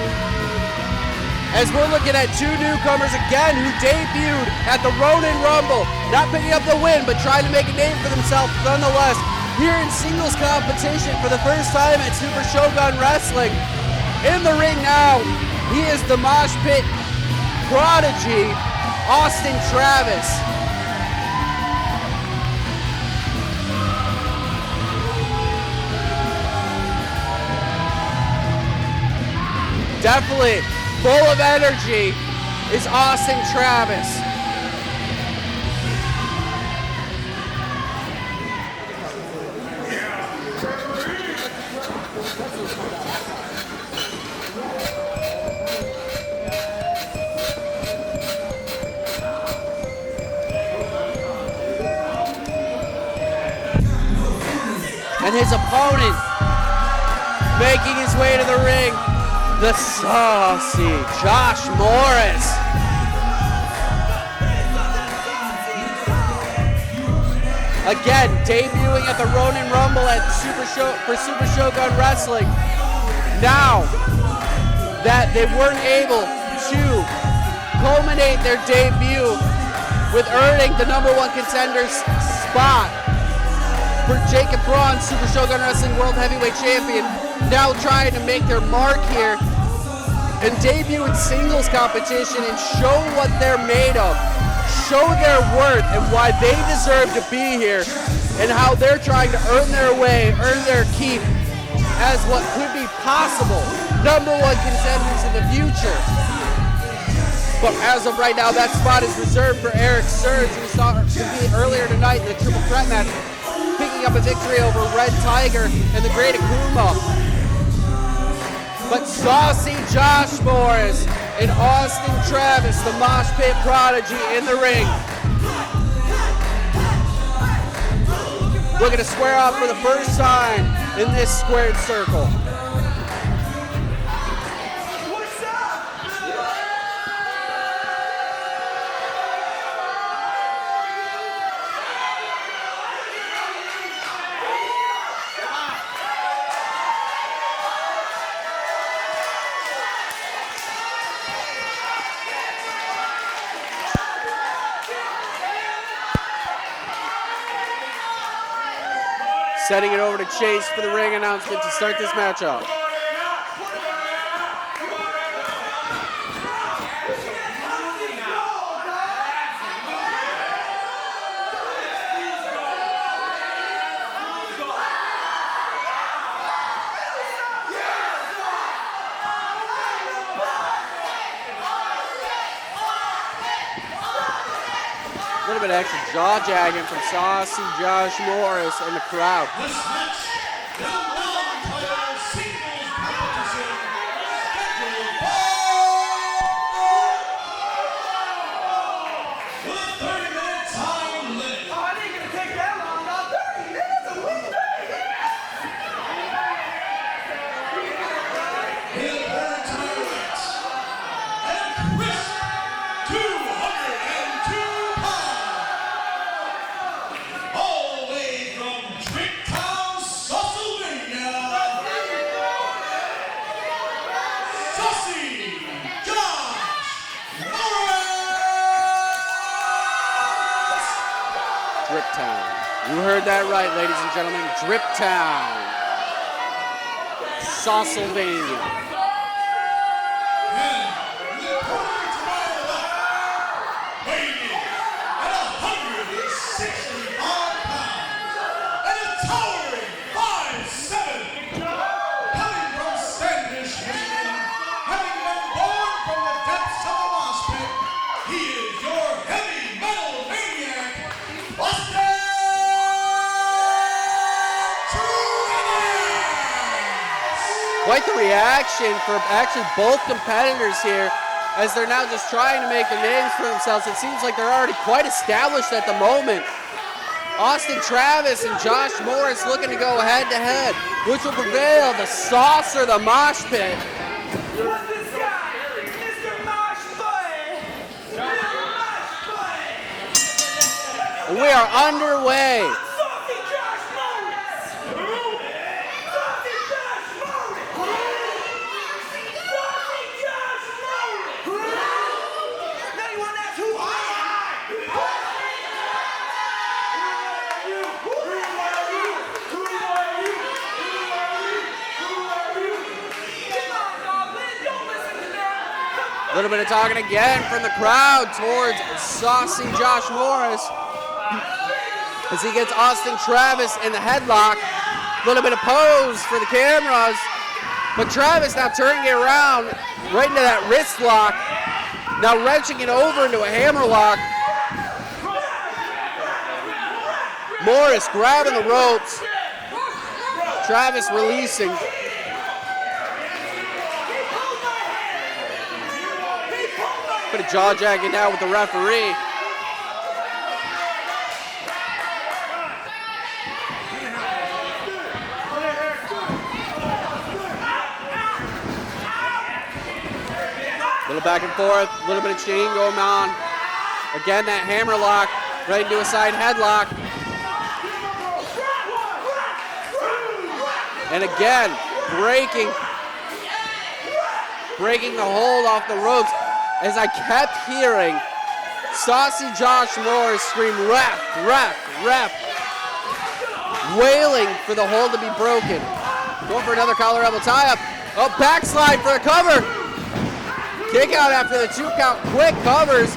as we're looking at two newcomers again who debuted at the Ronin Rumble, not picking up the win, but trying to make a name for themselves nonetheless. Here in singles competition for the first time at Super Shogun Wrestling. In the ring now, he is the Mosh Pit prodigy, Austin Travis. Definitely full of energy is Austin Travis. And his opponent Making his way to the ring, the saucy Josh Morris. Again, debuting at the Ronin Rumble for Super Shogun Wrestling. Now that they weren't able to culminate their debut with earning the #1 contender spot for Jacob Braun, Super Shogun Wrestling World Heavyweight Champion, now trying to make their mark here and debut in singles competition and show what they're made of, show their worth and why they deserve to be here, and how they're trying to earn their way, earn their keep as what could be possible #1 contenders in the future. But as of right now, that spot is reserved for Eric Surge, who saw compete earlier tonight in the triple threat match, picking up a victory over Red Tiger and the Great Akuma. But saucy Josh Morris and Austin Travis, the Mosh Pit Prodigy, in the ring. Looking to square off for the first time in this squared circle. Setting it over to Chase for the ring announcement to start this matchup. A little bit of extra jaw jagging from saucy Josh Morris and the crowd. This match, the world title singles competition, scheduled with a 30-minute time limit. Oh, it ain't gonna take that long, about 30 minutes of In her tournament, and Chris, 202 pounds, all the way from Tricktown, Pennsylvania, Saucy Josh Morris. Drip Town. You heard that right, ladies and gentlemen. Drip Town. Saucylvania. And the opponent to my left, weighing in at 165 pounds and a towering 5'7", coming from Standish, Michigan, having been born from the depths of the mosh pit, he is your heavy metal maniac, Austin Travis. Quite the reaction for actually both competitors here, as they're now just trying to make the names for themselves. It seems like they're already quite established at the moment. Austin Travis and Josh Morris looking to go head to head. Which will prevail, the sauce or the mosh pit? What's this guy? Mr. Mosh Boy! Mr. Mosh Boy! We are underway. Saucy Josh Morris! Saucy Josh Morris! Saucy Josh Morris! Now you wanna ask who I am? Who are you? Who are you? Who are you? Who are you? Come on, Goblin, don't listen to them. A little bit of talking again from the crowd towards saucy Josh Morris as he gets Austin Travis in the headlock. A little bit of pose for the cameras, but Travis now turning it around right into that wrist lock, now wrenching it over into a hammer lock. Morris grabbing the ropes, Travis releasing. Bit of jaw jagging now with the referee. little back and forth, a little bit of chain going on. Again, that hammer lock, right into a side headlock. And again, breaking the hold off the ropes, as I kept hearing Saucy Josh Morris scream, ref, ref, ref, wailing for the hold to be broken. Going for another collar elbow tie-up. Oh, backslide for a cover. Kick out after the 2 count, quick covers.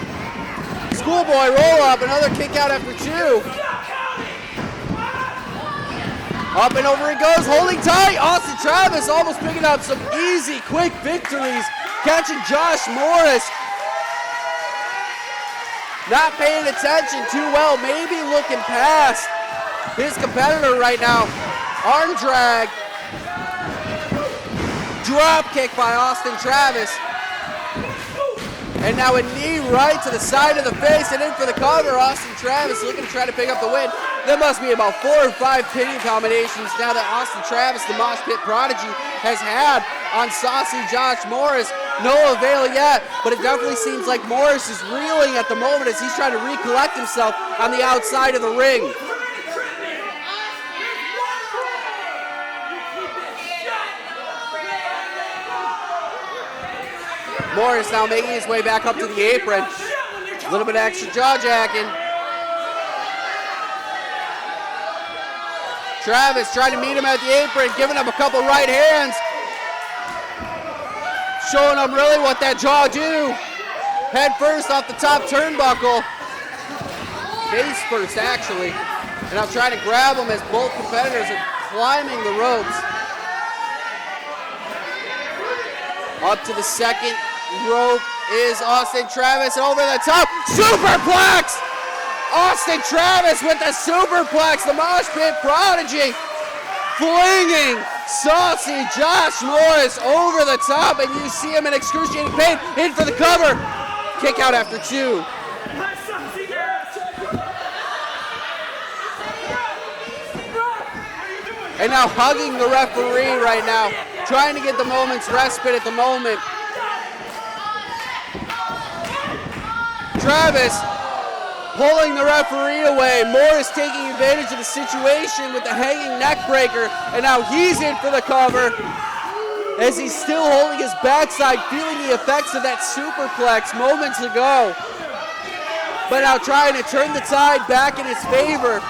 Schoolboy roll up, another kick out after 2. Up and over he goes, holding tight. Austin Travis almost picking up some easy, quick victories. Catching Josh Morris. Not paying attention too well, maybe looking past his competitor right now. Arm drag. Drop kick by Austin Travis. And now a knee right to the side of the face and in for the cover. Austin Travis looking to try to pick up the win. There must be about 4 or 5 pinning combinations now that Austin Travis, the Mosh Pit Prodigy, has had on Saucy Josh Morris. No avail yet, but it definitely seems like Morris is reeling at the moment as he's trying to recollect himself on the outside of the ring. Morris now making his way back up to the apron. A little bit of extra jaw-jacking. Travis trying to meet him at the apron, giving him a couple right hands. Showing him really what that jaw do. Head first off the top turnbuckle. Face first, actually. And I'm trying to grab him as both competitors are climbing the ropes. Up to the second rope is Austin Travis, and over the top, superplex! Austin Travis with the superplex, the Mosh Pit Prodigy, flinging Saucy Josh Morris over the top, and you see him in excruciating pain, in for the cover. Kick out after 2. And now hugging the referee right now, trying to get the moment's respite at the moment. Travis pulling the referee away. Morris taking advantage of the situation with the hanging neck breaker, and now he's in for the cover as he's still holding his backside, feeling the effects of that superplex moments ago. But now trying to turn the tide back in his favor.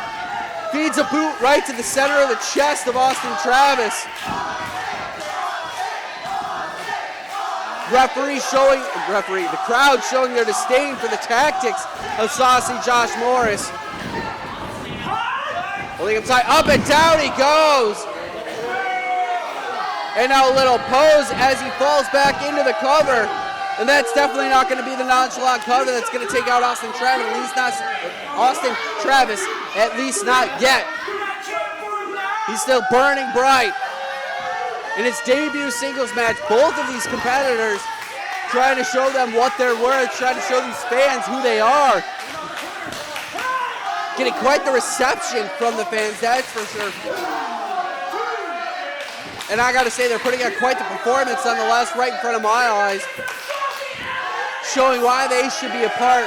Feeds a boot right to the center of the chest of Austin Travis. The crowd showing their disdain for the tactics of Saucy Josh Morris. Holding him tight, up and down he goes. And now a little pose as he falls back into the cover. And that's definitely not going to be the nonchalant cover that's going to take out Austin Travis, at least not yet. He's still burning bright. In his debut singles match, both of these competitors trying to show them what they're worth, trying to show these fans who they are. Getting quite the reception from the fans, that's for sure. And I gotta say, they're putting on quite the performance nonetheless, right in front of my eyes. Showing why they should be a part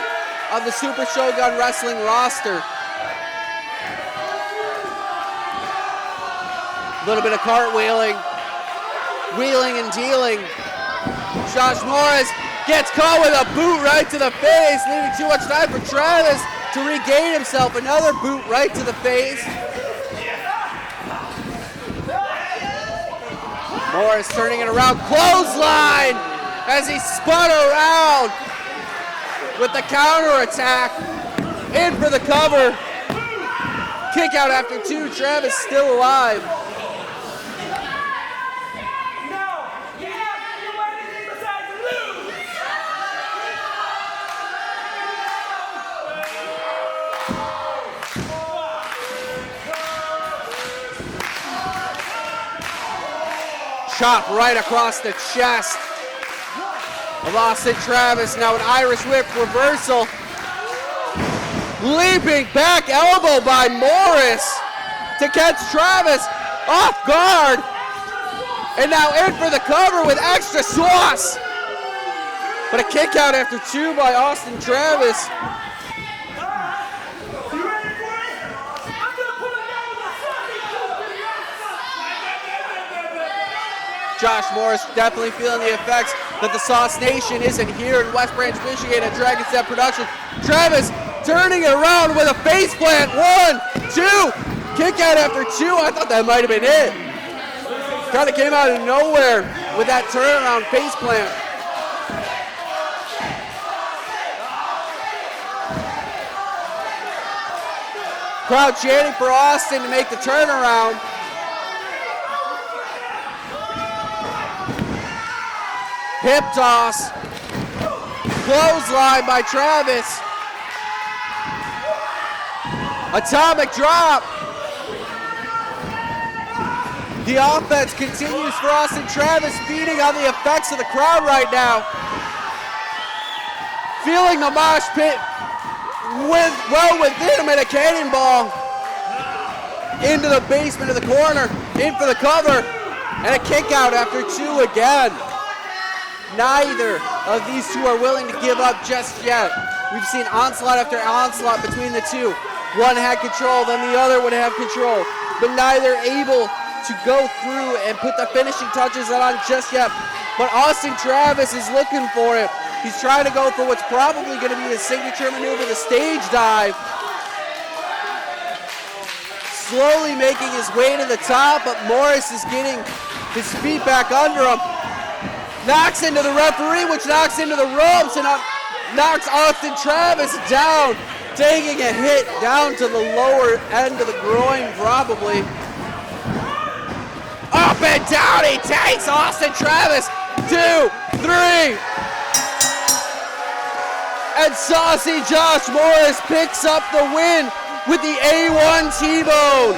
of the Super Shogun Wrestling roster. A little bit of cartwheeling. Wheeling and dealing. Josh Morris gets caught with a boot right to the face, leaving too much time for Travis to regain himself. Another boot right to the face. Morris turning it around, clothesline as he spun around with the counter attack. In for the cover. Kick out after 2. Travis still alive. Chop right across the chest of Austin Travis. Now an Irish whip reversal. Leaping back elbow by Morris to catch Travis off guard. And now in for the cover with extra sauce. But a kick out after 2 by Austin Travis. Josh Morris definitely feeling the effects that the Sauce Nation isn't here in West Branch, Michigan at Dragon's Den Production. Travis turning it around with a face plant. 1, 2. Kick out after 2. I thought that might have been it. Kind of came out of nowhere with that turnaround face plant. Crowd chanting for Austin to make the turnaround. Hip toss. Clothesline by Travis. Atomic drop. The offense continues for Austin Travis, feeding on the effects of the crowd right now. Feeling the mosh pit well within him, and a cannonball into the basement of the corner, in for the cover, and a kick out after 2 again. Neither of these two are willing to give up just yet. We've seen onslaught after onslaught between the two. One had control, then the other would have control, but neither able to go through and put the finishing touches on just yet. But Austin Travis is looking for it. He's trying to go for what's probably going to be his signature maneuver, the stage dive. Slowly making his way to the top, but Morris is getting his feet back under him. Knocks into the referee, which knocks into the ropes, and knocks Austin Travis down, taking a hit down to the lower end of the groin, probably. Up and down he takes Austin Travis. 2, 3. And saucy Josh Morris picks up the win with the A1 T-Bone.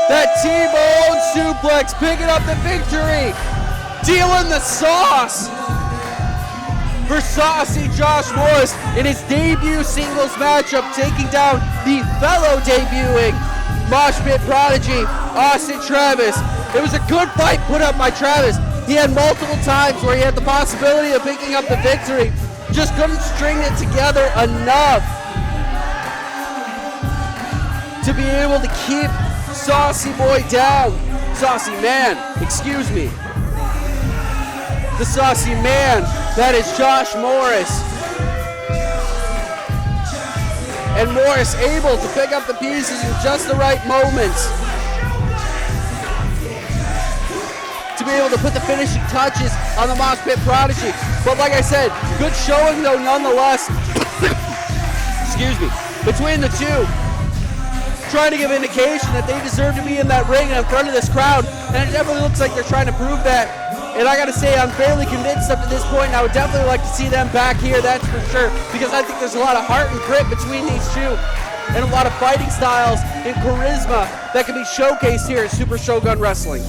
That T-Bone suplex picking up the victory. Dealing the sauce for saucy Josh Morris in his debut singles matchup, taking down the fellow debuting Mosh Pit prodigy, Austin Travis. It was a good fight put up by Travis. He had multiple times where he had the possibility of picking up the victory, just couldn't string it together enough to be able to keep Saucy Boy down. Saucy Man, excuse me. The saucy man, that is Josh Morris. And Morris able to pick up the pieces in just the right moments to be able to put the finishing touches on the Mosh Pit prodigy. But like I said, good showing though nonetheless. Excuse me. Between the two, trying to give indication that they deserve to be in that ring and in front of this crowd, and it definitely looks like they're trying to prove that. And I gotta say, I'm fairly convinced up to this point, and I would definitely like to see them back here, that's for sure, because I think there's a lot of heart and grit between these two, and a lot of fighting styles and charisma that can be showcased here at Super Shogun Wrestling.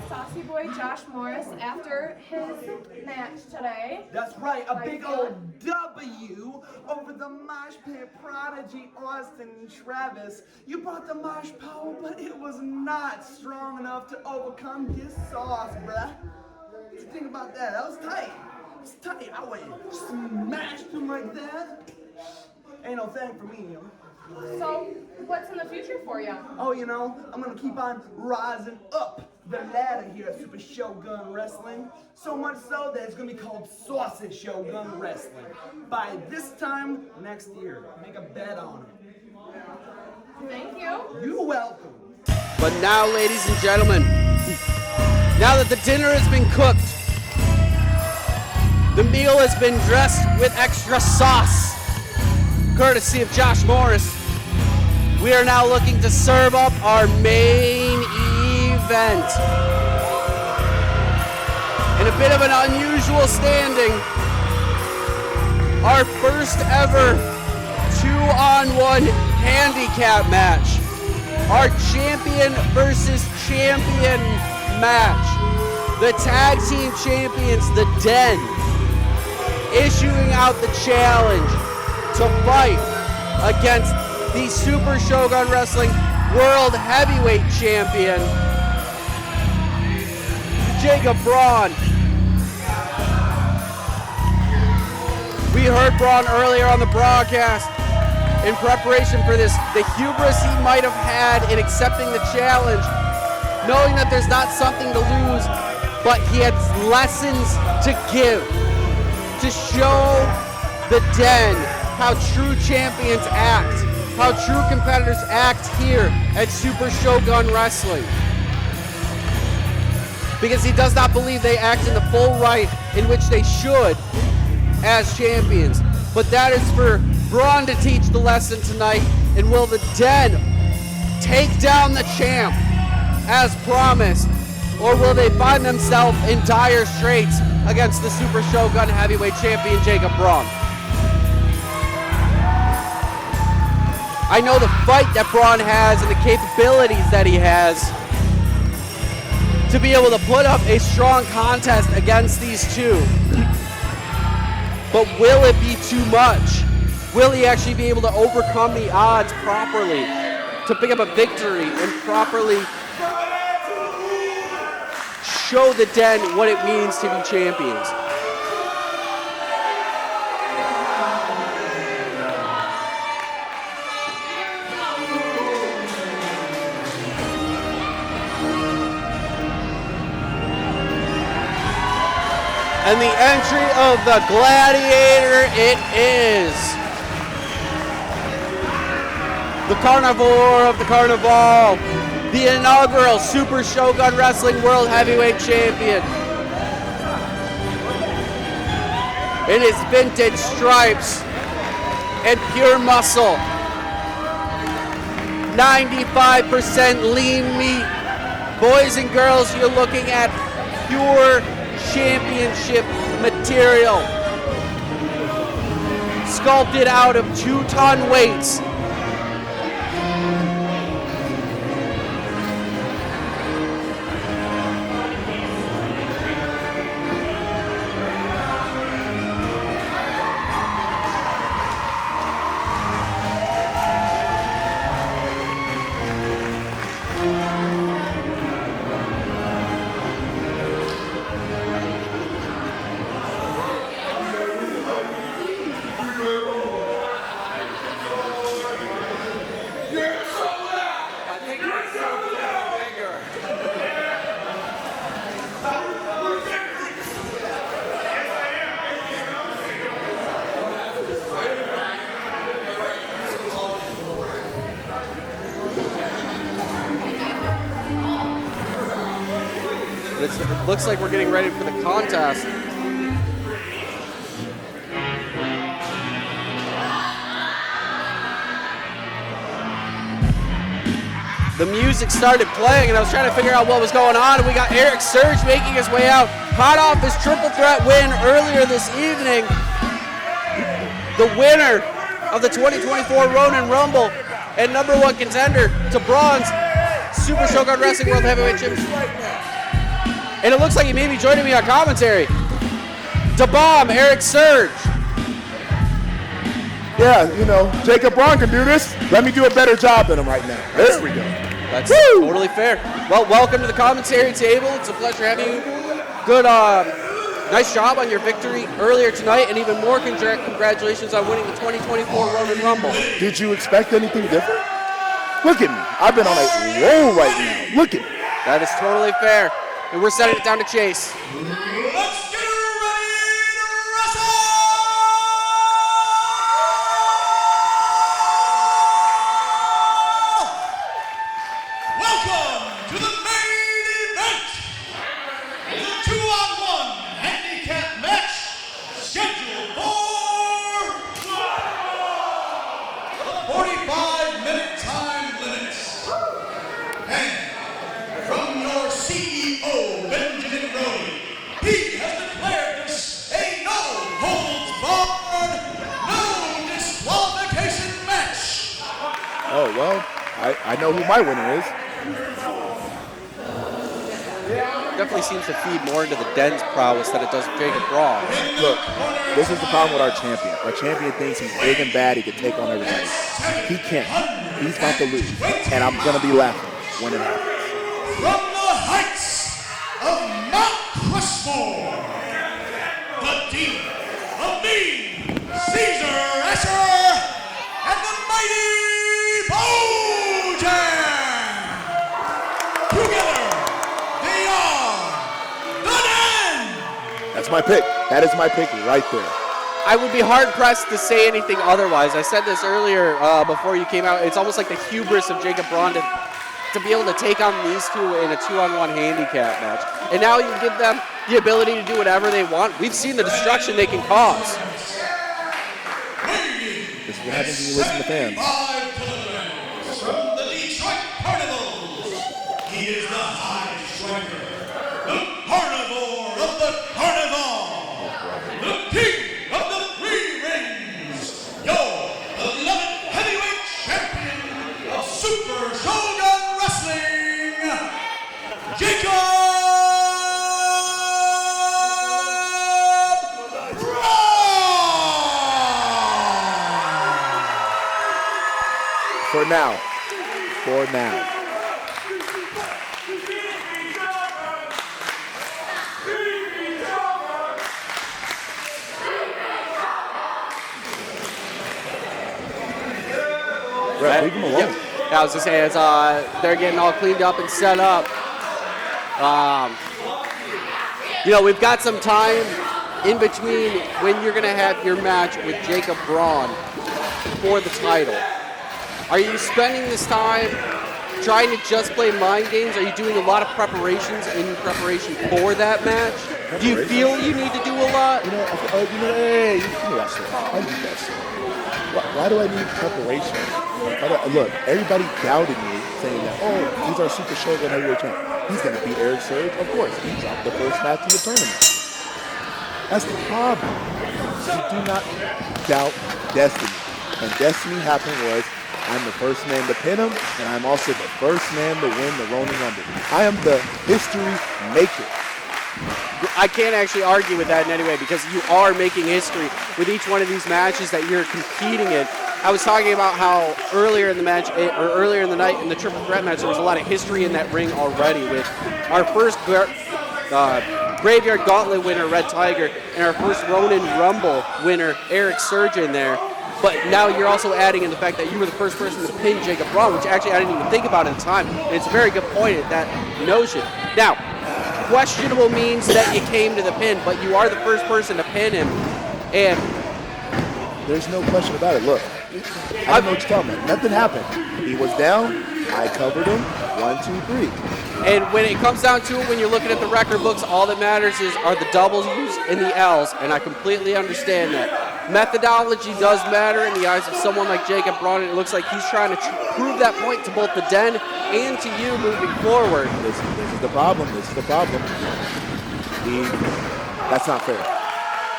Saucy Boy Josh Morris after his match today. That's right, a big old W over the Mosh Pit prodigy Austin Travis. You brought the mosh power, but it was not strong enough to overcome his sauce, bruh. What you think about that? That was tight. It was tight. I went and smashed him like that. Ain't no thing for me, So, what's in the future for you? Oh, you know, I'm gonna keep on rising up the ladder here at Super Shogun Wrestling. So much so that it's gonna be called Saucy Shogun Wrestling. By this time next year, make a bet on it. Thank you. You're welcome. But now, ladies and gentlemen, now that the dinner has been cooked, the meal has been dressed with extra sauce, courtesy of Josh Morris, we are now looking to serve up our main event. In a bit of an unusual standing, our first ever 2-on-1 handicap match. Our champion versus champion match. The tag team champions, the Den, issuing out the challenge to fight against the Super Shogun Wrestling World Heavyweight Champion, Jacob Braun. We heard Braun earlier on the broadcast in preparation for this, the hubris he might have had in accepting the challenge, knowing that there's not something to lose, but he had lessons to give, to show the Den how true champions act, how true competitors act here at Super Shogun Wrestling. Because he does not believe they act in the full right in which they should as champions. But that is for Braun to teach the lesson tonight. And will the Den take down the champ as promised? Or will they find themselves in dire straits against the Super Shogun Heavyweight Champion Jacob Braun? I know the fight that Braun has and the capabilities that he has to be able to put up a strong contest against these two. But will it be too much? Will he actually be able to overcome the odds properly to pick up a victory and properly show the Den what it means to be champions? And the entry of the Gladiator it is. The Carnivore of the Carnival, the inaugural Super Shogun Wrestling World Heavyweight Champion. In his vintage stripes and pure muscle. 95% lean meat. Boys and girls, you're looking at pure championship material. Sculpted out of 2-ton weights. It looks like we're getting ready for the contest. The music started playing and I was trying to figure out what was going on, and we got Eric Surge making his way out, hot off his triple threat win earlier this evening. The winner of the 2024 Ronin Rumble and #1 contender to Braun's Super Shogun Wrestling World Heavyweight Championship. And it looks like he may be joining me on commentary. To bomb, Eric Surge. Yeah, you know, Jacob Braun can do this. Let me do a better job than him right now. There we go. That's totally fair. Well, welcome to the commentary table. It's a pleasure having you. Good, nice job on your victory earlier tonight, and even more congratulations on winning the 2024 Ronin Rumble. Did you expect anything different? Look at me. I've been on a roll right now. Look at me. That is totally fair. And we're sending it down to Chase. Let's get ready to wrestle! Welcome to the main event. The 2-on-1 handicap match scheduled for the 45-minute time limit. And from your CEO, Benjamin Brody, he has declared this a no-holds-barred, no-disqualification match. Oh, well, I know who my winner is. Definitely seems to feed more into the Den's prowess than it does Jacob Braun. Look, this is the problem with our champion. Our champion thinks he's big and bad. He can take on everybody. He can't. He's about to lose. And I'm going to be laughing when it happens. From the heights of Mount for the Demon of Me, Caesar Escher, and the Mighty Bojan. Together, they are the Den. That's my pick. That is my pick right there. I would be hard-pressed to say anything otherwise. I said this earlier before you came out. It's almost like the hubris of Jacob Braun to be able to take on these two in a 2-on-1 handicap match. And now you give them the ability to do whatever they want. We've seen the destruction they can cause. This is what happens when you listen to fans. 5 kilograms from the Detroit Carnivals. He is the high striker, the carnivore of the carnival, the king of the 3 rings, your beloved heavyweight champion of Super Shogun Wrestling, Jacob For now. For now. Right, leave him alone. Yep. Yeah, I was just saying, they're getting all cleaned up and set up. We've got some time in between when you're going to have your match with Jacob Braun for the title. Are you spending this time trying to just play mind games? Are you doing a lot of preparations in preparation for that match? Do you feel you need to do a lot? Hey, you can do that shit. I do that shit. Why do I need preparation? Look, everybody doubted me, saying that, he's our Super Shogun heavyweight champion. He's going to beat Eric Surge. Of course, he dropped the first match of the tournament. That's the problem. You do not doubt destiny. And destiny happened was, I'm the first man to pin him, and I'm also the first man to win the Ronin Rumble. I am the history maker. I can't actually argue with that in any way because you are making history with each one of these matches that you're competing in. I was talking about how earlier in the match, or earlier in the night in the triple threat match, there was a lot of history in that ring already with our first Graveyard Gauntlet winner, Red Tiger, and our first Ronin Rumble winner, Eric Surge in there. But now you're also adding in the fact that you were the first person to pin Jacob Braun, which actually I didn't even think about at the time. And it's a very good point at that notion. Now, questionable means that you came to the pin, but you are the first person to pin him. And there's no question about it. Look, I don't know what you're talking about. Nothing happened. He was down. I covered him. 1, 2, 3. And when it comes down to it, when you're looking at the record books, all that matters are the W's and the L's, and I completely understand that. Methodology does matter in the eyes of someone like Jacob Braun, and it looks like he's trying to prove that point to both the Den and to you moving forward. This is the problem. This is the problem. That's not fair.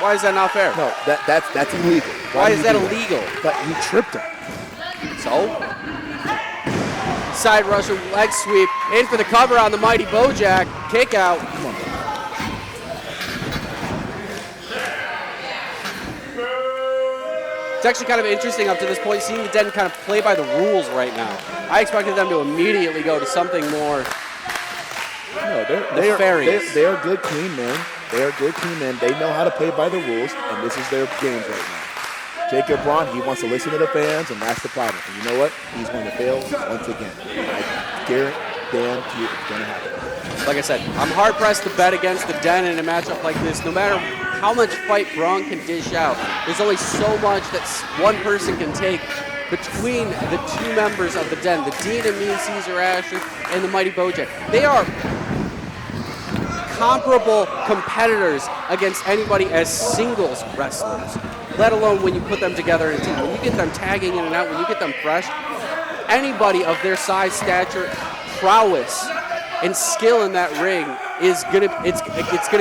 Why is that not fair? No, that's illegal. Why is that illegal? But he tripped him. So? Side Russian leg sweep. In for the cover on the Mighty Bojack. Kick out. Come on, bro. It's actually kind of interesting up to this point, seeing the Den kind of play by the rules right now. I expected them to immediately go to something more nefarious. They are good, clean men. They are good, clean men. They know how to play by the rules, and this is their games right now. Jacob Braun, he wants to listen to the fans, and that's the problem. And you know what? He's going to fail once again. I guarantee you it's going to happen. Like I said, I'm hard-pressed to bet against the Den in a matchup like this. No matter how much fight Braun can dish out, there's only so much that one person can take between the two members of the Den, the Dean and Mean Caesar Asher and the Mighty Bojack. They are comparable competitors against anybody as singles wrestlers, let alone when you put them together in a team. When you get them tagging in and out, when you get them fresh, anybody of their size, stature, prowess, and skill in that ring is gonna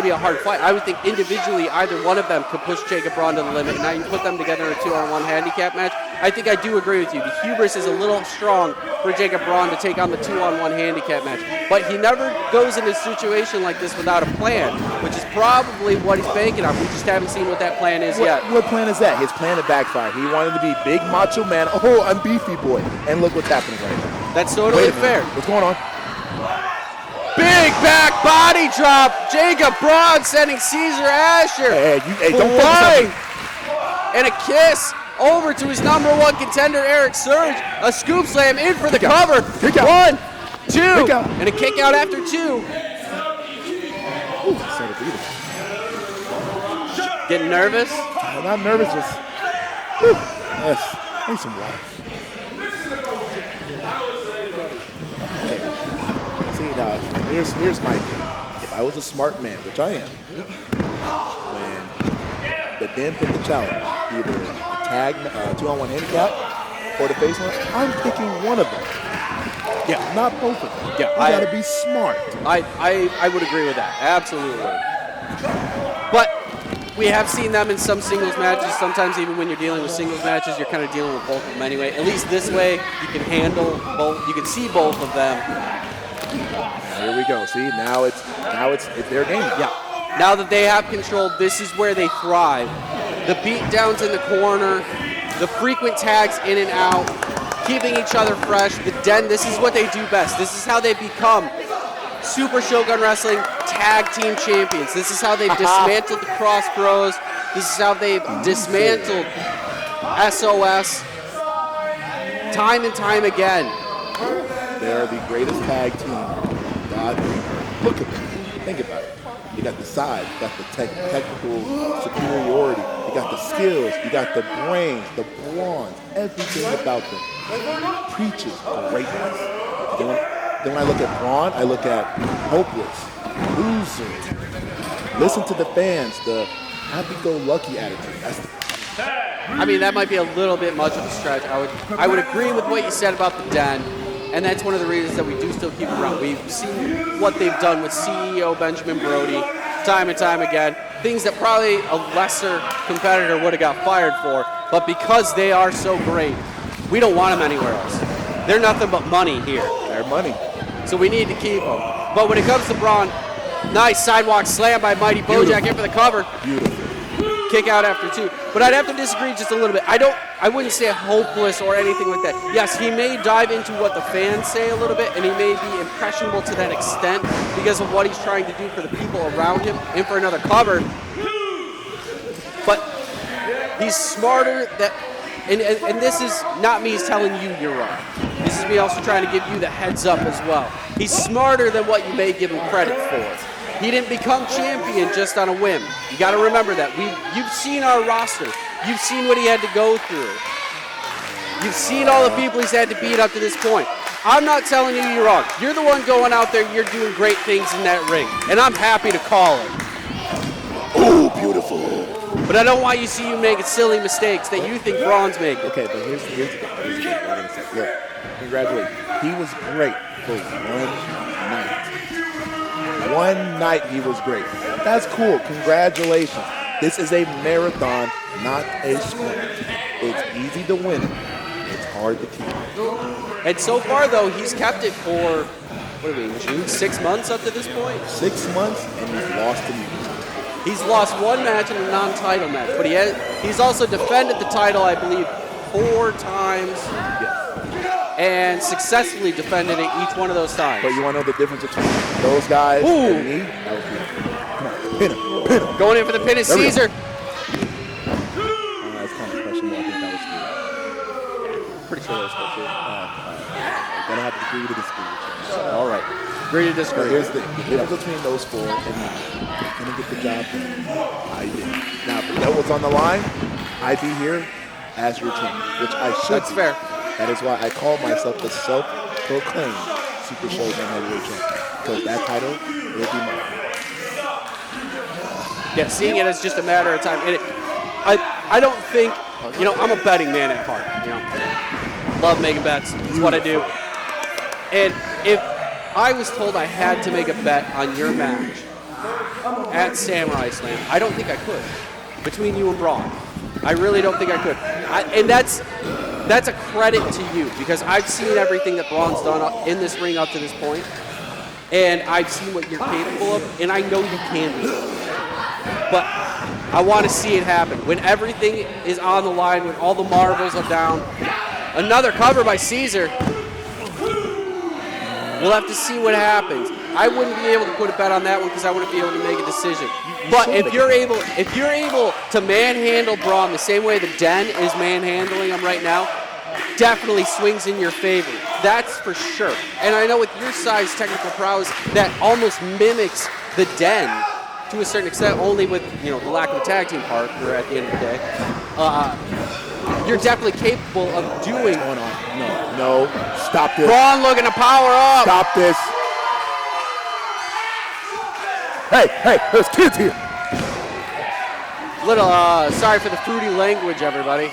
be a hard fight. I would think individually either one of them could push Jacob Braun to the limit. Now you put them together in a 2-on-1 handicap match. I think I do agree with you. The hubris is a little strong for Jacob Braun to take on the 2-on-1 handicap match. But he never goes in a situation like this without a plan, which is probably what he's banking on. We just haven't seen what that plan is yet. What plan is that? His plan to backfire. He wanted to be big macho man. Oh, I'm beefy boy. And look what's happening right now. That's totally fair. What's going on? Big back body drop. Jacob Braun sending Caesar Asher don't flying. And a kiss over to his #1 contender, Eric Surge. A scoop slam in for the cover. 1, 2, and a kick out after 2. Getting nervous? I'm not nervous, just yes. Need some water. Okay. See now, here's my thing. If I was a smart man, which I am, when the Den picked the challenge, either the tag 2-on-1 handicap or the face one, I'm picking one of them. Yeah, not both of them. Yeah, you gotta be smart. I would agree with that. Absolutely. But we have seen them in some singles matches. Sometimes even when you're dealing with singles matches, you're kind of dealing with both of them anyway. At least this way, you can handle both. You can see both of them. Here we go. See, now it's their game. Yeah. Now that they have control, this is where they thrive. The beatdowns in the corner, the frequent tags in and out, keeping each other fresh. The Den, this is what they do best. This is how they become Super Shogun Wrestling Tag Team Champions. This is how they've dismantled the Cross Bros. This is how they've dismantled SOS time and time again. They're the greatest tag team. God, look at them. Think about it. You got the size, you got the technical superiority, you got the skills, you got the brains, the bronze, everything about them preaches greatness. Then when I look at Braun, I look at hopeless, loser. Listen to the fans, the happy-go-lucky attitude. I mean, that might be a little bit much of a stretch. I would agree with what you said about the Den, and that's one of the reasons that we do still keep around. We've seen what they've done with CEO Benjamin Brody time and time again, things that probably a lesser competitor would have got fired for, but because they are so great, we don't want them anywhere else. They're nothing but money here. They're money. So we need to keep them. But when it comes to Braun, nice sidewalk slam by Mighty Bojack in for the cover. Beautiful. Kick out after 2. But I'd have to disagree just a little bit. I wouldn't say hopeless or anything like that. Yes, he may dive into what the fans say a little bit, and he may be impressionable to that extent because of what he's trying to do for the people around him and for another cover. But he's smarter and this is not me telling you you're wrong. This is me also trying to give you the heads up as well. He's smarter than what you may give him credit for. He didn't become champion just on a whim. You got to remember that. You've seen our roster. You've seen what he had to go through. You've seen all the people he's had to beat up to this point. I'm not telling you you're wrong. You're the one going out there. You're doing great things in that ring, and I'm happy to call it. Oh, beautiful. But I don't want you to see you making silly mistakes that you think Braun's making. Okay, but here's the thing. Look, congratulations. He was great for 1 night. 1 night he was great. That's cool. Congratulations. This is a marathon, not a sprint. It's easy to win it. It's hard to keep it. And so far, though, he's kept it for, what are we, June? 6 months up to this point? 6 months, and he's lost to me. He's lost 1 match in a non-title match, but he's also defended the title, I believe, 4 times. Yes. And successfully defended it each one of those times. But you want to know the difference between those guys and me? That was beautiful. Come on, pin him. Going in for the pin is Caesar. That's kind of questionable. I think that was good. Pretty sure that was good, too. Gonna have to agree to disagree with you. All right. Agree to disagree. Here's the difference between those 4 and me. Gonna get the job done. I did. Now, if that was on the line, I'd be here as your champion, which I should. That's fair. That is why I call myself the self-proclaimed Super Shogun Heavyweight Champion, because that title will be mine. Yeah, seeing it as just a matter of time. And I don't think, I'm a betting man at heart. Love making bets. It's what I do. And if I was told I had to make a bet on your match at Samurai Slam, I don't think I could. Between you and Braun, I really don't think I could. And that's a credit to you because I've seen everything that Braun's done in this ring up to this point, and I've seen what you're capable of, and I know you can do it. But I want to see it happen. When everything is on the line, when all the marbles are down, another cover by Caesar. We'll have to see what happens. I wouldn't be able to put a bet on that one because I wouldn't be able to make a decision. But if you're able to manhandle Braun the same way the Den is manhandling him right now, definitely swings in your favor. That's for sure. And I know with your size technical prowess, that almost mimics the Den to a certain extent, only with the lack of a tag team partner at the end of the day. You're definitely capable of doing. What's going on? No, stop this. Braun looking to power up. Stop this. Hey, there's kids here. Little, sorry for the fruity language, everybody.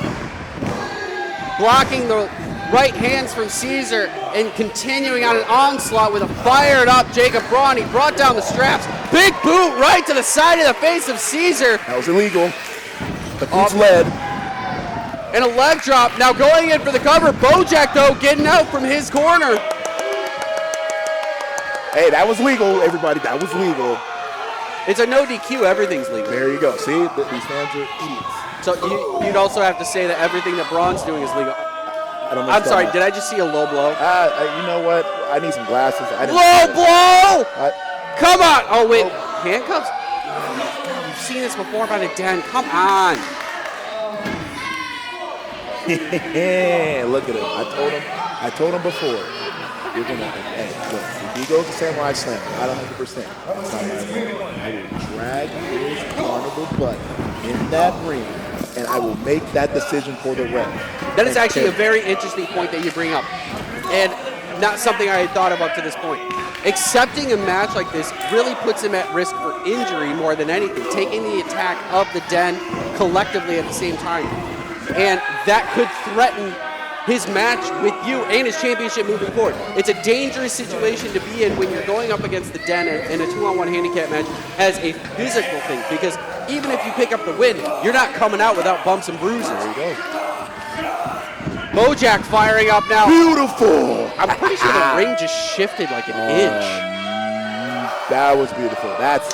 Blocking the right hands from Caesar and continuing on an onslaught with a fired up Jacob Braun. He brought down the straps. Big boot right to the side of the face of Caesar. That was illegal. The boot's led. And a leg drop. Now going in for the cover. Bojack, though, getting out from his corner. Hey, that was legal, everybody. That was legal. It's a no DQ. Everything's legal. There you go. See, these fans are idiots. So you'd also have to say that everything that Braun's doing is legal. I'm sorry, did I just see a low blow? You know what? I need some glasses. Low blow! Come on! Oh, wait. Handcuffs? We've seen this before by the Den. Come on. Look at him. I told him before. You're gonna, hey, look, if he goes to Samurai Slam, not 100%. I will drag his carnival butt in that ring, and I will make that decision for the ref. That is actually a very interesting point that you bring up, and not something I had thought about to this point. Accepting a match like this really puts him at risk for injury more than anything, taking the attack of the Den collectively at the same time. And that could threaten his match with you and his championship moving forward. It's a dangerous situation to be in when you're going up against the Den in a 2-on-1 handicap match as a physical thing, because even if you pick up the win, you're not coming out without bumps and bruises. There you go. Bojack firing up now. Beautiful. I'm pretty sure the ring just shifted like an inch. That was beautiful. That's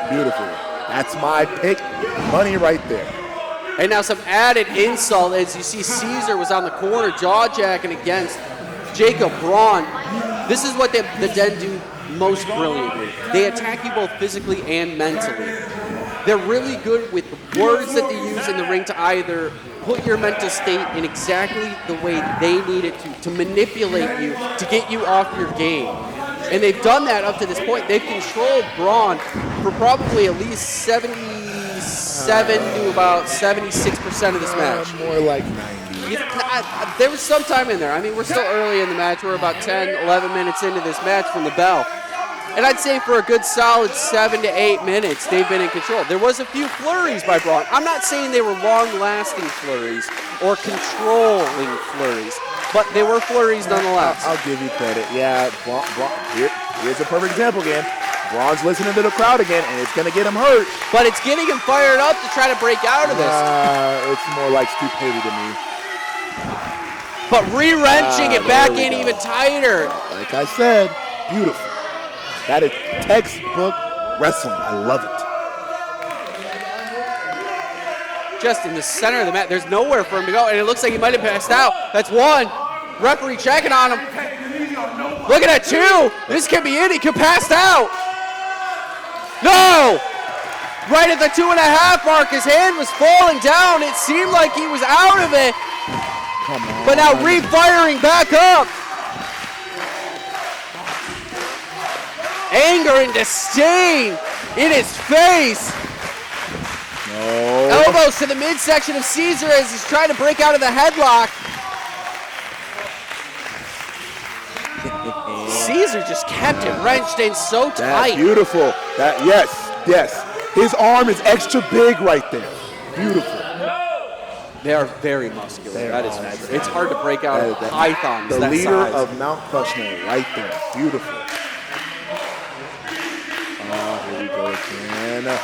beautiful. That's my pick. Money right there. And now some added insult as you see Caesar was on the corner jaw-jacking against Jacob Braun. This is what the Den do most brilliantly. They attack you both physically and mentally. They're really good with the words that they use in the ring to either put your mental state in exactly the way they need it to manipulate you, to get you off your game. And they've done that up to this point. They've controlled Braun for probably at least 77 to about 76% of this match. More like 90. There was some time in there. I mean, we're still early in the match. We're about 10, 11 minutes into this match from the bell. And I'd say for a good solid 7 to 8 minutes, they've been in control. There was a few flurries by Braun. I'm not saying they were long-lasting flurries or controlling flurries, but they were flurries nonetheless. I'll give you credit. Yeah, here's a perfect example again. Braun's listening to the crowd again, and it's going to get him hurt. But it's getting him fired up to try to break out of this. It's more like stupidity to me. But re-wrenching it back in even tighter. Like I said, beautiful. That is textbook wrestling. I love it. Just in the center of the mat. There's nowhere for him to go, and it looks like he might have passed out. That's one. Referee checking on him. Look at that, two. This could be it. He could pass out. No! Right at the 2.5 mark, his hand was falling down. It seemed like he was out of it. Come on. But now re-firing back up. Anger and disdain in his face. No. Elbows to the midsection of Caesar as he's trying to break out of the headlock. Caesar just kept it wrenched in so tight. That's beautiful. Yes. His arm is extra big right there. Beautiful. They are very muscular. That is for sure. It's hard to break out of pythons The that leader size. of Mount Crushmore right there. Beautiful. Here we go again.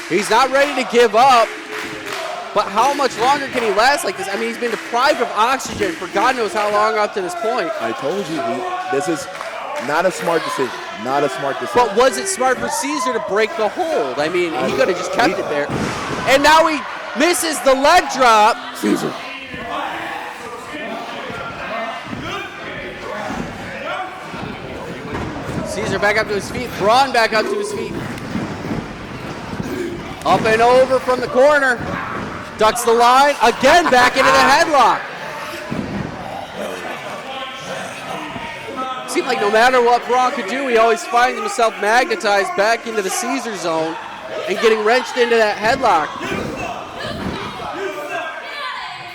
He's not ready to give up, but how much longer can he last like this? I mean, he's been deprived of oxygen for God knows how long up to this point. I told you, this is not a smart decision. Not a smart decision. But was it smart for Caesar to break the hold? I mean, he could have just kept it there. And now he misses the leg drop. Caesar. Caesar back up to his feet. Braun back up to his feet. Up and over from the corner. Ducks the line. Again back into the headlock. Seemed like no matter what Braun could do, he always finds himself magnetized back into the Caesar zone and getting wrenched into that headlock.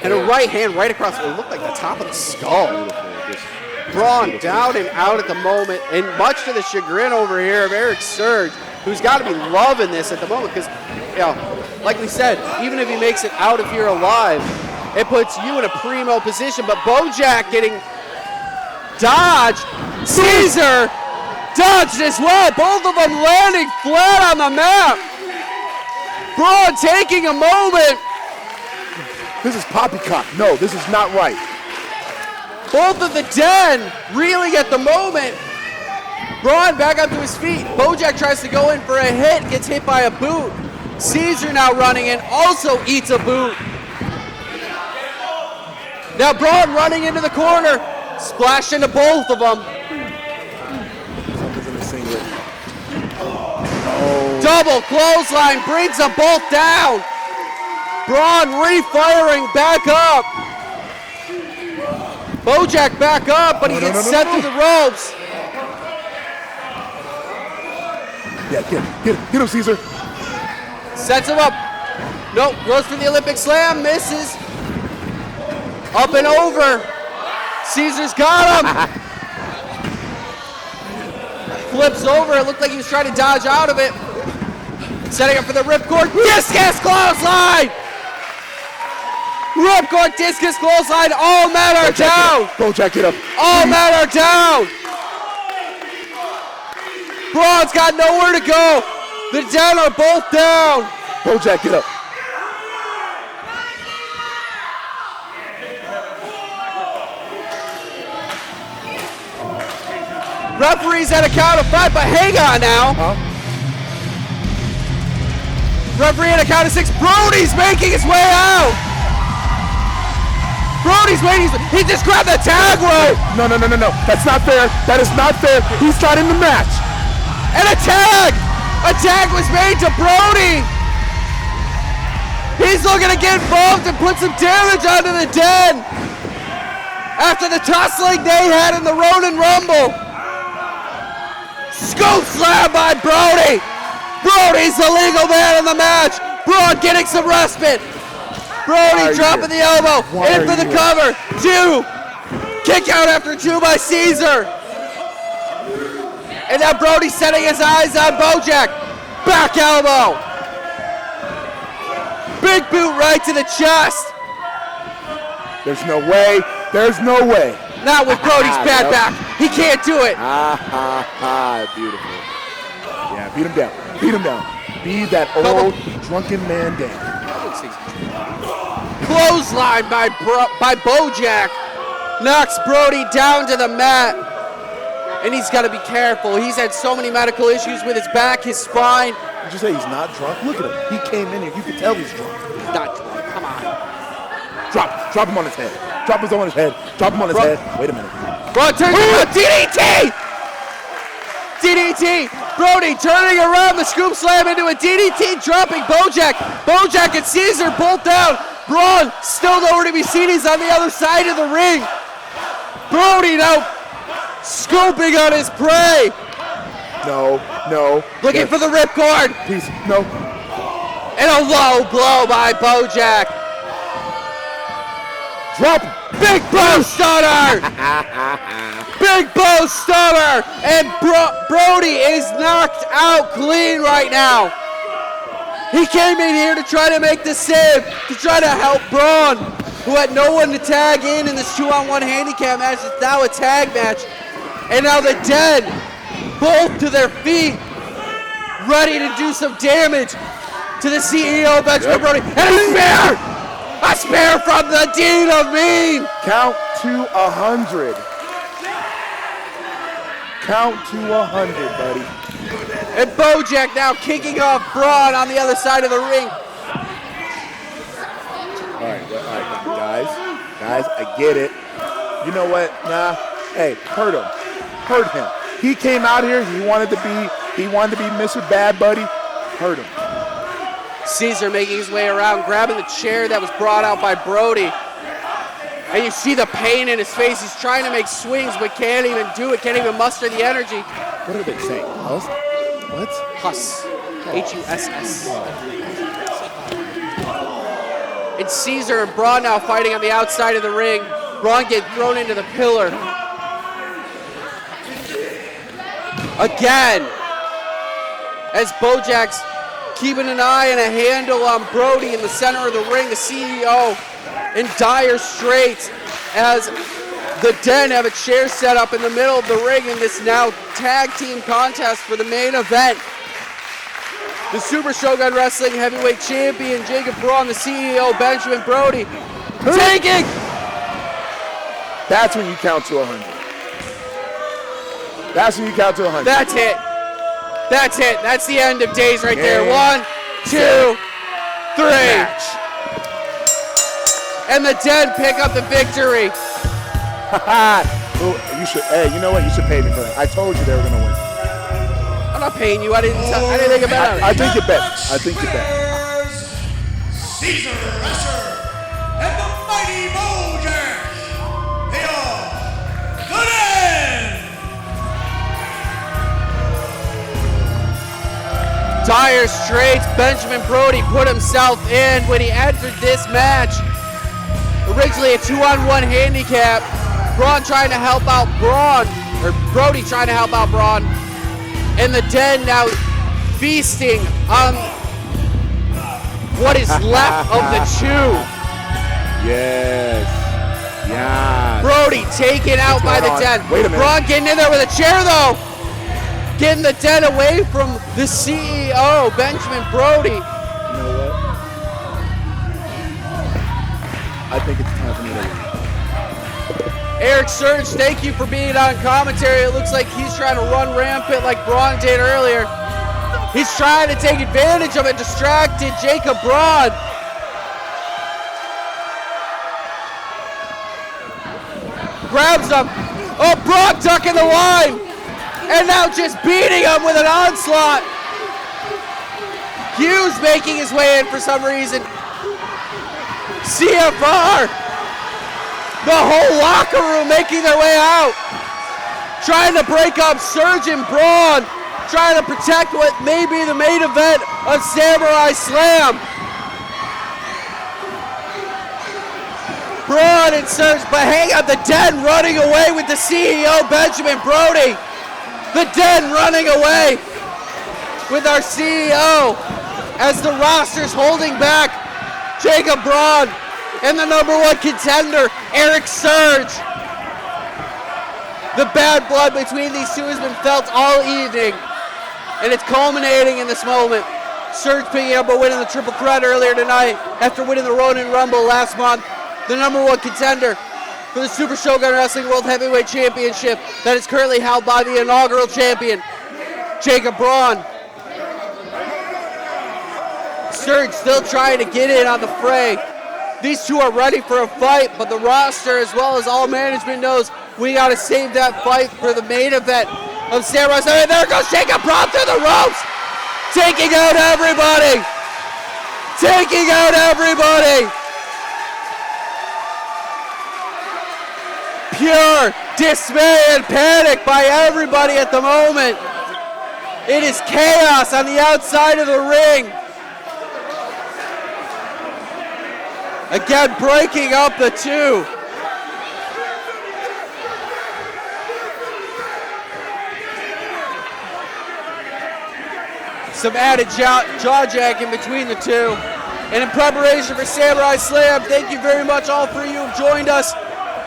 And a right hand right across what looked like the top of the skull. Braun down and out at the moment, and much to the chagrin over here of Eric Surge, who's got to be loving this at the moment because, you know, like we said, even if he makes it out of here alive, it puts you in a primo position. But Bojack getting dodged. Caesar dodged as well. Both of them landing flat on the map. Braun taking a moment. This is poppycock. No, this is not right. Both of the Den reeling at the moment. Braun back up to his feet. Bojack tries to go in for a hit, gets hit by a boot. Caesar now running in, also eats a boot. Now Braun running into the corner, splash into both of them. Double clothesline brings them both down. Braun refiring back up. Bojack back up, but he gets sent through the ropes. Yeah, get him, Caesar. Sets him up. Nope, goes for the Olympic slam, misses. Up and over. Caesar's got him. Flips over, it looked like he was trying to dodge out of it. Setting up for the ripcord, discus clothesline. Ripcord, discus clothesline, all men are down. Bojack, get up. All men are down. Braun's got nowhere to go. The Den are both down. Bojack, get up. Referee's at a count of 5, but hang on now. Referee at a count of 6. Brody's making his way out. Brody's waiting. He just grabbed the tag rope. No. That's not fair. That is not fair. He's not in the match. And a tag. A tag was made to Brody. He's looking to get involved and put some damage onto the Den after the tussling they had in the Ronin Rumble. Scoop slam by Brody. Brody's the legal man in the match. Braun getting some respite. Brody dropping the elbow. In for the cover. 2. Kick out after 2 by Caesar. And now Brody setting his eyes on Bojack. Back elbow. Big boot right to the chest. There's no way. There's no way. Not with Brody's bad back. He can't do it. Beautiful. Yeah, beat him down. Beat him down. Be that old drunken man down. Clothesline by Bojack. Knocks Brody down to the mat. And he's got to be careful. He's had so many medical issues with his back, his spine. Did you say he's not drunk? Look at him. He came in here. You can tell he's drunk. He's not drunk. Come on. Drop him on his head. Drop him on his head. Drop him on his head. Wait a minute. Braun turns around. DDT! DDT! Brody turning around the scoop slam into a DDT, dropping Bojack. Bojack and Caesar both down. Braun still nowhere to be seen. He's on the other side of the ring. Brody now scoping on his prey. No. Looking for the ripcord. Please, no. And a low blow by Bojack. Drop. Big bow stunner. Big bow stunner. And Brody is knocked out clean right now. He came in here to try to make the save, to try to help Braun, who had no one to tag in this 2-on-1 handicap match. It's now a tag match. And now the Den, both to their feet, ready to do some damage to the CEO, Benjamin Brody. And a spear! A spear from the Dean of Mean! Count to 100. Count to 100, buddy. And Bojack now kicking off Braun on the other side of the ring. All right, guys, I get it. You know what? Nah, hey, hurt him. He came out here. He wanted to be Mr. Bad Buddy. Hurt him. Caesar making his way around, grabbing the chair that was brought out by Brody. And you see the pain in his face. He's trying to make swings, but can't even do it, can't even muster the energy. What are they saying? Huss? What? Huss. H-U-S-S. It's Caesar and Braun now fighting on the outside of the ring. Braun getting thrown into the pillar. Again, as Bojack's keeping an eye and a handle on Brody in the center of the ring, the CEO in dire straits as the Den have a chair set up in the middle of the ring in this now tag team contest for the main event. The Super Shogun Wrestling Heavyweight Champion Jacob Braun, the CEO Benjamin Brody, taking. That's when you count to 100. That's when you count to 100. That's it. That's it. That's the end of days right there. 1, 2, 3. Match. And the Den pick up the victory. You should. Hey, you know what? You should pay me for that. I told you they were gonna win. I'm not paying you. I didn't think about it. I think you bet. I think you bet. Caesar Wrestler and the mighty Bojack. They are the Den. Dire straits. Benjamin Brody put himself in when he entered this match. Originally a 2-on-1 handicap. Braun trying to help out Braun, or Brody trying to help out Braun. And the Den now feasting on what is left of the two. Yes. Yeah. Brody taken out by the Den. Wait a minute. Braun getting in there with a chair though. Getting the Den away from the CEO, Benjamin Brody. You know what? I think it's time for me to leave. Eric Surge, thank you for being on commentary. It looks like he's trying to run rampant like Braun did earlier. He's trying to take advantage of a distracted Jacob Braun. Grabs him. Oh, Braun tucking the line. And now just beating him with an onslaught. Hughes making his way in for some reason. CFR. The whole locker room making their way out. Trying to break up Surge and Braun. Trying to protect what may be the main event of Samurai Slam. Braun and Surge, but hang on, the Den running away with the CEO, Benjamin Brody. The Den running away with our CEO as the roster's holding back Jacob Braun and the #1 contender, Eric Surge. The bad blood between these two has been felt all evening, and it's culminating in this moment. Surge picking up a win in the triple threat earlier tonight after winning the Ronin Rumble last month. The #1 contender for the Super Shogun Wrestling World Heavyweight Championship that is currently held by the inaugural champion, Jacob Braun. Surge still trying to get in on the fray. These two are ready for a fight, but the roster as well as all management knows we got to save that fight for the main event of Samurai Slam. And there goes Jacob Braun through the ropes, taking out everybody. Taking out everybody. Pure dismay and panic by everybody at the moment. It is chaos on the outside of the ring. Again, breaking up the two. Some added jaw jacking between the two. And in preparation for Samurai Slam, thank you very much all for you who joined us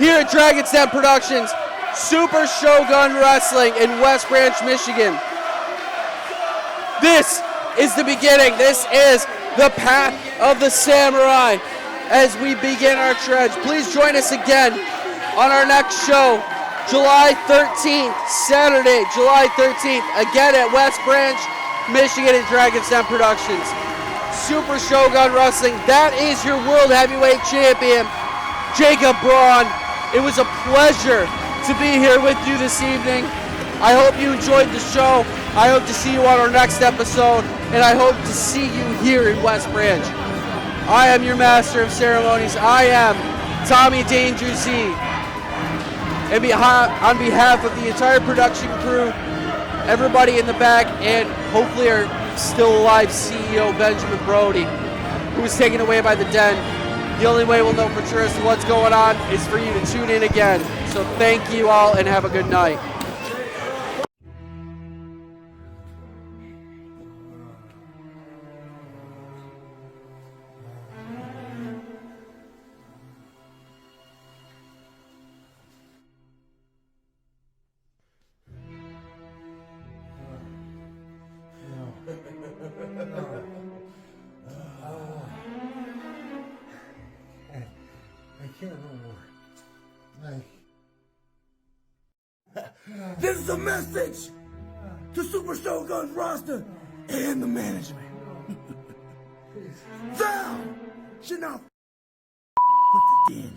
here at Dragon's Den Productions, Super Shogun Wrestling in West Branch, Michigan. This is the beginning. This is the path of the samurai as we begin our trudge. Please join us again on our next show, July 13th, Saturday, July 13th, again at West Branch, Michigan at Dragon's Den Productions. Super Shogun Wrestling, that is your World Heavyweight Champion, Jacob Braun. It was a pleasure to be here with you this evening. I hope you enjoyed the show. I hope to see you on our next episode, and I hope to see you here in West Branch. I am your master of ceremonies. I am Tommy Danger Z. And on behalf of the entire production crew, everybody in the back, and hopefully our still alive CEO, Benjamin Brody, who was taken away by the den, the only way we'll know for sure as to what's going on is for you to tune in again. So thank you all and have a good night. I can't remember. This is a message to Super Shogun's roster and the management. Thou should not with the den.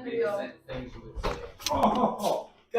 Video. Oh.